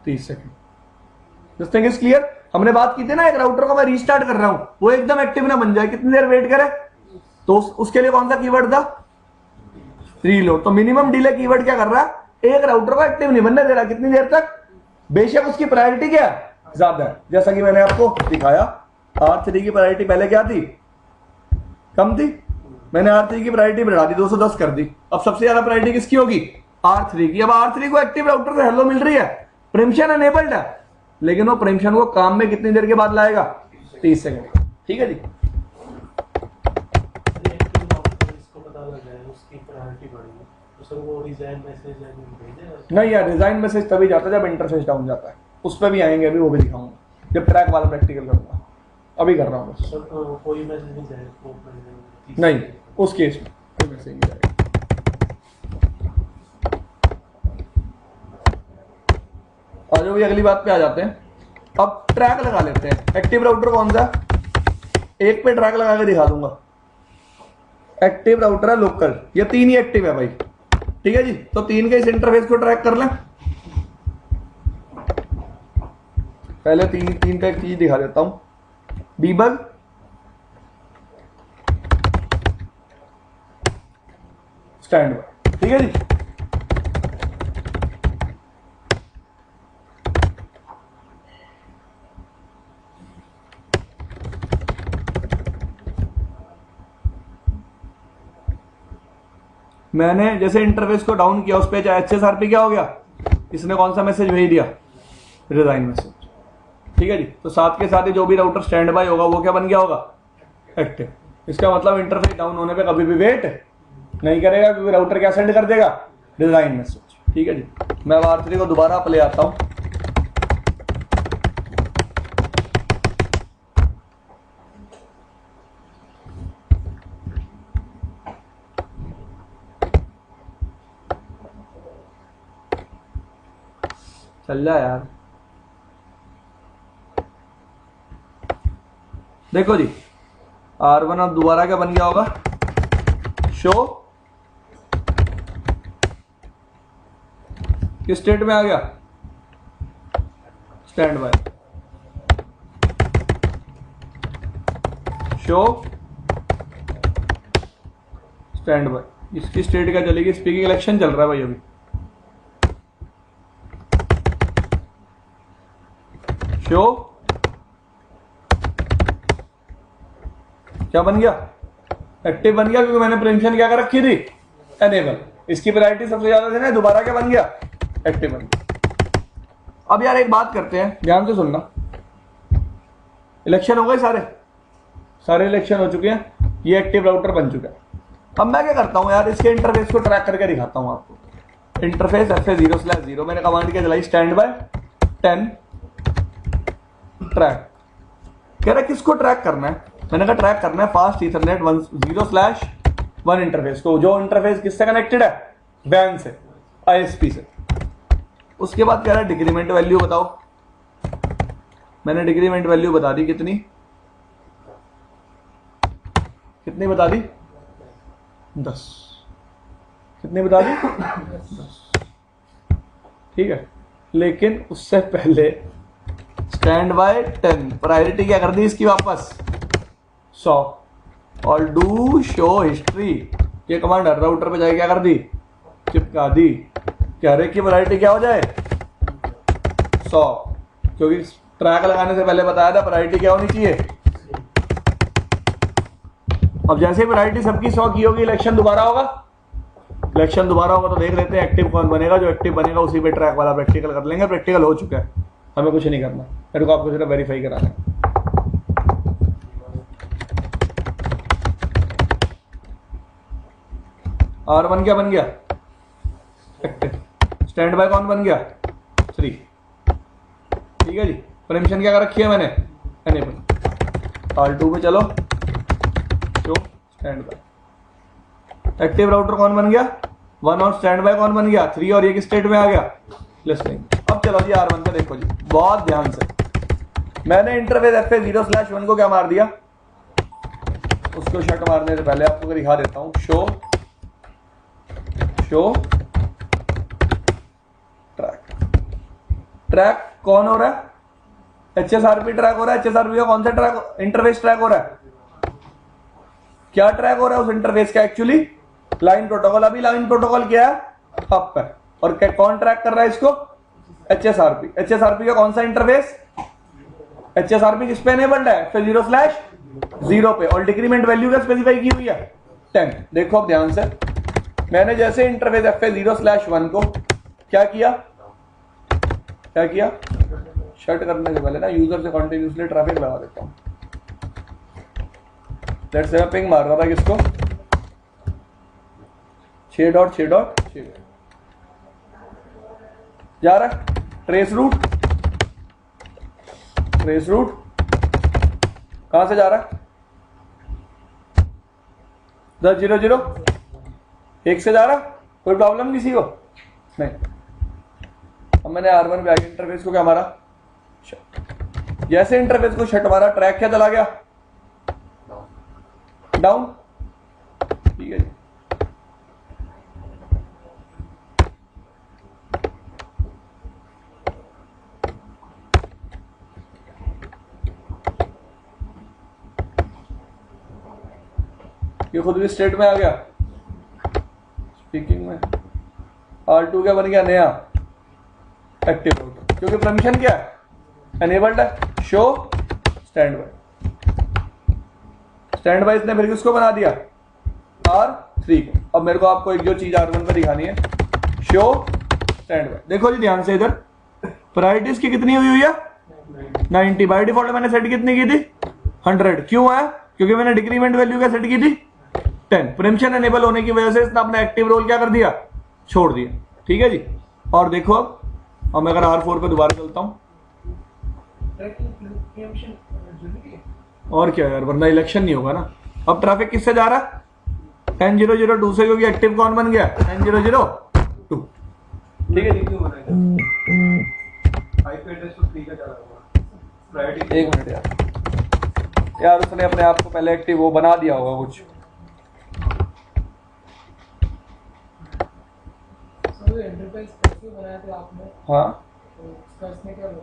30 second. This thing is clear. हमने बात की थी ना, एक राउटर को मैं रीस्टार्ट कर रहा हूं, वो एकदम एक्टिव ना बन जाए, कितनी देर वेट करे, तो उसके लिए कौन सा कीवर्ड था, रीलोड। तो मिनिमम डिले कीवर्ड क्या कर रहा है, एक राउटर को एक्टिव नहीं बनने दे रहा, कितनी देर तक, बेशक उसकी प्रायोरिटी क्या है, ज्यादा है। जैसा कि मैंने आपको दिखाया, R3 की प्रायोरिटी पहले क्या थी, कम थी, मैंने R3 की प्रायोरिटी बढ़ा दी, 210 कर दी। अब सबसे ज्यादा प्रायोरिटी किसकी होगी, R3 की। अब R3 को एक्टिव राउटर से हेलो मिल रही है, प्रिम्पशन एनेबल्ड है, लेकिन वो प्रिम्पशन को काम में कितनी देर के बाद लाएगा, 30 सेकंड। ठीक है जी। इसको पता लग जाए उसकी प्रायोरिटी बढ़ेगी तो सर वो रिजाइन मैसेज भेजेगा? नहीं यार, रिजाइन मैसेज तभी जाता है जब इंटरफेस डाउन जाता है, उस पर भी आएंगे, अभी वो भी दिखाऊंगा जब ट्रैक वाला प्रैक्टिकल करूंगा, अभी कर रहा हूँ बस। सर कोई मैसेज नहीं जाएगा? नहीं, उस केस में कोई मैसेज नहीं जाएगा। और जो भी अगली बात पे आ जाते हैं, अब ट्रैक लगा लेते हैं। एक्टिव राउटर कौन सा, एक पे ट्रैक लगा के दिखा दूंगा। एक्टिव राउटर है लोकल, ये 3 ही एक्टिव है भाई। ठीक है जी, तो 3 के इस इंटरफेस को ट्रैक कर लें। पहले 3 का एक चीज दिखा देता हूं, डीबग, स्टैंड बाय। ठीक है जी, मैंने जैसे इंटरफेस को डाउन किया, उस पे HSRP क्या हो गया, इसने कौन सा मैसेज भेज दिया, रिजाइन मैसेज। ठीक है जी, तो साथ के साथ ही जो भी राउटर स्टैंड बाय होगा वो क्या बन गया होगा, एक्टिव। इसका मतलब इंटरफेस डाउन होने पे कभी भी वेट नहीं करेगा, क्योंकि राउटर क्या सेंड कर देगा, रिजाइन मैसेज। ठीक है जी, मैं अब R3 को दोबारा प्ले आता हूं। चल जा यार, देखो जी, R1 अब दोबारा क्या बन गया होगा, शो, किस स्टेट में आ गया, stand by. Show stand by, इसकी स्टेट क्या चलेगी, स्पीकिंग इलेक्शन चल रहा है भाई अभी। शो क्या बन गया, एक्टिव बन गया, क्योंकि मैंने प्रिम्पशन क्या कर रखी थी, एनेबल। इसकी प्रायोरिटी सबसे ज्यादा थी ना, दोबारा क्या बन गया, एक्टिव बन गया। अब यार एक बात करते हैं, ध्यान से सुनना। इलेक्शन हो गए, सारे इलेक्शन हो चुके हैं, ये एक्टिव राउटर बन चुका है। अब मैं क्या करता हूं यार, इसके इंटरफेस को ट्रैक करके दिखाता हूं आपको। इंटरफेस FA0/0 मैंने कमांड क्या चलाई, स्टैंड बाय 10 ट्रैक। कह रहा है किसको ट्रैक करना है, मैंने कहा ट्रैक करना है फास्ट ईथरनेट 0/1 इंटरफेस को, जो इंटरफेस किससे कनेक्टेड है, वैन से, ISP से। उसके बाद कह रहा है डिक्रीमेंट वैल्यू बताओ, मैंने डिक्रीमेंट वैल्यू बता दी, कितनी बता दी, 10। कितनी बता दी, 10। ठीक है, लेकिन उससे पहले स्टैंड बाय 10 प्रायोरिटी क्या कर दी इसकी वापस 100, और डू शो हिस्ट्री, ये कमांड हर राउटर पे जाके क्या कर दी, चिपका दी। कह रहे कि प्रायोरिटी क्या हो जाए, 100, क्योंकि ट्रैक लगाने से पहले बताया था प्रायोरिटी क्या होनी चाहिए। अब जैसे प्रायोरिटी सबकी 100 की होगी, इलेक्शन दोबारा होगा, तो देख लेते हैं एक्टिव कौन बनेगा। जो एक्टिव बनेगा उसी पे ट्रैक वाला प्रैक्टिकल कर लेंगे। प्रैक्टिकल हो चुका है, हमें कुछ नहीं करना, मेरे को आपको सिर्फ वेरीफाई कराना है। R1 क्या बन गया, एक्टिव। स्टैंड बाय कौन बन गया, 3। ठीक है जी, परमिशन क्या कर रखी है मैंने, एनेबल। R2 पे चलो, show stand by. Active router कौन बन गया, 1, और स्टैंड बाय कौन बन गया, 3, और ये किस स्टेट में आ गया, लिस्टिंग। अब चलो जी R1 पे देखो जी, बहुत ध्यान से। मैंने इंटरफेस FA0/1 को क्या मार दिया, उसको शट मारने से पहले आपको दिखा देता हूं। शो ट्रैक कौन हो रहा है? HSRP ट्रैक हो रहा है। HSRP का कौन सा ट्रैक? इंटरफेस ट्रैक हो रहा है। क्या ट्रैक हो रहा है उस इंटरफेस का? Actually line protocol. अभी लाइन प्रोटोकॉल क्या है? अप है। और कौन ट्रैक कर रहा है इसको? HSRP। HSRP का कौन सा इंटरफेस? HSRP किस पे एनेबल्ड है? फिर 0/0 पे। और डिक्रीमेंट वैल्यू क्या स्पेसिफाई की हुई है? 10। देखो अब ध्यान से, मैंने जैसे इंटरफेस FA0/1 को क्या किया शट करने से पहले ना यूजर से कॉन्टिन्यूसली ट्रैफिक लगा देता हूं। लेट्स से मैं पिंग मार रहा था किसको? 6.6.6 जा रहा है। ट्रेस रूट कहां से जा रहा है? 10.0.0 1 से जा रहा। कोई प्रॉब्लम किसी को नहीं। अब मैंने R1 पे आगे इंटरफेस को क्या मारा? जैसे इंटरफेस को शट मारा, ट्रैक क्या चला गया? डाउन। ठीक है जी। ये खुद भी स्टेट में आ गया। स्पीकिंग में R2 क्या बन गया? नया एक्टिव राउटर, क्योंकि परमिशन क्या है? एनेबल्ड है। शो स्टैंड बाय इसने फिर किसको बना दिया? R3 को। अब मेरे को आपको एक जो चीज R1 पर दिखानी है, शो स्टैंड बाय। देखो जी ध्यान से, इधर प्रायोरिटीज की कितनी हुई है? 90। बाय डिफॉल्ट मैंने सेट कितनी की थी? 100। क्यों है? क्योंकि मैंने डिक्रीमेंट वैल्यू क्या सेट की थी? 10। परमिशन एनेबल होने की वजह से इसने अपना एक्टिव रोल क्या कर दिया? छोड़ दिया। ठीक है जी। और देखो अब मैं अगर R4 पे दोबारा चलता हूं, और क्या यार, वरना इलेक्शन नहीं होगा ना। अब ट्रैफिक किससे जा रहा है? 10.0.0.2 से, क्योंकि एक्टिव कौन बन गया? 10.0.0.2। ठीक है जी। क्यों बना है? IP एड्रेस तो 3 का चला हुआ प्रायोरिटी। एक मिनट यार उसने अपने आप को पहले एक्टिव वो बना दिया होगा कुछ। इंटरफेस कैसे बनाया था आपने? हाँ तो उसका इसमें क्या रोल?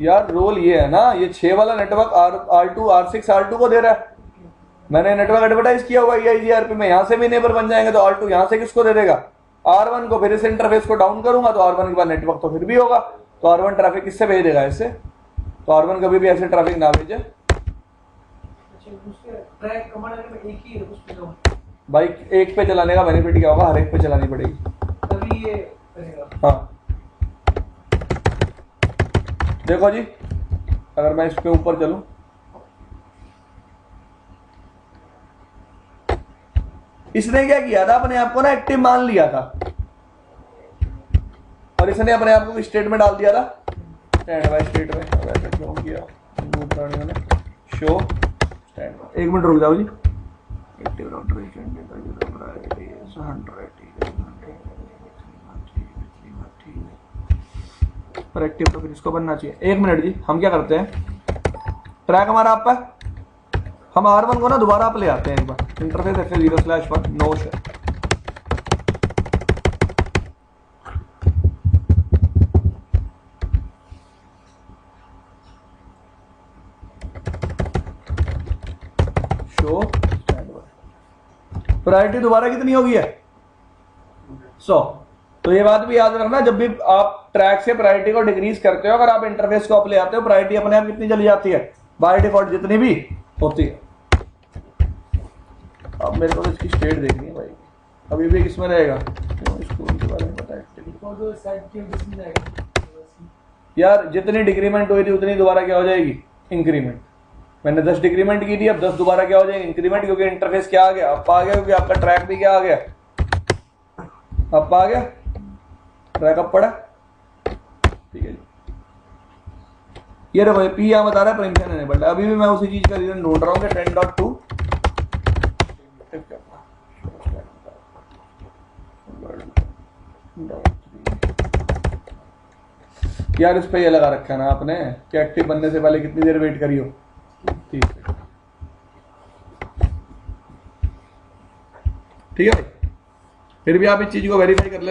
यार रोल ये है ना, ये 6 वाला नेटवर्क R2 R6 R2 को दे रहा है। मैंने नेटवर्क एडवर्टाइज किया हुआ है EIGRP में। यहाँ से भी नेबर बन जाएंगे तो R2 यहाँ से किसको दे देगा? R1 को। फिर इस इंटरफेस को डाउन करूंगा तो R1 के बाद नेटवर्क तो फिर भी होगा, तो R1 ट्रैफिक किससे भेज देगा? इससे। तो R1 कभी भी ऐसे ट्रैफिक ना भेजे। अच्छा, उसके ट्रैक कमांड में एक ही है उस पे तो भाई एक पे चलाने का बेनिफिट क्या होगा? हर एक पे चलानी पड़ेगी, तभी ये करेगा। हाँ। देखो जी, अगर मैं इस पे ऊपर चलूं, इसने क्या किया था? अपने आप को ना एक्टिव मान लिया था, और इसने अपने आप को स्टेट में डाल दिया था। स्टैंड बाय स्टेट में। अब ऐसा क्यों किया ने? Show stand by. 1 मिनट रुक जाओ जी। एक्टिव राउटर पर एक्टिव तो फिर इसको बनना चाहिए। 1 मिनट जी, हम क्या करते हैं, ट्रैक हमारा आप पे, हम R1 को ना दोबारा आप ले आते हैं एक बार। Interface FA0/1 no show. Priority दोबारा कितनी होगी है? 100। तो ये बात भी याद रखना, जब भी आप ट्रैक से प्रायोरिटी को डिक्रीज करते हो, अगर आप इंटरफेस को अप ले आते हो, प्रायोरिटी अपने आप कितनी चली जाती है? बाय डिफॉल्ट जितनी भी होती है। अब मेरे को तो इसकी स्टेट देखनी है भाई, अभी भी किसमें रहेगा? स्कूल के बारे में पता है यार, जितनी डिक्रीमेंट हुई थी उतनी दोबारा क्या हो जाएगी? इंक्रीमेंट। मैंने 10 डिक्रीमेंट की थी, अब 10 दोबारा क्या हो जाएगी? इंक्रीमेंट, क्योंकि इंटरफेस क्या आ गया? अप आ गया, क्योंकि आपका ट्रैक भी क्या आ गया? अप आ गया, ट्रैक अप पड़ा। ठीक है जी। ये देखो पी यहाँ बता रहा है परमिशन एनेबल्ड। अभी भी मैं उसी चीज का रीजन ढूंढ रहा हूँ कि 10.2 यार इस पे ये लगा रखा है ना आपने कि एक्टिव बनने से पहले कितनी देर वेट करियो? 30 मिनट। ठीक है भाई, फिर भी आप इस चीज को वेरीफाई कर लें।